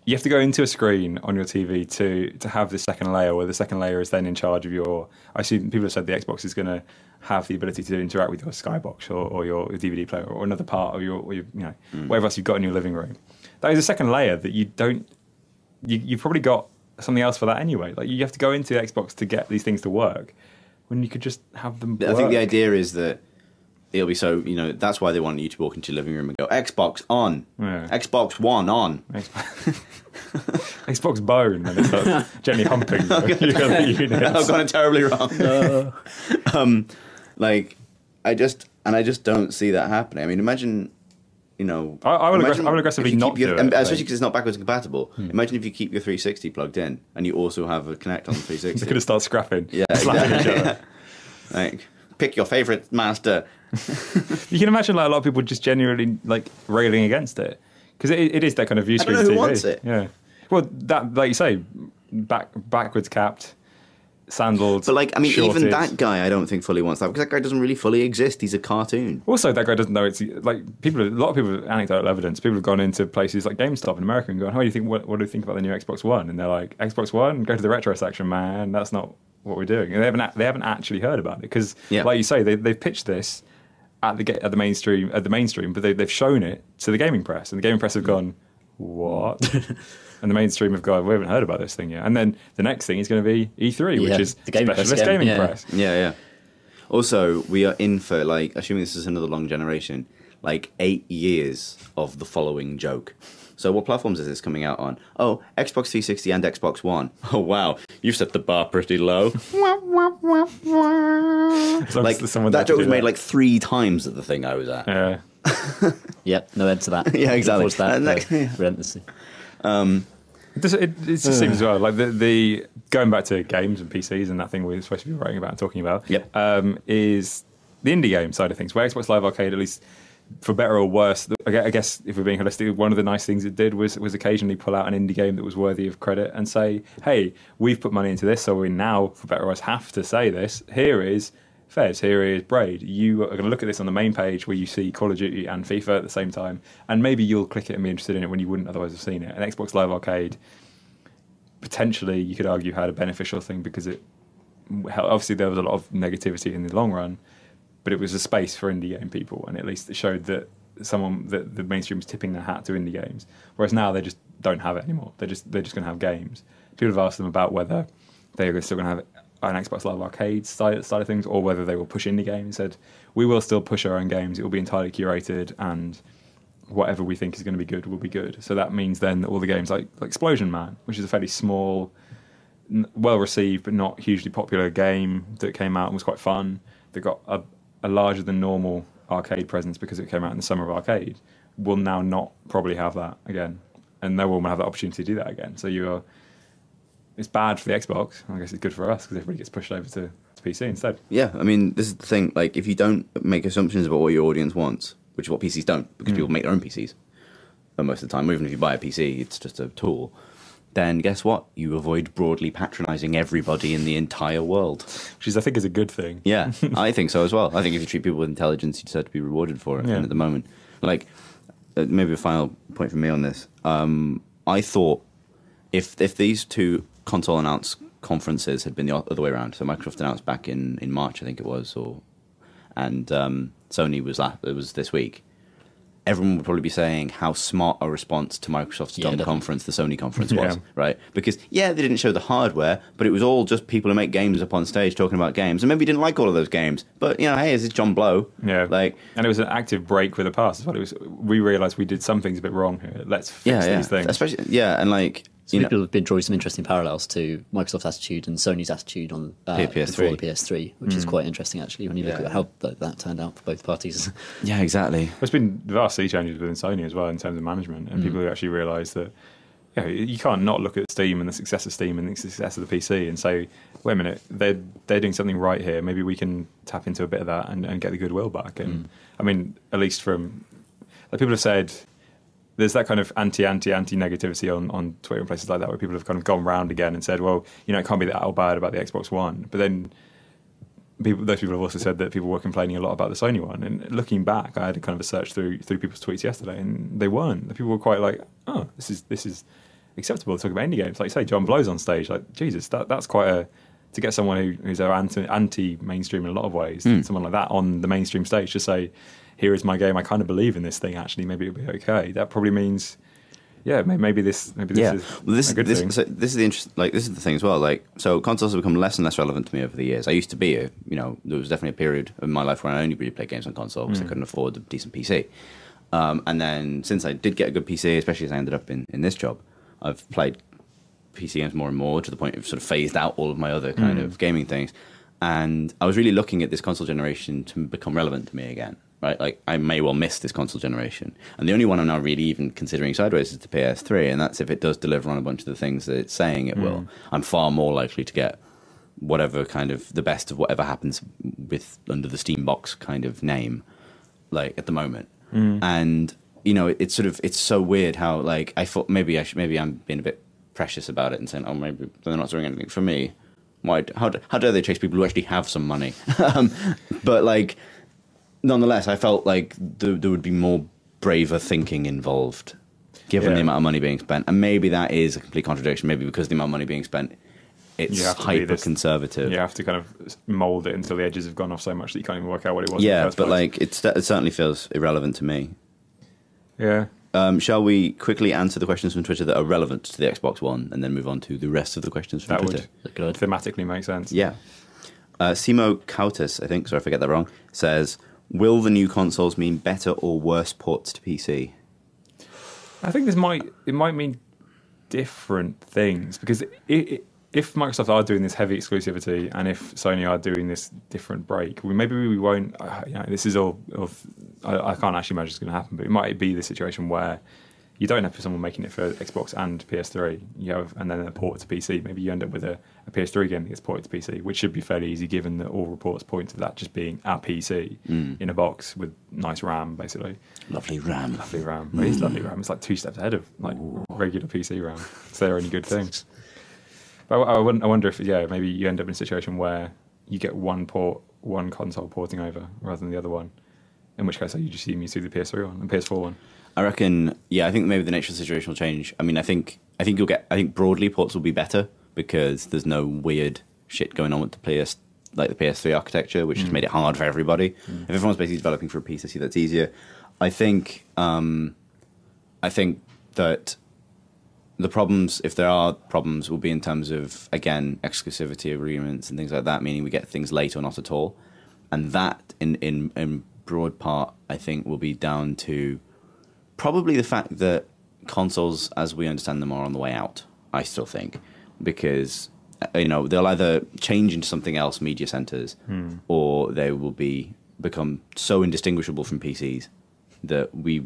Speaker 3: you have to go into a screen on your TV to have this second layer, where the second layer is then in charge of your... I see people have said the Xbox is going to have the ability to interact with your Skybox or your DVD player or another part of your whatever else you've got in your living room. That is a second layer that you don't... You've probably got something else for that anyway. Like, you have to go into Xbox to get these things to work when you could just have them work.
Speaker 1: I think the idea is that it'll be so, that's why they want you to walk into your living room and go, Xbox on, Xbox One on.
Speaker 3: Xbox bone, and it's like gently humping the units.
Speaker 1: I've gone terribly wrong. I just don't see that happening. I mean, imagine,
Speaker 3: I will aggressively not do it.
Speaker 1: Especially because it's not backwards compatible. Imagine if you keep your 360 plugged in and you also have a Kinect on the 360.
Speaker 3: They're going to start scrapping.
Speaker 1: Yeah,
Speaker 3: slapping each other.
Speaker 1: Like, pick your favourite master.
Speaker 3: You can imagine like a lot of people just genuinely like railing against it, because it is that kind of view screen
Speaker 1: I don't know
Speaker 3: TV.
Speaker 1: who wants it.
Speaker 3: Yeah, well, that, like you say, backwards capped, sandaled.
Speaker 1: But like, I mean,
Speaker 3: shorted.
Speaker 1: even that guy, I don't think fully wants that, because that guy doesn't really fully exist. He's a cartoon.
Speaker 3: Also, that guy doesn't know it's like a lot of people have anecdotal evidence. People have gone into places like GameStop in America and gone, "How do you think? What do you think about the new Xbox One?" And they're like, "Xbox One, go to the retro section, man. That's not what we're doing." And they haven't actually heard about it, because, like you say, they've pitched this at the mainstream, but they've shown it to the gaming press, and the gaming press have gone, "What?" And the mainstream have gone, "We haven't heard about this thing yet." And then the next thing is going to be E3, which is
Speaker 2: the gaming
Speaker 3: specialist gaming press.
Speaker 1: Yeah. Also, we are in for, like, assuming this is another long generation, like 8 years of the following joke. So what platforms is this coming out on? Oh, Xbox 360 and Xbox One. Oh, wow. You've set the bar pretty low. Like, that joke was made like 3 times at the thing I was at.
Speaker 3: Yeah.
Speaker 2: Yep, no end to that.
Speaker 1: Yeah, exactly.
Speaker 2: Relentlessly.
Speaker 3: It just seems as well, like the going back to games and PCs and that thing we're supposed to be writing about and talking about, is the indie game side of things, where Xbox Live Arcade, at least for better or worse, I guess if we're being holistic, one of the nice things it did was occasionally pull out an indie game that was worthy of credit and say, hey, we've put money into this, so we now, for better or worse, have to say this. Here is Fez, here is Braid. You are going to look at this on the main page where you see Call of Duty and FIFA at the same time, and maybe you'll click it and be interested in it when you wouldn't otherwise have seen it. And Xbox Live Arcade, potentially, you could argue, had a beneficial thing, because it obviously there was a lot of negativity in the long run, but it was a space for indie game people, and at least it showed that the mainstream was tipping their hat to indie games. Whereas now they just don't have it anymore. They're just going to have games. People have asked them about whether they're still going to have an Xbox Live Arcade side of things, or whether they will push indie games. And said, we will still push our own games. It will be entirely curated, and whatever we think is going to be good will be good. So that means then that all the games like Explosion Man, which is a fairly small, well received but not hugely popular game that came out and was quite fun, that got a larger than normal arcade presence because it came out in the summer of arcade, will now not probably have that again, and no one will have that opportunity to do that again. So it's bad for the Xbox. I guess it's good for us, because everybody gets pushed over to PC instead.
Speaker 1: Yeah, I mean, this is the thing. Like, if you don't make assumptions about what your audience wants, which is what PCs don't, because people make their own PCs. most of the time. Even if you buy a PC, it's just a tool. Then guess what? You avoid broadly patronising everybody in the entire world.
Speaker 3: Which is, I think, is a good thing.
Speaker 1: Yeah, I think so as well. I think if you treat people with intelligence, you deserve to be rewarded for it.
Speaker 3: Yeah.
Speaker 1: And at the moment, like, maybe a final point from me on this. I thought if these two console announced conferences had been the other way around, so Microsoft announced back in March, I think it was, and Sony was this week, everyone would probably be saying how smart a response to Microsoft's dumb conference the Sony conference was, right? Because, they didn't show the hardware, but it was all just people who make games up on stage talking about games, and maybe you didn't like all of those games, but, hey, this is John Blow.
Speaker 3: Yeah.
Speaker 1: Like,
Speaker 3: and it was an active break with the past as well. We realised we did some things a bit wrong here. Let's fix these things.
Speaker 1: Especially, and like...
Speaker 2: So people have been drawing some interesting parallels to Microsoft's attitude and Sony's attitude on
Speaker 1: PS3.
Speaker 2: before the PS3, which is quite interesting, actually, when you look at how that turned out for both parties.
Speaker 1: Yeah, exactly.
Speaker 3: There's been vast sea changes within Sony as well in terms of management, and people who actually realise that you can't not look at Steam and the success of Steam and the success of the PC and say, wait a minute, they're doing something right here. Maybe we can tap into a bit of that and get the goodwill back. And I mean, at least from... Like people have said... There's that kind of anti-negativity on Twitter and places like that where people have kind of gone round again and said, well, it can't be that all bad about the Xbox One. But then those people have also said that people were complaining a lot about the Sony one. And looking back, I had a kind of a search through people's tweets yesterday, and they weren't. The people were quite like, oh, this is acceptable to talk about indie games. Like, say, John Blow's on stage. Like, Jesus, that's quite a... To get someone who's anti-mainstream in a lot of ways, someone like that on the mainstream stage to say... Here is my game. I kind of believe in this thing. Actually, maybe it'll be okay. That probably means, maybe this is a good thing.
Speaker 1: So this is the interest. Like this is the thing as well. Like so, consoles have become less and less relevant to me over the years. I used to be there was definitely a period in my life where I only really played games on console because I couldn't afford a decent PC. And then since I did get a good PC, especially as I ended up in this job, I've played PC games more and more to the point of sort of phased out all of my other kind of gaming things. And I was really looking at this console generation to become relevant to me again. Right, like I may well miss this console generation, and the only one I'm now really even considering sideways is the PS3, and that's if it does deliver on a bunch of the things that it's saying it will. I'm far more likely to get whatever kind of the best of whatever happens with under the Steambox kind of name, like at the moment. And it's sort of it's so weird how like I thought maybe I'm being a bit precious about it and saying maybe they're not doing anything for me. Why? How dare they chase people who actually have some money? But like. Nonetheless, I felt like there would be more braver thinking involved, given the amount of money being spent. And maybe that is a complete contradiction. Maybe because the amount of money being spent, it's hyper-conservative.
Speaker 3: You have to kind of mould it until the edges have gone off so much that you can't even work out what it was.
Speaker 1: Yeah, but like it certainly feels irrelevant to me.
Speaker 3: Yeah.
Speaker 1: Shall we quickly answer the questions from Twitter that are relevant to the Xbox One, and then move on to the rest of the questions from Twitter?
Speaker 3: That would thematically make sense.
Speaker 1: Yeah. Simo Kautis, I think, sorry if I get that wrong, says... Will the new consoles mean better or worse ports to PC?
Speaker 3: I think it might mean different things because if Microsoft are doing this heavy exclusivity and if Sony are doing this different break, maybe we won't. This is all. I can't actually imagine it's going to happen, but it might be the situation where you don't have someone making it for Xbox and PS3. You have, and then a port to PC. Maybe you end up with a PS3 game that gets ported to PC, which should be fairly easy given that all reports point to that just being our PC in a box with nice RAM, basically.
Speaker 1: Lovely RAM.
Speaker 3: Lovely RAM. It is lovely RAM. It's like 2 steps ahead of like regular PC RAM. So they're only good things. But I wonder if maybe you end up in a situation where you get one console porting over rather than the other one. In which case, you just see me through the PS3 one and PS4 one.
Speaker 1: I reckon, I think maybe the nature of the situation will change. I mean, I think broadly ports will be better because there's no weird shit going on with the PS3 architecture, which has made it hard for everybody. If everyone's basically developing for a PC, that's easier. I think that the problems, if there are problems, will be in terms of, again, exclusivity agreements and things like that, meaning we get things late or not at all. And that, in broad part, I think will be down to probably the fact that consoles, as we understand them, are on the way out, I still think. Because, they'll either change into something else, media centers, or they will become so indistinguishable from PCs that we,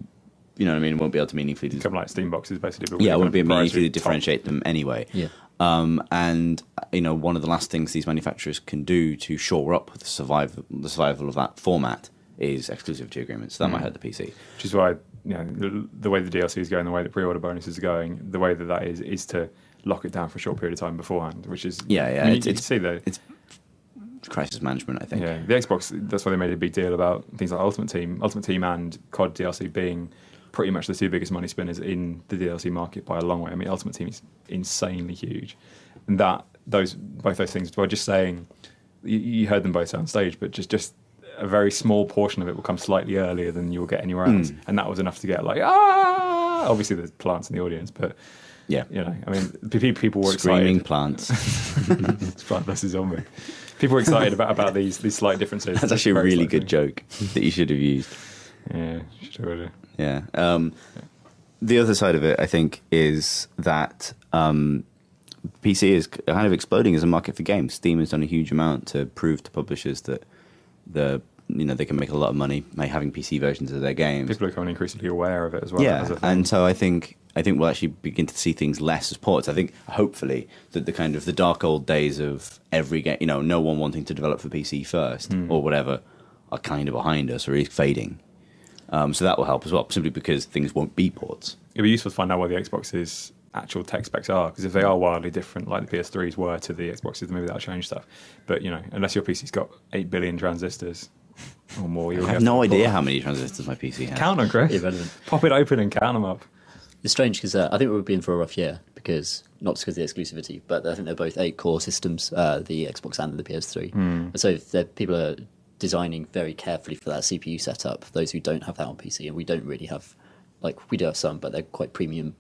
Speaker 1: won't be able to meaningfully...
Speaker 3: Become like Steam boxes, basically.
Speaker 1: But it won't be able to meaningfully differentiate them anyway.
Speaker 2: Yeah.
Speaker 1: And, one of the last things these manufacturers can do to shore up the survival of that format is exclusivity agreements. So that might hurt the PC.
Speaker 3: Which is why the way the DLC is going, the way the pre-order bonuses are going, the way that is to lock it down for a short period of time beforehand, which is
Speaker 1: Yeah.
Speaker 3: I mean, you can see that
Speaker 1: it's crisis management, I think.
Speaker 3: yeah, the Xbox. That's why they made a big deal about things like Ultimate Team, and COD DLC being pretty much the two biggest money spinners in the DLC market by a long way. I mean, Ultimate Team is insanely huge, and both those things. By just saying, you heard them both on stage, but just a very small portion of it will come slightly earlier than you'll get anywhere else, and that was enough to get like Obviously, there's plants in the audience, but.
Speaker 1: Yeah,
Speaker 3: I mean, people were
Speaker 1: screaming
Speaker 3: excited.
Speaker 1: plants.
Speaker 3: It's Plant vs Zombie. People were excited about these slight differences.
Speaker 1: That's actually a really good joke that you should have used.
Speaker 3: Yeah, sure do.
Speaker 1: Yeah. The other side of it, I think, is that PC is kind of exploding as a market for games. Steam has done a huge amount to prove to publishers that they can make a lot of money by having PC versions of their games.
Speaker 3: People are becoming increasingly aware of it as well.
Speaker 1: Yeah,
Speaker 3: as a thing.
Speaker 1: and so I think we'll actually begin to see things less as ports. I think, hopefully, that the kind of the dark old days of every game, no one wanting to develop for PC first or whatever, are kind of behind us or is fading. So that will help as well, simply because things won't be ports.
Speaker 3: It'd be useful to find out what the Xbox's actual tech specs are, because if they are wildly different, like the PS3s were to the Xboxes, maybe that'll change stuff. But unless your PC's got 8 billion transistors or more,
Speaker 1: I have no idea how many transistors my PC has.
Speaker 3: Count them, Chris.
Speaker 2: Irrelevant.
Speaker 3: Pop it open and count them up.
Speaker 2: It's strange because I think we've been for a rough year, because not just because of the exclusivity, but I think they're both 8-core systems, the Xbox and the PS3. And so people are designing very carefully for that CPU setup, those who don't have that on PC, and we don't really have, we do have some, but they're quite premium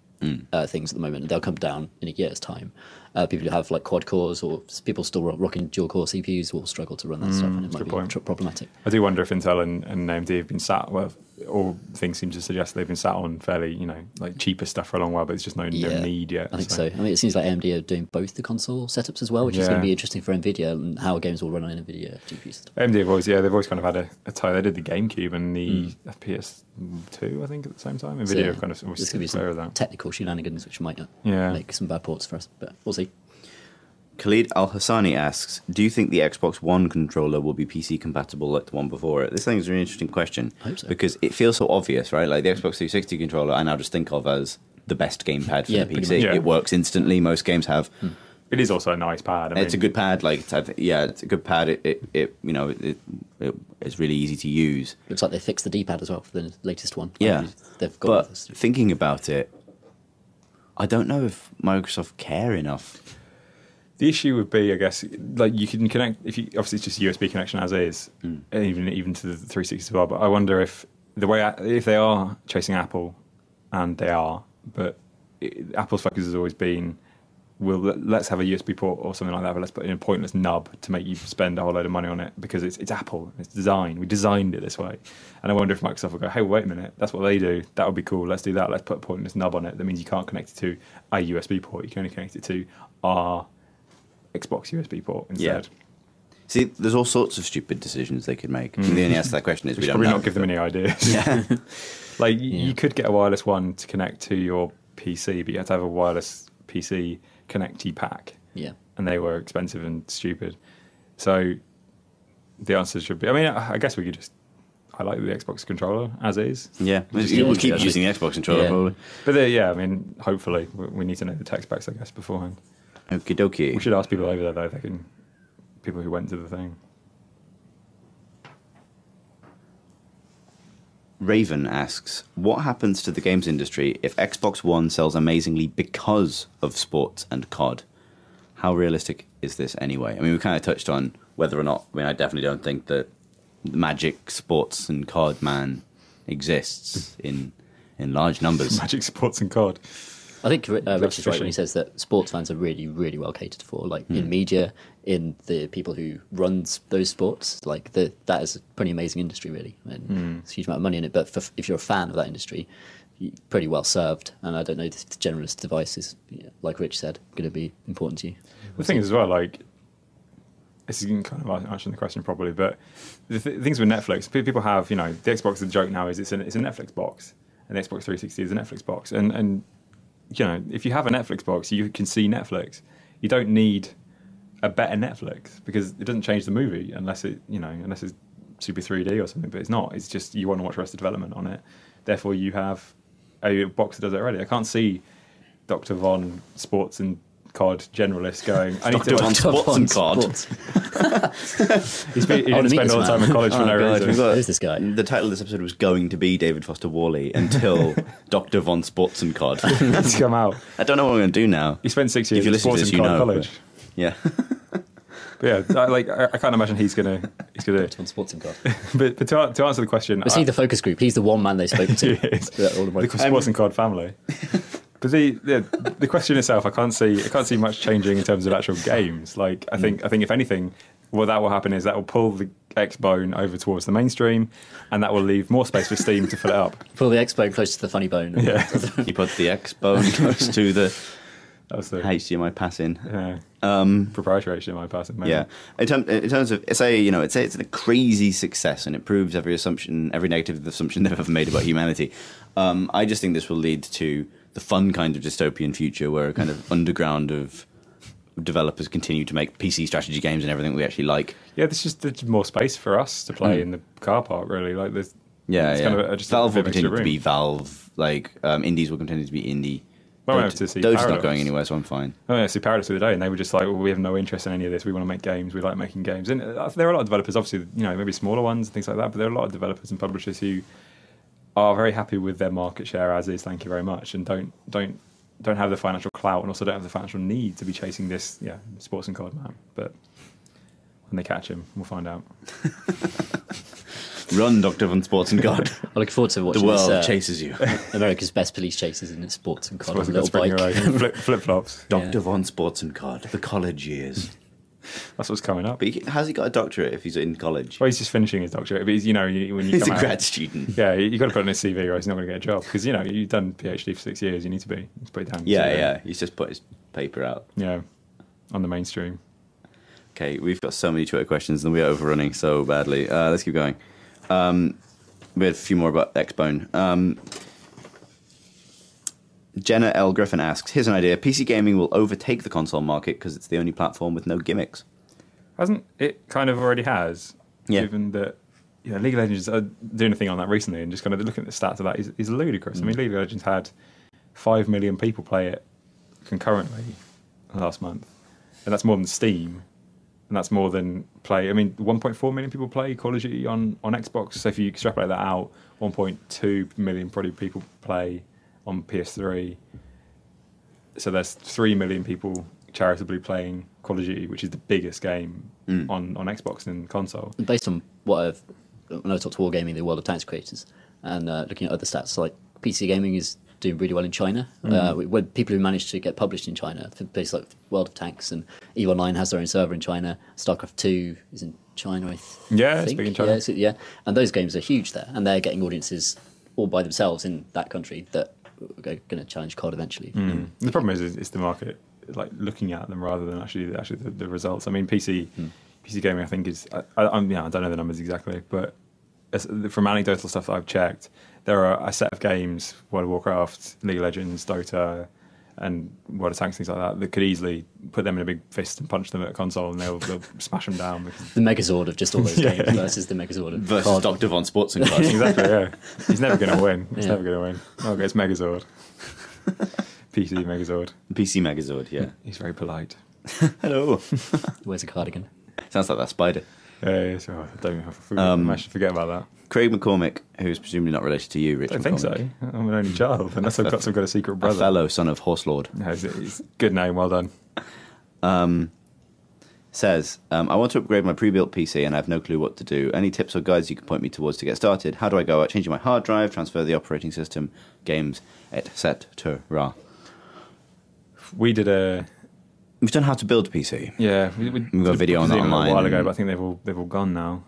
Speaker 2: things at the moment, and they'll come down in a year's time. People who have quad cores, or people still rocking dual core CPUs, will struggle to run that stuff, and it might be problematic.
Speaker 3: I do wonder if Intel and AMD have been sat, all things seem to suggest they've been sat on fairly, cheaper stuff for a long while, but it's just no need yet.
Speaker 2: I think so. I mean, it seems like AMD are doing both the console setups as well, which is going to be interesting for NVIDIA and how games will run on NVIDIA GPUs.
Speaker 3: AMD have always kind of had a tie. They did the GameCube and the PS2, I think, at the same time. NVIDIA have kind of
Speaker 2: there's going to be some technical shenanigans which might make some bad ports for us, but we'll see.
Speaker 1: Khalid Al-Hassani asks, do you think the Xbox One controller will be PC compatible like the one before it? This thing is a really interesting question.
Speaker 2: I hope so.
Speaker 1: Because it feels so obvious, right? Like the Xbox 360 controller, I now just think of as the best gamepad for the PC. It works instantly. Most games have.
Speaker 3: It is also a nice pad.
Speaker 1: It's a good pad. It's a good pad. It's really easy to use.
Speaker 2: Looks like they fixed the D-pad as well for the latest one.
Speaker 1: Yeah.
Speaker 2: They've got
Speaker 1: but thinking about it, I don't know if Microsoft care enough.
Speaker 3: The issue would be, I guess, you can connect. Obviously it's just a USB connection as is, and even to the 360 as well. But I wonder if if they are chasing Apple, and they are, but Apple's focus has always been, let's have a USB port or something like that, but let's put in a pointless nub to make you spend a whole load of money on it, because it's Apple, it's design. We designed it this way, and I wonder if Microsoft will go, hey, wait a minute, that's what they do. That would be cool. Let's do that. Let's put a pointless nub on it. That means you can't connect it to a USB port. You can only connect it to our Xbox USB port instead.
Speaker 1: Yeah. See, there's all sorts of stupid decisions they could make. And the only answer to that question is we don't
Speaker 3: probably
Speaker 1: know.
Speaker 3: not give them any ideas.
Speaker 1: Yeah.
Speaker 3: You could get a wireless one to connect to your PC, but you have to have a wireless PC connectee pack.
Speaker 2: Yeah.
Speaker 3: And they were expensive and stupid. So the answer should be, I guess we could just, I like the Xbox controller as is.
Speaker 1: Yeah. We'll keep using the Xbox controller probably.
Speaker 3: But hopefully we need to know the tech specs, I guess, beforehand.
Speaker 1: Okie dokie.
Speaker 3: We should ask people over there, though, if they can, people who went to the thing.
Speaker 1: Raven asks, what happens to the games industry if Xbox One sells amazingly because of Sports-N-CoD? How realistic is this anyway? We kind of touched on whether or not, I definitely don't think that the magic Sports-N-CoD man exists in large numbers.
Speaker 3: Magic Sports-N-CoD.
Speaker 2: I think Richard's right when he says that sports fans are really, really well catered for. In media, in the people who runs those sports, that is a pretty amazing industry, really. And there's a huge amount of money in it. But if you're a fan of that industry, you're pretty well served. And I don't know if the generalist device is, like Rich said, going to be important to you.
Speaker 3: The thing is as well, this is kind of answering the question properly, but the things with Netflix, people have, the Xbox, the joke now is it's a Netflix box, and the Xbox 360 is a Netflix box, and if you have a Netflix box, you can see Netflix. You don't need a better Netflix, because it doesn't change the movie unless it's super 3D or something. But it's not. It's just you want to watch the rest of the development on it. therefore you have a box that does it already. I can't see Dr. Von Sports-N-CoD generalist going, I need
Speaker 1: Dr. Von
Speaker 3: to...
Speaker 1: Sports-N-CoD.
Speaker 3: He didn't spend all the time in college for no reason.
Speaker 2: Who's this guy?
Speaker 1: The title of this episode was going to be David Foster Worley until Dr. Von Sports-N-CoD.
Speaker 3: It's come out.
Speaker 1: I don't know what I'm going to do now.
Speaker 3: He spent 6 years
Speaker 1: If you
Speaker 3: at
Speaker 1: listen to this, you
Speaker 3: Sports-N-CoD
Speaker 1: know.
Speaker 3: college.
Speaker 1: Yeah.
Speaker 3: But yeah, I can't imagine he's gonna.
Speaker 2: On Sports-N-CoD.
Speaker 3: But to answer the question,
Speaker 2: Was he the focus group? He's the one man they spoke to.
Speaker 3: He is.
Speaker 2: All of my-
Speaker 3: the Sports-N-CoD family. But the question itself, I can't see much changing in terms of actual games. Like I think if anything, what that will happen is that will pull the X-Bone over towards the mainstream, and that will leave more space for Steam to fill it up.
Speaker 2: Pull the X-Bone close to the funny bone.
Speaker 3: Yeah.
Speaker 1: You put the X-Bone close to the
Speaker 3: That was the
Speaker 1: HDMI pass-in.
Speaker 3: proprietary HDMI passing. Maybe.
Speaker 1: Yeah, in terms of it's a crazy success, and it proves every negative assumption they've ever made about humanity. I just think this will lead to the fun kind of dystopian future, where a kind of underground of developers continue to make PC strategy games and everything we actually like.
Speaker 3: Yeah, there's more space for us to play in the car park. Really, like there's.
Speaker 1: Yeah,
Speaker 3: it's
Speaker 1: yeah.
Speaker 3: Kind of just
Speaker 1: Valve will
Speaker 3: a bit of extra
Speaker 1: continue to
Speaker 3: room.
Speaker 1: be Valve. Like indies will continue to be indie.
Speaker 3: Well, I went to see
Speaker 1: Doge's not
Speaker 3: Paradox.
Speaker 1: going anywhere, so I'm fine.
Speaker 3: I went to see Paradox the other day, and they were just like, well, we have no interest in any of this. We want to make games. We like making games. And there are a lot of developers, obviously, maybe smaller ones and things like that, but there are a lot of developers and publishers who are very happy with their market share as is, thank you very much, and don't have the financial clout and also don't have the financial need to be chasing this Sports-N-CoD man. But when they catch him, we'll find out.
Speaker 1: Run, Dr. Von Sports-N-CoD.
Speaker 2: I look forward to
Speaker 1: The
Speaker 2: watching
Speaker 1: world
Speaker 2: this,
Speaker 1: chases you.
Speaker 2: America's best police chases in its Sports-N-CoD on a little
Speaker 3: Sports-N-CoD
Speaker 2: bike.
Speaker 3: flip-flops.
Speaker 1: Dr. Von Sports-N-CoD, the college years.
Speaker 3: That's what's coming up.
Speaker 1: But has he got a doctorate if he's in college?
Speaker 3: Well, he's just finishing his doctorate. But when you
Speaker 1: He's
Speaker 3: come
Speaker 1: a
Speaker 3: out,
Speaker 1: grad student.
Speaker 3: yeah, you got to put it on his CV, or he's not going to get a job. Because you've done PhD for 6 years. You need to put it down.
Speaker 1: Yeah. He's just put his paper out.
Speaker 3: Yeah, on the mainstream.
Speaker 1: Okay, we've got so many Twitter questions and we're overrunning so badly. Let's keep going. We had a few more about X-Bone. Jenna L. Griffin asks, here's an idea. PC gaming will overtake the console market because it's the only platform with no gimmicks.
Speaker 3: Hasn't it kind of already has?
Speaker 1: Yeah.
Speaker 3: Given that League of Legends are doing a thing on that recently, and just kind of looking at the stats of that is ludicrous. I mean, League of Legends had 5 million people play it concurrently last month, and that's more than Steam. And that's more than play. I mean, 1.4 million people play Call of Duty on Xbox. So if you extrapolate that out, 1.2 million probably people play on PS3. So there's 3 million people charitably playing Call of Duty, which is the biggest game on Xbox and console.
Speaker 2: Based on when I talked to Wargaming, the World of Tanks creators, and looking at other stats, like PC gaming is doing really well in China. When people who managed to get published in China, for places like World of Tanks and EVE Online has their own server in China. StarCraft 2 is in China, I think.
Speaker 3: It's big in China.
Speaker 2: Yeah, and those games are huge there, and they're getting audiences all by themselves in that country that are going to challenge COD eventually.
Speaker 3: The problem is it's the market like looking at them rather than actually the results. I mean, PC gaming, I think is I don't know the numbers exactly, but from anecdotal stuff that I've checked, there are a set of games, World of Warcraft, League of Legends, Dota, and World of Tanks, things like that could easily put them in a big fist and punch them at a console, and they'll smash them down. Because
Speaker 2: The Megazord of just all those games versus the Megazord of
Speaker 1: Versus
Speaker 2: COD.
Speaker 1: Dr. Von Sports-N-CoD.
Speaker 3: exactly, yeah. He's never going to win. He's never going to win. Oh, okay, it's Megazord. PC Megazord.
Speaker 1: PC Megazord, yeah.
Speaker 3: He's very polite.
Speaker 1: Hello.
Speaker 2: Where's a cardigan?
Speaker 1: Sounds like that spider.
Speaker 3: Yeah, so I don't I should forget about that.
Speaker 1: Craig McCormick, who's presumably not related to you, Rich
Speaker 3: I don't think so.
Speaker 1: McCormick.
Speaker 3: I'm an only child, unless I've got some kind of secret
Speaker 1: A
Speaker 3: brother.
Speaker 1: fellow son of Horse Lord.
Speaker 3: No, it's good name, well done.
Speaker 1: Says, I want to upgrade my pre-built PC and I have no clue what to do. Any tips or guides you can point me towards to get started? How do I go about changing my hard drive, transfer the operating system, games, etc.?
Speaker 3: We did a
Speaker 1: We've done how to build a PC.
Speaker 3: we've
Speaker 1: got a video on that online
Speaker 3: a while ago,
Speaker 1: and-
Speaker 3: but I think they've all gone now.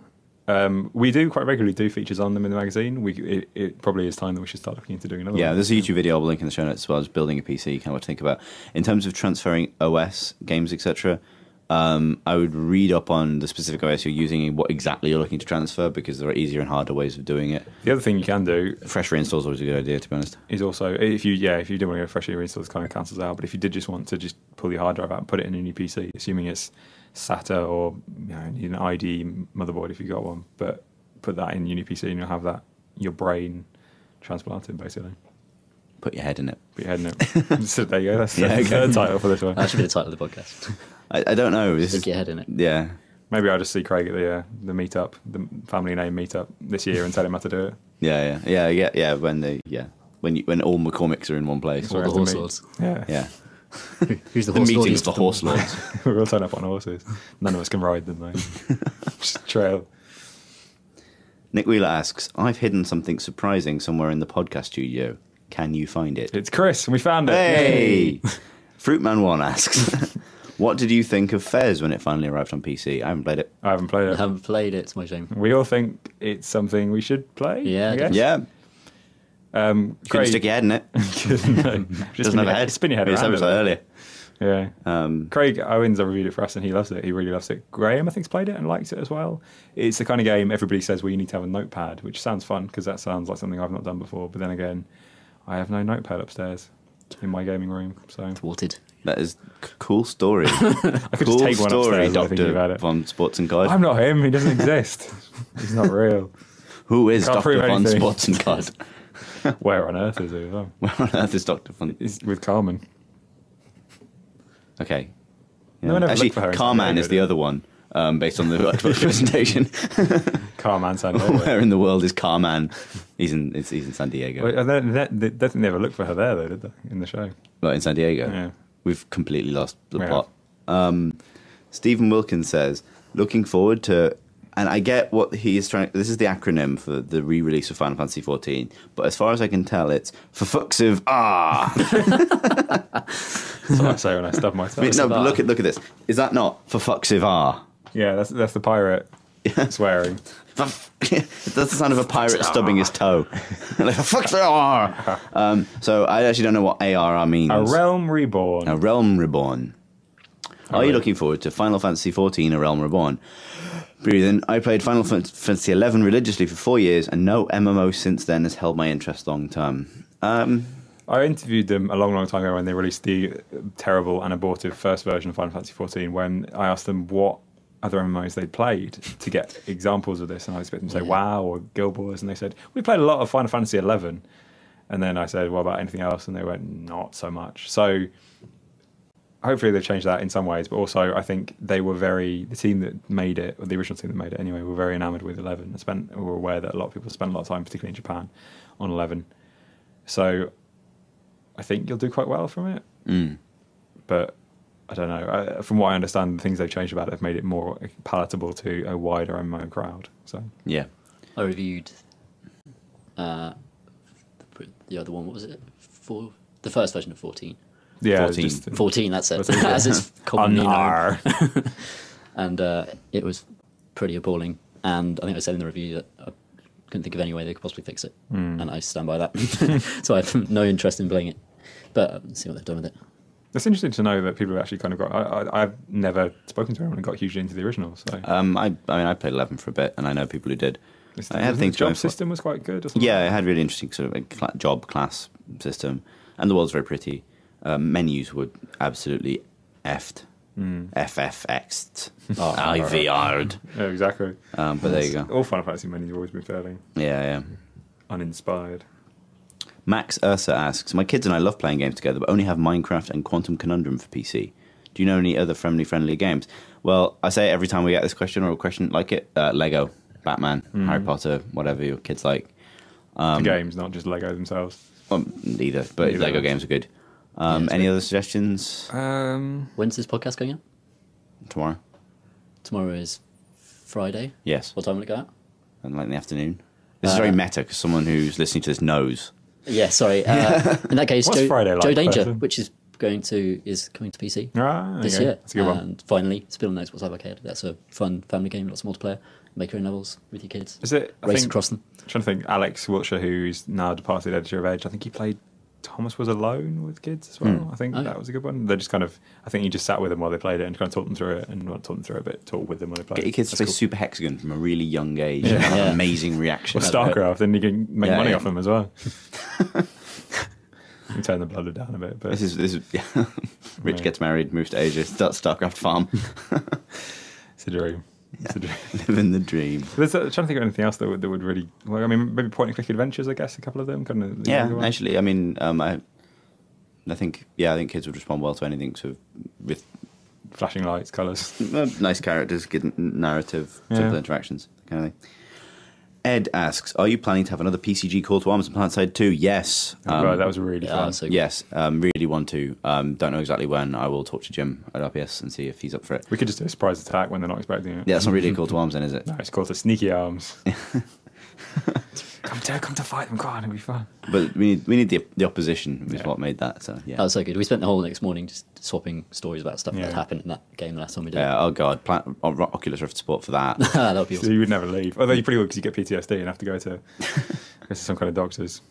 Speaker 3: We do quite regularly do features on them in the magazine. It probably is time that we should start looking into doing another
Speaker 1: Yeah,
Speaker 3: one.
Speaker 1: there's a YouTube video I'll link in the show notes as well as building a PC, kind of what to think about. In terms of transferring OS, games, etc., I would read up on the specific OS you're using and what exactly you're looking to transfer, because there are easier and harder ways of doing it.
Speaker 3: The other thing you can do
Speaker 1: Fresh reinstall is always a good idea, to be honest.
Speaker 3: is also if you do want to go freshly reinstall, this kind of cancels out. But if you did just want to just pull your hard drive out and put it in a new PC, assuming it's SATA or an ID motherboard if you got one, but put that in your new PC and you'll have that your brain transplanted, basically.
Speaker 1: Put your head in it.
Speaker 3: Put your head in it. So there you go. That's
Speaker 1: Yeah,
Speaker 3: the
Speaker 1: okay.
Speaker 3: third title for this one.
Speaker 2: That should be the title of the podcast.
Speaker 1: I don't know. This
Speaker 2: Stick your head in it.
Speaker 1: Yeah.
Speaker 3: Maybe I'll just see Craig at the meetup, the family name meetup this year, and tell him how to do it.
Speaker 1: Yeah. When all McCormicks are in one place.
Speaker 2: All the
Speaker 3: Sorry,
Speaker 2: horse
Speaker 3: to meet.
Speaker 2: lords.
Speaker 1: Yeah.
Speaker 2: Who's the
Speaker 1: The
Speaker 2: horse lord?
Speaker 1: meeting's the horse lords.
Speaker 3: We'll all turn up on horses. None of us can ride them, though. Just trail.
Speaker 1: Nick Wheeler asks, I've hidden something surprising somewhere in the podcast studio. Can you find it?
Speaker 3: It's Chris, and we found it.
Speaker 1: Hey! Fruitman1 asks, what did you think of Fez when it finally arrived on PC? I haven't played it.
Speaker 3: I haven't played
Speaker 2: I
Speaker 3: it.
Speaker 2: haven't played it. It's my shame.
Speaker 3: We all think it's something we should play.
Speaker 2: Yeah,
Speaker 3: I guess.
Speaker 1: Yeah.
Speaker 3: Craig,
Speaker 1: Couldn't stick your head in it.
Speaker 3: no, just
Speaker 1: Doesn't have a head.
Speaker 3: Spin your head
Speaker 1: We
Speaker 3: around.
Speaker 1: established that earlier.
Speaker 3: Yeah. Craig Owens reviewed it for us, and he loves it. He really loves it. Graham, I think's played it and likes it as well. It's the kind of game everybody says, well, you need to have a notepad, which sounds fun because that sounds like something I've not done before. But then again, I have no notepad upstairs in my gaming room, so
Speaker 2: Thwarted.
Speaker 1: That is cool story.
Speaker 3: I could
Speaker 1: cool
Speaker 3: just take one
Speaker 1: story,
Speaker 3: upstairs while thinking about
Speaker 1: Dr.
Speaker 3: it.
Speaker 1: Von Sports-N-CoD.
Speaker 3: I'm not him. He doesn't exist. He's not real.
Speaker 1: Who is
Speaker 3: Can't
Speaker 1: Dr.
Speaker 3: prove
Speaker 1: Von
Speaker 3: anything.
Speaker 1: Sports-N-CoD?
Speaker 3: Where on earth is he? Well,
Speaker 1: Where on earth is Dr. Von...
Speaker 3: he's with Carmen.
Speaker 1: Okay.
Speaker 3: No one ever
Speaker 1: Actually,
Speaker 3: looked for her in San
Speaker 1: Carman
Speaker 3: Diego,
Speaker 1: is the
Speaker 3: did
Speaker 1: other one, based on the Xbox presentation.
Speaker 3: Carman San Diego.
Speaker 1: Where in the world is Carman? He's in San Diego.
Speaker 3: Well, they didn't ever look for her there, though, did they? In the show.
Speaker 1: Well, in San Diego.
Speaker 3: Yeah.
Speaker 1: We've completely lost the
Speaker 3: We
Speaker 1: plot. Stephen Wilkins says, looking forward to... And I get what he is trying... This is the acronym for the re-release of Final Fantasy XIV. But as far as I can tell, it's for fucks of
Speaker 3: That's what I say when I stub my toe.
Speaker 1: No, but look at this. Is that not for fucks of
Speaker 3: Yeah, that's the pirate swearing.
Speaker 1: It does the sound of a pirate stubbing his toe. Like, for fuck's sake. So I actually don't know what ARR means.
Speaker 3: A realm reborn.
Speaker 1: A Realm Reborn. Are you looking forward to Final Fantasy XIV, A Realm Reborn? Breathe in. I played Final Fantasy XI religiously for 4 years, and no MMO since then has held my interest long term.
Speaker 3: I interviewed them a long, long time ago when they released the terrible and abortive first version of Final Fantasy XIV, when I asked them what other MMOs they'd played to get examples of this, and I expected them to say WoW or Guild Wars, and they said, we played a lot of Final Fantasy XI. And then I said, what about anything else? And they went, not so much. So hopefully they've changed that in some ways, but also I think they were the team that made it, or the original team that made it anyway, were very enamoured with 11 and were aware that a lot of people spent a lot of time, particularly in Japan, on 11. So I think you'll do quite well from it. But I don't know. From what I understand, the things they've changed about it have made it more palatable to a wider MMO crowd. So
Speaker 1: Yeah.
Speaker 2: I reviewed the other one. What was it? The first version of 14.
Speaker 3: yeah,
Speaker 1: 14.
Speaker 2: 14, that's it.
Speaker 3: That's it, yeah.
Speaker 2: As it's commonly known.
Speaker 3: Unar.
Speaker 2: And it was pretty appalling. And I think I said in the review that I couldn't think of any way they could possibly fix it. And I stand by that. So I have no interest in playing it. But see what they've done with it.
Speaker 3: It's interesting to know that people have actually kind of got... I've never spoken to anyone who got hugely into the original. So
Speaker 1: I played 11 for a bit, and I know people who did. I had things
Speaker 3: the job
Speaker 1: going for-
Speaker 3: system was quite good. Or something?
Speaker 1: Yeah, it had really interesting sort of a job class system, and the world's very pretty. Menus were absolutely effed. FFX'd. IVR'd.
Speaker 3: Yeah, exactly.
Speaker 1: But there you go.
Speaker 3: All Final Fantasy menus have always been fairly
Speaker 1: Yeah.
Speaker 3: uninspired.
Speaker 1: Max Ursa asks, my kids and I love playing games together, but only have Minecraft and Quantum Conundrum for PC. Do you know any other friendly games? Well, I say it every time we get this question or a question like it. Lego, Batman, Harry Potter, whatever your kids like.
Speaker 3: The games, not just Lego themselves.
Speaker 1: Neither, but
Speaker 3: Neither.
Speaker 1: Lego games are good.
Speaker 2: it's
Speaker 1: Any
Speaker 2: good.
Speaker 1: other suggestions?
Speaker 2: When's this podcast going out?
Speaker 1: Tomorrow?
Speaker 2: Tomorrow is Friday.
Speaker 1: Yes.
Speaker 2: What time will it go out?
Speaker 1: And like in the afternoon. This is very meta because someone who's listening to this knows.
Speaker 2: Yeah, sorry. In that case,
Speaker 3: What's Friday like,
Speaker 2: Joe Danger,
Speaker 3: person?
Speaker 2: which is coming to PC this
Speaker 3: Okay.
Speaker 2: year.
Speaker 3: That's a good one.
Speaker 2: And finally, Spill on Xbox Live Arcade. That's a fun family game, lots of multiplayer. Make your own levels with your kids.
Speaker 3: Is it?
Speaker 2: Race across them.
Speaker 3: I'm trying to think. Alex Wiltshire, who's now departed editor of Edge, I think he played Thomas Was Alone with kids as well. I think that was a good one. They just kind of, I think he just sat with them while they played it and kind of talked them through it, and not talked them through it, but talked with them while they played
Speaker 1: Get
Speaker 3: it.
Speaker 1: your kids to play
Speaker 3: That's
Speaker 1: Super Hexagon from a really young age.
Speaker 3: Yeah.
Speaker 1: And have
Speaker 2: Yeah.
Speaker 1: amazing reaction.
Speaker 3: Or StarCraft, then you can make
Speaker 1: Yeah,
Speaker 3: money
Speaker 1: yeah.
Speaker 3: off them as well. You turn the blood down a bit, but
Speaker 1: This is Rich
Speaker 3: Yeah.
Speaker 1: gets married, moves to Asia, starts StarCraft farm.
Speaker 3: it's a dream. It's a dream.
Speaker 1: Living the dream.
Speaker 3: I'm trying to think of anything else that would really. Well, I mean, maybe point and click adventures. I guess a couple of them. Kind of.
Speaker 1: Yeah, actually, I mean, I think kids would respond well to anything sort of with
Speaker 3: flashing lights, colours,
Speaker 1: nice characters, good narrative, simple interactions, kind of thing. Ed asks, "Are you planning to have another PCG Call to Arms on PlanetSide 2?" Yes.
Speaker 3: Right, that was really fun.
Speaker 2: So
Speaker 1: yes, really want to. Don't know exactly when. I will talk to Jim at RPS and see if he's up for it.
Speaker 3: We could just do a surprise attack when they're not expecting it.
Speaker 1: Yeah, it's not really a Call to Arms then, is it?
Speaker 3: No, it's called the Sneaky Arms. Come to fight them, go on, it'll be fun.
Speaker 1: But we need the opposition, which is what made that. So yeah,
Speaker 2: that was so good. We spent the whole next morning just swapping stories about stuff that happened in that game the last time we did.
Speaker 1: Yeah. Oh god, Oculus Rift support for that.
Speaker 2: That would be awesome.
Speaker 3: So you would never leave. Although you pretty would because you get PTSD and have to go to some kind of doctors.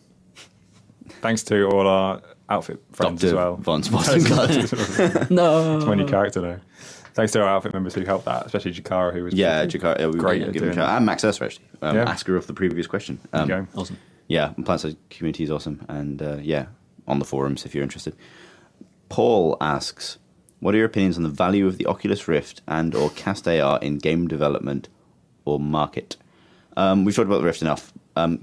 Speaker 3: Thanks to all our outfit friends
Speaker 1: Dr.
Speaker 3: as well.
Speaker 1: Von Sports-N-CoD.
Speaker 2: No.
Speaker 3: It's my new character now. Thanks to our outfit members who helped that, especially Jakara, who was
Speaker 1: Jakara. We
Speaker 3: great
Speaker 1: give
Speaker 3: at
Speaker 1: him
Speaker 3: doing
Speaker 1: a shout.
Speaker 3: that.
Speaker 1: And Max Ursa, actually. Ask her of the previous question.
Speaker 3: Okay.
Speaker 2: Awesome.
Speaker 1: Yeah, PlanetSide community is awesome, and on the forums if you're interested. Paul asks, "What are your opinions on the value of the Oculus Rift and/or Cast AR in game development or market?" We've talked about the Rift enough.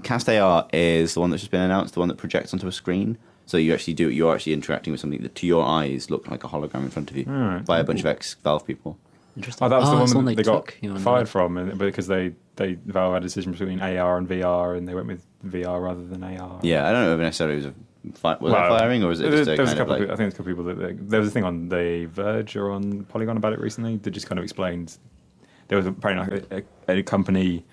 Speaker 1: Cast AR is the one that's just been announced, the one that projects onto a screen. So you're actually interacting with something that to your eyes look like a hologram in front of you by a bunch of ex-Valve people.
Speaker 2: Interesting.
Speaker 3: Oh, that was
Speaker 2: it's
Speaker 3: the one that they got
Speaker 2: took, you know,
Speaker 3: fired from, because they Valve had a decision between AR and VR, and they went with VR rather than AR.
Speaker 1: Yeah, I don't know if necessarily it was it firing, or was it just
Speaker 3: there was a couple
Speaker 1: of like...
Speaker 3: I think there's a couple of people there was a thing on The Verge or on Polygon about it recently that just kind of explained there was apparently like a company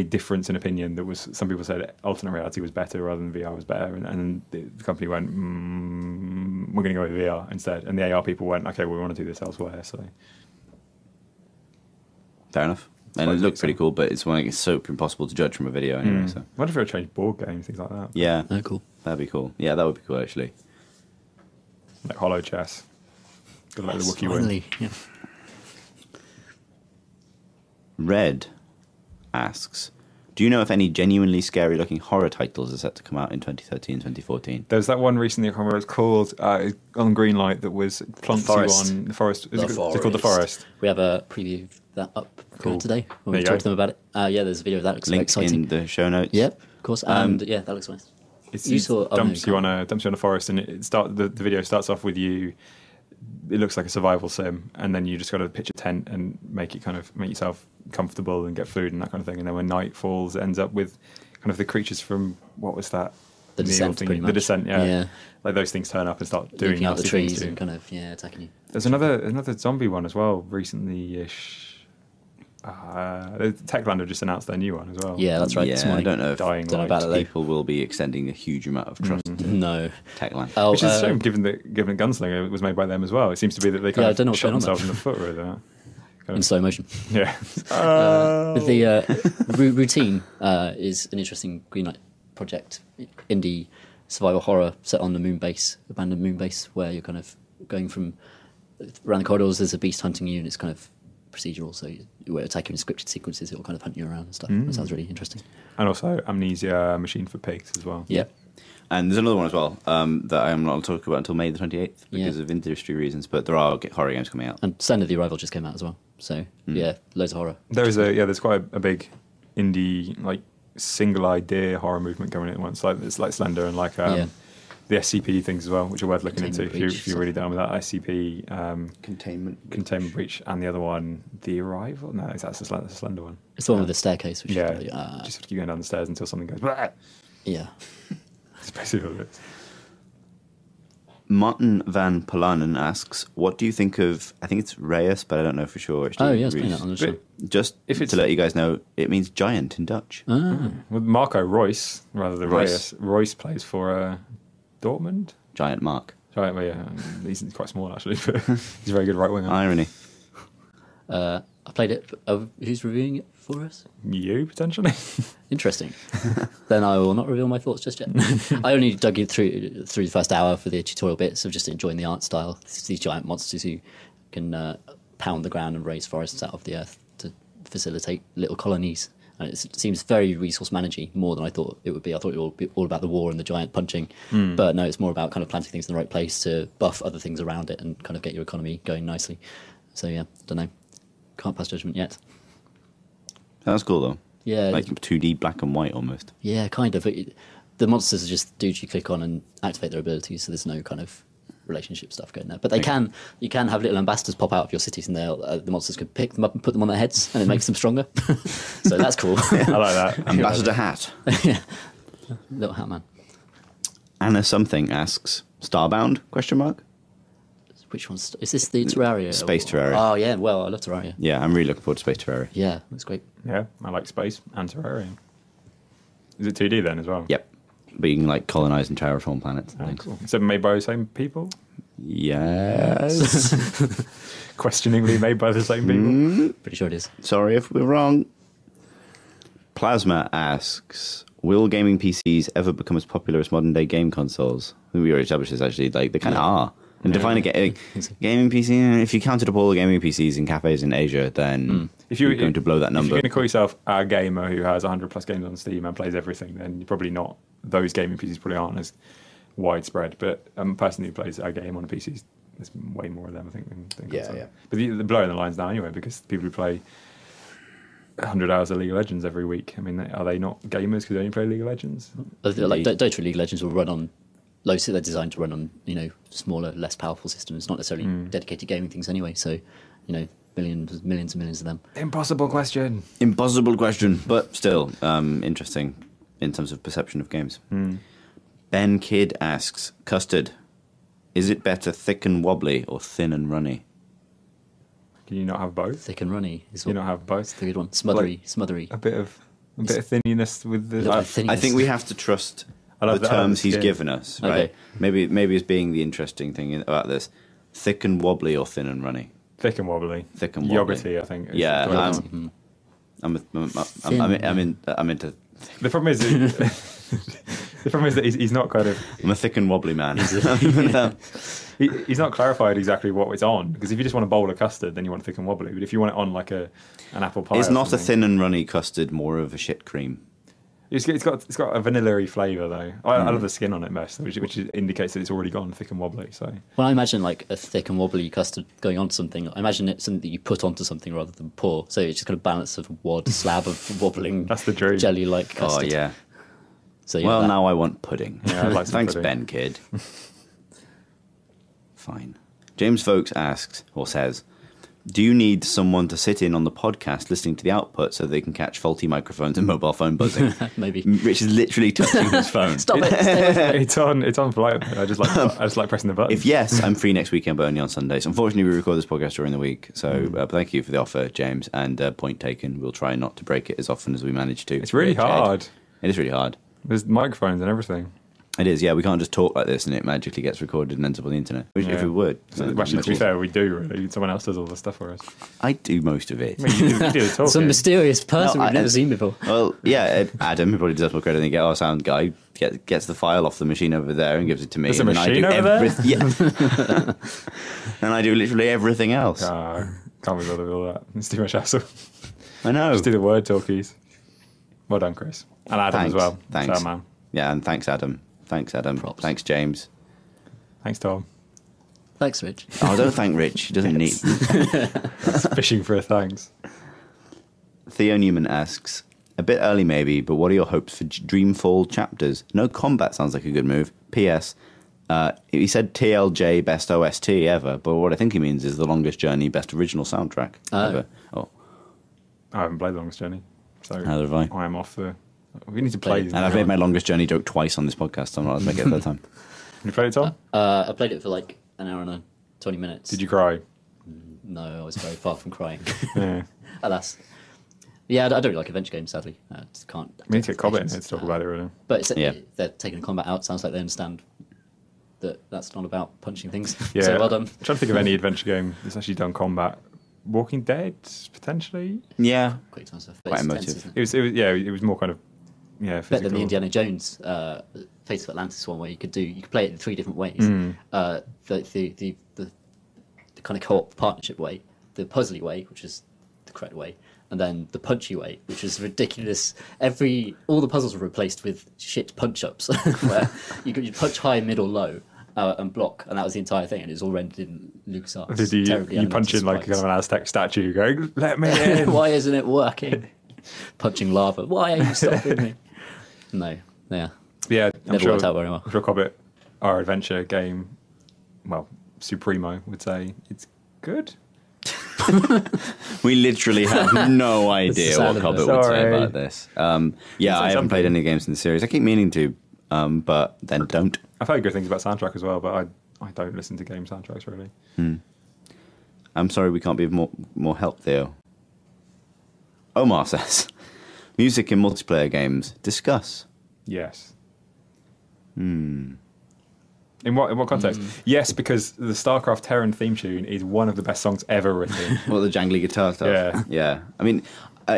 Speaker 3: difference in opinion that was, some people said alternate reality was better rather than VR was better, and the company went we're going to go with VR instead, and the AR people went okay, we want to do this elsewhere. So
Speaker 1: fair enough. And it looked pretty cool, but it's so impossible to judge from a video anyway. So
Speaker 3: I wonder if it would change board games, things like that.
Speaker 1: yeah,
Speaker 2: Oh, cool.
Speaker 1: that'd be cool. Yeah, that would be cool actually.
Speaker 3: Like Hollow Chess. Gotta let the Wookiee win.
Speaker 2: Finally. Yeah.
Speaker 1: Red asks, "Do you know if any genuinely scary-looking horror titles are set to come out in 2013, 2014?
Speaker 3: There's that one recently, I can't remember what it's called, on Greenlight that was plonks you
Speaker 2: Forest.
Speaker 3: on the forest. Is
Speaker 2: The
Speaker 3: it called The Forest?
Speaker 2: We have a preview of that up today when
Speaker 3: There
Speaker 2: we
Speaker 3: you
Speaker 2: talked
Speaker 3: go.
Speaker 2: to them about it. There's a video of that. Looks
Speaker 1: Link
Speaker 2: exciting.
Speaker 1: in the show notes.
Speaker 2: Yep, of course. And yeah, that looks nice.
Speaker 3: It dumps you on a forest, and the video starts off with you. It looks like a survival sim, and then you just got to pitch a tent and make yourself comfortable and get food and that kind of thing. And then when night falls, it ends up with kind of the creatures from, what was that?
Speaker 2: The Descent, pretty much.
Speaker 3: The Descent, yeah.
Speaker 2: Yeah.
Speaker 3: Like those things turn up and start doing
Speaker 2: Leaping out the
Speaker 3: nasty
Speaker 2: trees
Speaker 3: things to you.
Speaker 2: and kind of attacking you.
Speaker 3: There's another zombie one as well, recently-ish. Techland have just announced their new one as well.
Speaker 2: Yeah, that's right.
Speaker 1: Yeah,
Speaker 2: this
Speaker 1: I
Speaker 2: morning.
Speaker 1: don't know if
Speaker 3: Dying
Speaker 2: Don't know
Speaker 3: Light.
Speaker 2: about it though.
Speaker 1: people will be extending a huge amount of trust into
Speaker 2: No.
Speaker 1: Techland.
Speaker 2: Oh,
Speaker 3: Which is a shame, given Gunslinger was made by them as well. It seems to be that they
Speaker 2: Yeah, I
Speaker 3: kind
Speaker 2: don't know
Speaker 3: of
Speaker 2: what's
Speaker 3: shot
Speaker 2: going on
Speaker 3: themselves in the foot with that.
Speaker 2: in slow motion.
Speaker 3: Yeah.
Speaker 2: But the Routine is an interesting Greenlight project, indie survival horror set on the moon base, abandoned moon base, where you're kind of going from around the corridors. There's a beast hunting you, and it's kind of procedural, so you attack you in scripted sequences. It'll kind of hunt you around and stuff. That sounds really interesting.
Speaker 3: And also Amnesia Machine for Pigs as well.
Speaker 2: Yeah.
Speaker 1: And there's another one as well that I'm not talking about until May the 28th because of industry reasons, but there are horror games coming out.
Speaker 2: And Slender the Arrival just came out as well. So yeah, loads of horror.
Speaker 3: There's quite a big indie like single idea horror movement going at once. It's like Slender and like the SCP things as well, which are worth looking into if you're really down with that. SCP Containment Breach, and the other one, The Arrival. No, that's the Slender one.
Speaker 2: It's the one with the staircase. Which
Speaker 3: Yeah,
Speaker 2: is
Speaker 3: just have to keep going down the stairs until something goes. Blah!
Speaker 2: yeah.
Speaker 3: That's basically what it is.
Speaker 1: Martin Van Polanen asks, "What do you think of?" I think it's Reyes, but I don't know for sure. Actually,
Speaker 2: Oh yeah, it's playing that on the show.
Speaker 1: Just to let you guys know, it means giant in Dutch.
Speaker 3: With Marco Royce rather than
Speaker 1: Royce.
Speaker 3: Royce plays for Dortmund.
Speaker 1: Giant Mark.
Speaker 3: Right, well, yeah, he's quite small actually, but he's a very good right winger.
Speaker 1: Irony.
Speaker 2: I played it. Who's reviewing it for us?
Speaker 3: You potentially.
Speaker 2: Interesting. Then I will not reveal my thoughts just yet. I only dug in through the first hour for the tutorial bits of just enjoying the art style. These giant monsters who can pound the ground and raise forests out of the earth to facilitate little colonies. And it seems very resource managey, more than I thought it would be. I thought it would be all about the war and the giant punching. But no, it's more about kind of planting things in the right place to buff other things around it and kind of get your economy going nicely. So yeah, don't know. Can't pass judgment yet.
Speaker 1: That's cool though.
Speaker 2: Yeah,
Speaker 1: Like 2D black and white almost.
Speaker 2: yeah, kind of. The monsters are just dudes you click on and activate their abilities, so there's no kind of relationship stuff going there. But you can have little ambassadors pop out of your cities, and the monsters can pick them up and put them on their heads, and it makes them stronger. So that's cool.
Speaker 3: I like that.
Speaker 1: Ambassador hat.
Speaker 2: Yeah, little hat man.
Speaker 1: Anna something asks, Starbound? Question mark.
Speaker 2: Which one's is this? The Terraria?
Speaker 1: Space Terraria.
Speaker 2: Oh yeah, well I love Terraria.
Speaker 1: Yeah, I'm really looking forward to Space Terraria.
Speaker 2: Yeah, that's great.
Speaker 3: Yeah, I like space and Terraria. Is it 2D then as well?
Speaker 1: Yep. But you can like colonize and terraform planets and
Speaker 3: Oh,
Speaker 1: things.
Speaker 3: cool. Is it made by the same people?
Speaker 1: Yes.
Speaker 3: Questioningly made by the same people?
Speaker 2: Pretty sure it is.
Speaker 1: Sorry if we're wrong. Plasma asks, will gaming PCs ever become as popular as modern day game consoles? I think we already established this actually. Like they kind of are. And define a gaming PC. If you counted up all the gaming PCs in cafes in Asia, then
Speaker 3: If
Speaker 1: you're going to blow that
Speaker 3: If
Speaker 1: number.
Speaker 3: you're going to call yourself a gamer who has 100 plus games on Steam and plays everything, then you're probably not. Those gaming PCs probably aren't as widespread. But a person who plays a game on a PC, there's way more of them, I think, than console.
Speaker 1: yeah.
Speaker 3: But they're blurring the lines now anyway, because people who play 100 hours of League of Legends every week, I mean, are they not gamers because they only play League of Legends?
Speaker 2: Like Dota and League of Legends will run on low. They're designed to run on smaller, less powerful systems, not necessarily dedicated gaming things anyway. So millions and millions of them.
Speaker 3: Impossible question.
Speaker 1: Impossible question, but still interesting in terms of perception of games. Ben Kidd asks, Custard, is it better thick and wobbly or thin and runny?
Speaker 3: Can you not have both?
Speaker 2: Thick and runny is
Speaker 3: Can you not have both?
Speaker 2: the good one. Smothery.
Speaker 3: A bit of thinniness with the.
Speaker 2: Little bit thinniness.
Speaker 1: I think we have to trust
Speaker 3: I love
Speaker 1: the
Speaker 3: that.
Speaker 1: terms he's
Speaker 3: Yeah.
Speaker 1: given us, right?
Speaker 2: Okay.
Speaker 1: Maybe it's being the interesting thing about this. Thick and wobbly or thin and runny?
Speaker 3: Thick and wobbly.
Speaker 1: Thick and wobbly.
Speaker 3: Yogurty, I think. is
Speaker 1: Yeah,
Speaker 3: the way
Speaker 1: I'm-
Speaker 3: it's-
Speaker 1: I'm into.
Speaker 3: The problem is, the problem is that he's not kind of.
Speaker 1: I'm a thick and wobbly man.
Speaker 3: He's not clarified exactly what it's on, because if you just want a bowl of custard, then you want thick and wobbly. But if you want it on like an apple pie,
Speaker 1: It's
Speaker 3: or
Speaker 1: not a
Speaker 3: something-
Speaker 1: thin and runny custard, more of a shit cream.
Speaker 3: It's got a vanilla-y flavour though. I love the skin on it most, which indicates that it's already gone thick and wobbly. So
Speaker 2: When I imagine like a thick and wobbly custard going onto something, I imagine it's something that you put onto something rather than pour. So it's just kind of balance of wad slab of wobbling.
Speaker 3: That's the dream.
Speaker 2: Jelly-like
Speaker 1: Oh
Speaker 2: custard.
Speaker 1: yeah.
Speaker 2: So yeah,
Speaker 1: Well,
Speaker 2: that-
Speaker 1: now I want pudding.
Speaker 3: Yeah, I'd like some
Speaker 1: Thanks,
Speaker 3: pudding.
Speaker 1: Ben Kidd. Fine. James Folks asks, or says, do you need someone to sit in on the podcast listening to the output so they can catch faulty microphones and mobile phone buzzing?
Speaker 2: maybe.
Speaker 1: Rich is literally touching his phone.
Speaker 2: Stop it. Stay away from it.
Speaker 3: it's on polite. I just like pressing the button.
Speaker 1: If yes, I'm free next weekend, but only on Sundays. Unfortunately, we record this podcast during the week, so thank you for the offer, James, and point taken. We'll try not to break it as often as we manage to.
Speaker 3: It's really
Speaker 1: Jed.
Speaker 3: hard.
Speaker 1: It is really hard.
Speaker 3: There's microphones and everything.
Speaker 1: It is, yeah. We can't just talk like this and it magically gets recorded and ends up on the internet. Which, if
Speaker 3: Yeah.
Speaker 1: we would.
Speaker 3: So, actually, to be fair, we do really. Someone else does all the stuff for us.
Speaker 1: I do most of it.
Speaker 3: I mean, you do the talking.
Speaker 2: Some mysterious person
Speaker 1: No,
Speaker 2: we've never seen before.
Speaker 1: Well, yeah, Adam, who probably deserves more credit than get our sound guy, gets the file off the machine over there and gives it to me.
Speaker 3: There's a
Speaker 1: and then I
Speaker 3: machine
Speaker 1: do
Speaker 3: over there?
Speaker 1: Yeah. And I do literally everything else.
Speaker 3: Can't be bothered with all that. It's too much hassle.
Speaker 1: I know.
Speaker 3: Just do the word talkies. Well done, Chris. And Adam
Speaker 1: Thanks.
Speaker 3: as well.
Speaker 1: Thanks.
Speaker 3: Fair man.
Speaker 1: Yeah, and thanks, Adam. Thanks, Adam.
Speaker 2: Props.
Speaker 1: Thanks, James.
Speaker 3: Thanks, Tom.
Speaker 2: Thanks, Rich.
Speaker 1: Oh, don't thank Rich. He doesn't need.
Speaker 3: Fishing for a thanks.
Speaker 1: Theo Newman asks, a bit early maybe, but what are your hopes for Dreamfall chapters? No combat sounds like a good move. P.S. He said TLJ best OST ever, but what I think he means is the longest journey best original soundtrack ever. Oh,
Speaker 3: I haven't played The Longest Journey, so
Speaker 1: neither have I.
Speaker 3: I am off the. We need to play.
Speaker 1: And I've made my longest journey joke twice on this podcast, so I'm not allowed to make it a third time.
Speaker 3: You played it, Tom?
Speaker 2: I played it for like an hour and 20 minutes.
Speaker 3: Did you cry?
Speaker 2: No, I was very far from crying.
Speaker 3: Yeah.
Speaker 2: Alas. Yeah, I don't really like adventure games, sadly. I just can't.
Speaker 3: We need to get Cobbett in here to talk about it, really.
Speaker 2: But it's,
Speaker 1: Yeah.
Speaker 2: they're taking the combat out. Sounds like they understand that that's not about punching things.
Speaker 3: Yeah.
Speaker 2: So well done.
Speaker 3: I'm trying to think of any adventure game that's actually done combat. Walking Dead, potentially.
Speaker 1: Yeah.
Speaker 2: Quick time stuff.
Speaker 1: Quite
Speaker 2: it's
Speaker 1: emotive.
Speaker 2: tense, isn't it?
Speaker 3: It was more kind of,
Speaker 2: Better
Speaker 3: physical.
Speaker 2: than the Indiana Jones Fate of Atlantis one, where you could play it in 3 different ways. The kind of co-op partnership way, the puzzly way, which is the correct way, and then the punchy way, which is ridiculous. All the puzzles were replaced with shit punch ups, where you punch high, middle, low, and block, and that was the entire thing, and it was all rendered in LucasArts.
Speaker 3: Did you punch in like kind of an Aztec statue going, let me in?
Speaker 2: Why isn't it working? Punching lava. Why are you stopping me? No, yeah.
Speaker 3: Yeah,
Speaker 2: Never worked out very well.
Speaker 3: I'm sure Cobbett, our adventure game, well, Supremo would say it's good.
Speaker 1: We literally have no idea what Cobbett would say about this. Yeah, I haven't played any games in the series. I keep meaning to, but then don't.
Speaker 3: I've heard good things about soundtrack as well, but I don't listen to game soundtracks really.
Speaker 1: I'm sorry we can't be of more help, Theo. Omar says, music in multiplayer games. Discuss.
Speaker 3: Yes. In what context? Yes, because the StarCraft Terran theme tune is one of the best songs ever written.
Speaker 1: Well, the jangly guitar stuff.
Speaker 3: Yeah.
Speaker 1: Yeah. I mean,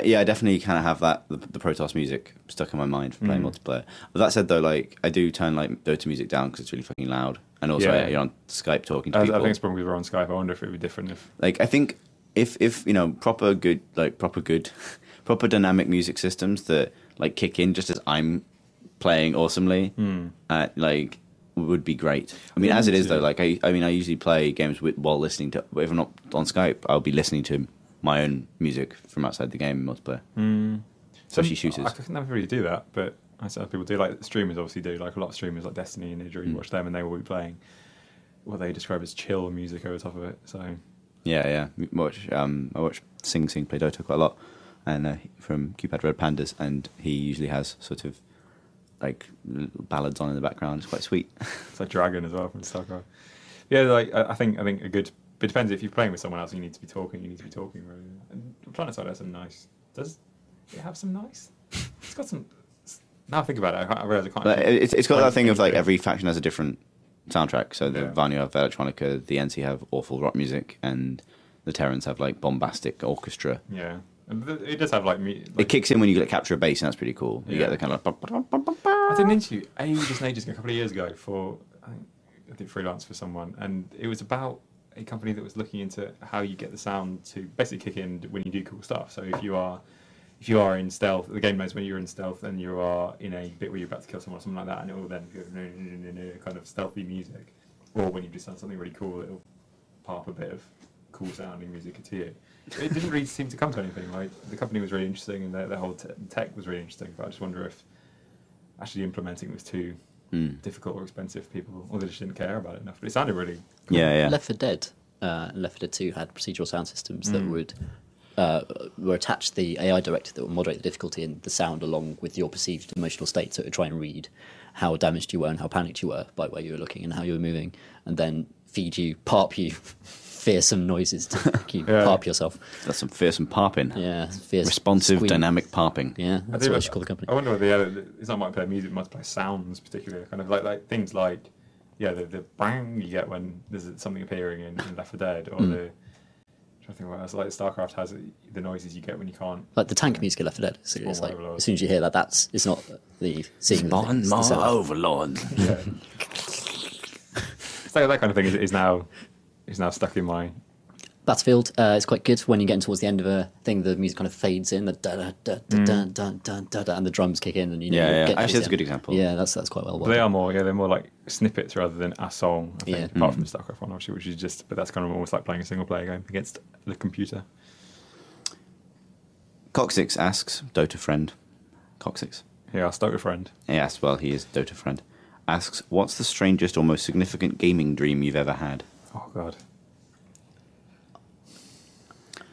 Speaker 1: yeah, I definitely kind of have that, the Protoss music stuck in my mind for playing multiplayer. But that said, though, like, I do turn, like, Dota music down because it's really fucking loud. And also, you're on Skype talking to people.
Speaker 3: I think it's probably we're on Skype. I wonder if it would be different if...
Speaker 1: Like, I think if you know, proper dynamic music systems that, like, kick in just as I'm playing awesomely, like... would be great. I mean, as it is though, like I usually play games while listening to. If I'm not on Skype, I'll be listening to my own music from outside the game in multiplayer. Especially shooters.
Speaker 3: I could never really do that, but I see other people do. Like streamers obviously do. Like a lot of streamers, like Destiny and Idra, you watch them, and they will be playing what they describe as chill music over top of it. So
Speaker 1: yeah. I watch Sing play Dota quite a lot, and from Cupid Red Pandas, and he usually has sort of like ballads on in the background. It's quite sweet.
Speaker 3: It's like Dragon as well from StarCraft. Yeah, like I think a good. But it depends if you're playing with someone else. You need to be talking. You need to be talking. Really. And Planet Side has some nice. Does it have some nice? It's got some. Now I think about it, I realise I can't.
Speaker 1: Like, it's got that thing of like every faction has a different soundtrack. So the Vanu have electronica, the NC have awful rock music, and the Terrans have like bombastic orchestra.
Speaker 3: Yeah. It does have like
Speaker 1: it kicks in when you capture a bass, and that's pretty cool. You get the kind of
Speaker 3: I did an interview ages ago, a couple of years ago, for I did freelance for someone, and it was about a company that was looking into how you get the sound to basically kick in when you do cool stuff. So if you are in stealth, the game knows when you're in stealth and you are in a bit where you're about to kill someone or something like that, and it will then go kind of stealthy music. Or when you've just done something really cool, it'll pop a bit of cool sounding music to you. It didn't really seem to come to anything. Like the company was really interesting, and their whole tech was really interesting. But I just wonder if actually implementing was too difficult or expensive for people, or they just didn't care about it enough. But it sounded really cool.
Speaker 1: Yeah.
Speaker 2: Left 4 Dead, Left 4 Dead 2 had procedural sound systems that would were attached to the AI director that would moderate the difficulty and the sound along with your perceived emotional state. So it would try and read how damaged you were and how panicked you were by where you were looking and how you were moving, and then feed you, parp you. Fearsome noises to make you parp yourself.
Speaker 1: That's some fearsome parping.
Speaker 2: Yeah, fierce
Speaker 1: responsive,
Speaker 2: squeak.
Speaker 1: Dynamic parping.
Speaker 2: Yeah, that's what I should call the company.
Speaker 3: I wonder whether it's not multiplayer music, multiplayer sounds, particularly kind of like things like the bang you get when there's something appearing in Left 4 Dead, or the. I think what else, like StarCraft has the noises you get when you can't.
Speaker 2: Like the tank music in Left 4 Dead. So it's like as soon as you hear that, it's not the seeing.
Speaker 1: Overlord.
Speaker 3: Yeah. So that kind of thing is now stuck in my.
Speaker 2: Battlefield, it's quite good when you're getting towards the end of a thing. The music kind of fades in, the da da da da da da da da, and the drums kick in, and
Speaker 1: actually that's a good example.
Speaker 2: Yeah, that's quite well.
Speaker 3: They are more, they're more like snippets rather than a song. I think, apart from the StarCraft one, obviously, which is just, but that's kind of almost like playing a single player game against the computer.
Speaker 1: Coxix asks, Dota friend, Coxix.
Speaker 3: Yeah, Dota friend.
Speaker 1: Yes, well, he is Dota friend. Asks, what's the strangest or most significant gaming dream you've ever had?
Speaker 3: Oh God.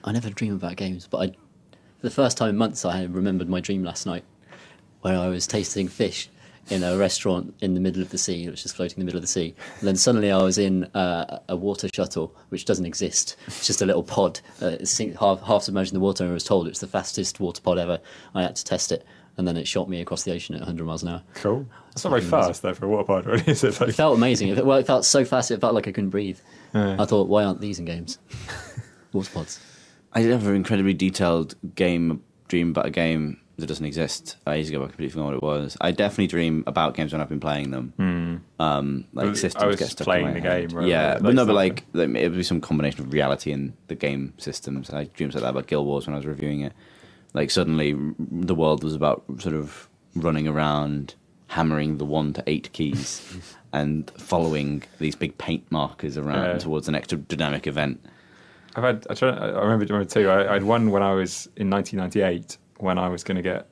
Speaker 2: I never dream about games, but for the first time in months, I remembered my dream last night, where I was tasting fish in a restaurant in the middle of the sea, which is floating in the middle of the sea. And then suddenly I was in a water shuttle, which doesn't exist. It's just a little pod, half submerged in the water, and I was told it's the fastest water pod ever. I had to test it, and then it shot me across the ocean at 100 miles an hour.
Speaker 3: Cool. That's not very fast, though, for a water pod, really, is it?
Speaker 2: It felt amazing. It felt so fast, it felt like I couldn't breathe. I thought, why aren't these in games? Water pods.
Speaker 1: I did have an incredibly detailed dream about a game that doesn't exist. I used to go back and completely forgot what it was. I definitely dream about games when I've been playing them. Like systems get stuck
Speaker 3: playing
Speaker 1: in my
Speaker 3: the
Speaker 1: head.
Speaker 3: game, right?
Speaker 1: Yeah, but it would be some combination of reality and the game systems. I had dreams like that about Guild Wars when I was reviewing it. Like suddenly the world was about sort of running around
Speaker 4: hammering the 1 to 8 keys and following these big paint markers around towards an extra dynamic event.
Speaker 3: I remember too. I had one when I was in 1998 when I was going to get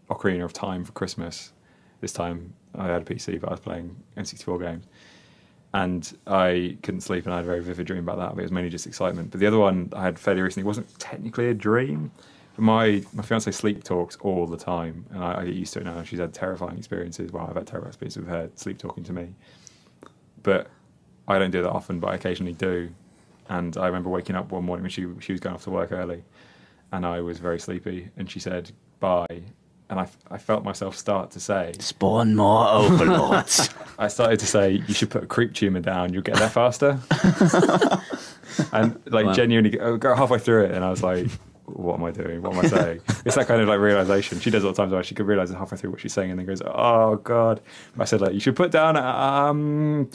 Speaker 3: Ocarina of Time for Christmas. This time I had a PC, but I was playing N64 games. And I couldn't sleep, and I had a very vivid dream about that, but it was mainly just excitement. But the other one I had fairly recently wasn't technically a dream. But my fiancée sleep talks all the time, and I get used to it now. She's had terrifying experiences. Well, I've had terrible experiences with her sleep talking to me. But I don't do that often, but I occasionally do. And I remember waking up one morning when she was going off to work early, and I was very sleepy, and she said, bye. And I felt myself start to say...
Speaker 4: Spawn more overlords.
Speaker 3: I started to say, you should put a creep tumor down, you'll get there faster. And genuinely go halfway through it, and I was like, what am I doing? What am I saying? It's that kind of like realization. She does all the time, she could realize halfway through what she's saying and then goes, oh God. I said, you should put down then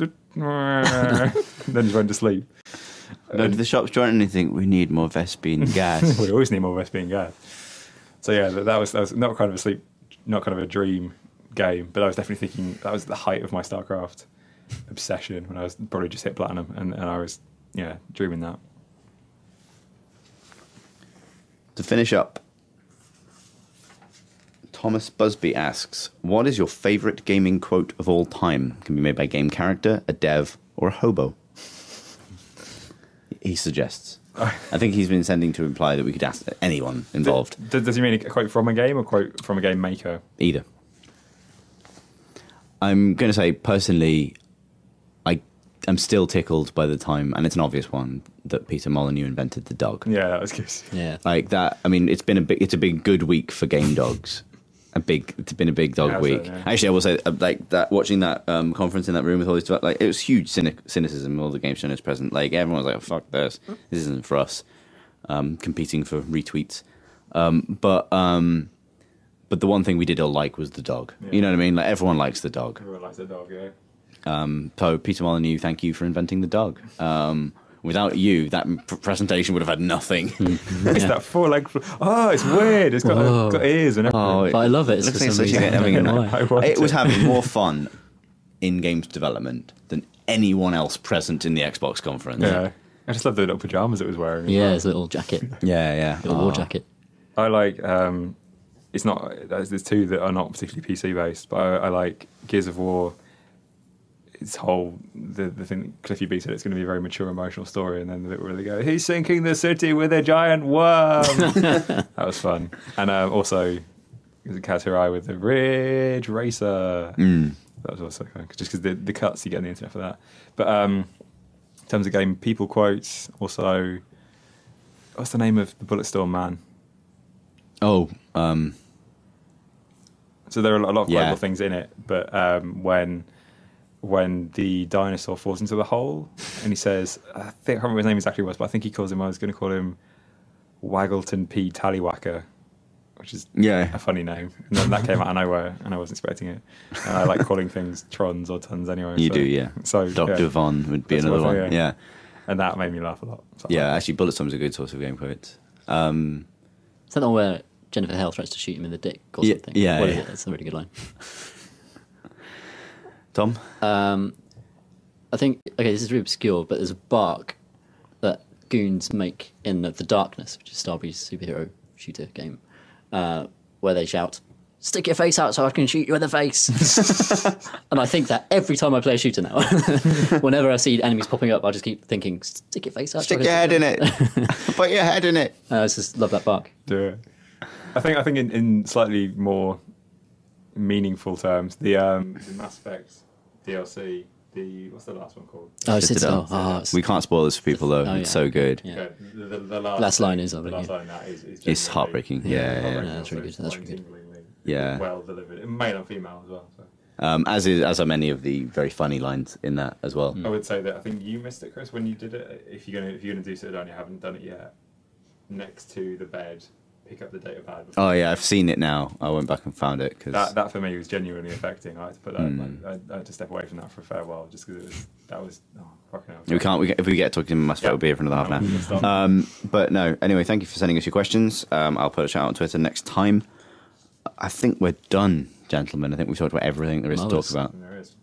Speaker 3: just went to sleep.
Speaker 4: Go to the shops joint and you think, we need more Vespine gas.
Speaker 3: We always need more Vespine gas. So yeah, that was not kind of a dream game, but I was definitely thinking that was the height of my StarCraft obsession when I was probably just hit platinum, and I was dreaming that.
Speaker 4: To finish up, Thomas Busby asks, what is your favourite gaming quote of all time? Can be made by a game character, a dev, or a hobo. He suggests. I think he's been intending to imply that we could ask anyone involved.
Speaker 3: Does he mean a quote from a game or a quote from a game maker?
Speaker 4: Either. I'm going to say, personally, I'm still tickled by the time, and it's an obvious one, that Peter Molyneux invented the dog.
Speaker 3: Yeah, that was good.
Speaker 2: Yeah.
Speaker 4: Like that, I mean, it's a big good week for game dogs. It's been a big dog week.
Speaker 3: Yeah.
Speaker 4: Actually, I will say, like that, watching that conference in that room with all these, like, it was huge cynicism. All the game shows present, like everyone was like, oh, "Fuck this! This isn't for us." Competing for retweets, but the one thing we did all like was the dog. Yeah. You know what I mean? Like everyone likes the dog.
Speaker 3: Everyone likes the dog, yeah.
Speaker 4: So Peter Molyneux, thank you for inventing the dog. Without you, that presentation would have had nothing.
Speaker 3: It's that four-leg... Oh, it's weird. It's got ears and everything.
Speaker 2: But I love it.
Speaker 4: It was having more fun in games development than anyone else present in the Xbox conference.
Speaker 3: Yeah. I just love the little pajamas it was wearing.
Speaker 2: Yeah, his little jacket.
Speaker 4: Yeah.
Speaker 2: Little war jacket.
Speaker 3: I like... it's not... There's two that are not particularly PC-based, but I like Gears of War... It's the thing that Cliffy B said, it's going to be a very mature emotional story, and then the bit where they go, he's sinking the city with a giant worm. That was fun. And also there's a Kaz Hirai with the Ridge Racer. That was also fun, just because the cuts you get on the internet for that. But in terms of game people quotes, also what's the name of the Bulletstorm man?
Speaker 4: So
Speaker 3: there are a lot of quotable things in it, but when the dinosaur falls into the hole, and he says, I can't remember his name exactly was, but I think he calls him, I was going to call him Waggleton P. Tallywhacker, which is a funny name. And then that came out of nowhere, and I wasn't expecting it. And I like calling things Trons or Tons anyway.
Speaker 4: You do, yeah.
Speaker 3: So
Speaker 4: Dr. Von would be another one, yeah.
Speaker 3: And that made me laugh a lot. So
Speaker 4: actually, Bulletstorm's a good source of game quotes.
Speaker 2: Is that the one where Jennifer Hale threatens to shoot him in the dick or something?
Speaker 4: Yeah.
Speaker 2: That's a really good line.
Speaker 4: Tom?
Speaker 2: I think, this is really obscure, but there's a bark that goons make in The Darkness, which is Starbury's superhero shooter game, where they shout, stick your face out so I can shoot you in the face. And I think that every time I play a shooter now, whenever I see enemies popping up, I just keep thinking, stick your face out.
Speaker 4: Stick your head in it. Put your head in it.
Speaker 2: I just love that bark.
Speaker 3: Do it. I think in slightly more meaningful terms, the Mass Effect DLC, what's the last one called?
Speaker 2: Citadel.
Speaker 4: We can't spoil this for people though. It's so good.
Speaker 2: Yeah.
Speaker 3: The
Speaker 2: last line is
Speaker 4: it's heartbreaking. Yeah.
Speaker 2: That's really good. That's really good.
Speaker 4: Yeah.
Speaker 3: Well delivered, male and female as well. So.
Speaker 4: As are many of the very funny lines in that as well.
Speaker 3: I would say that I think you missed it, Chris, when you did it. If you're gonna do Citadel and you haven't done it yet, next to the bed, pick up the data pad.
Speaker 4: Oh yeah, I've seen it now. I went back and found it because
Speaker 3: that for me was genuinely affecting. I had to put that. I had to step away from that for a fair while just because fucking hell.
Speaker 4: If we get talking Mass Effect, it'll be here for another half an hour. But no. Anyway, thank you for sending us your questions. I'll put a shout out on Twitter next time. I think we're done gentlemen. I think we've talked about everything there is
Speaker 2: Marvellous.
Speaker 4: to talk about.
Speaker 3: And there is.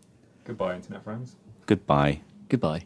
Speaker 3: Goodbye, internet friends.
Speaker 4: Goodbye.
Speaker 2: Goodbye.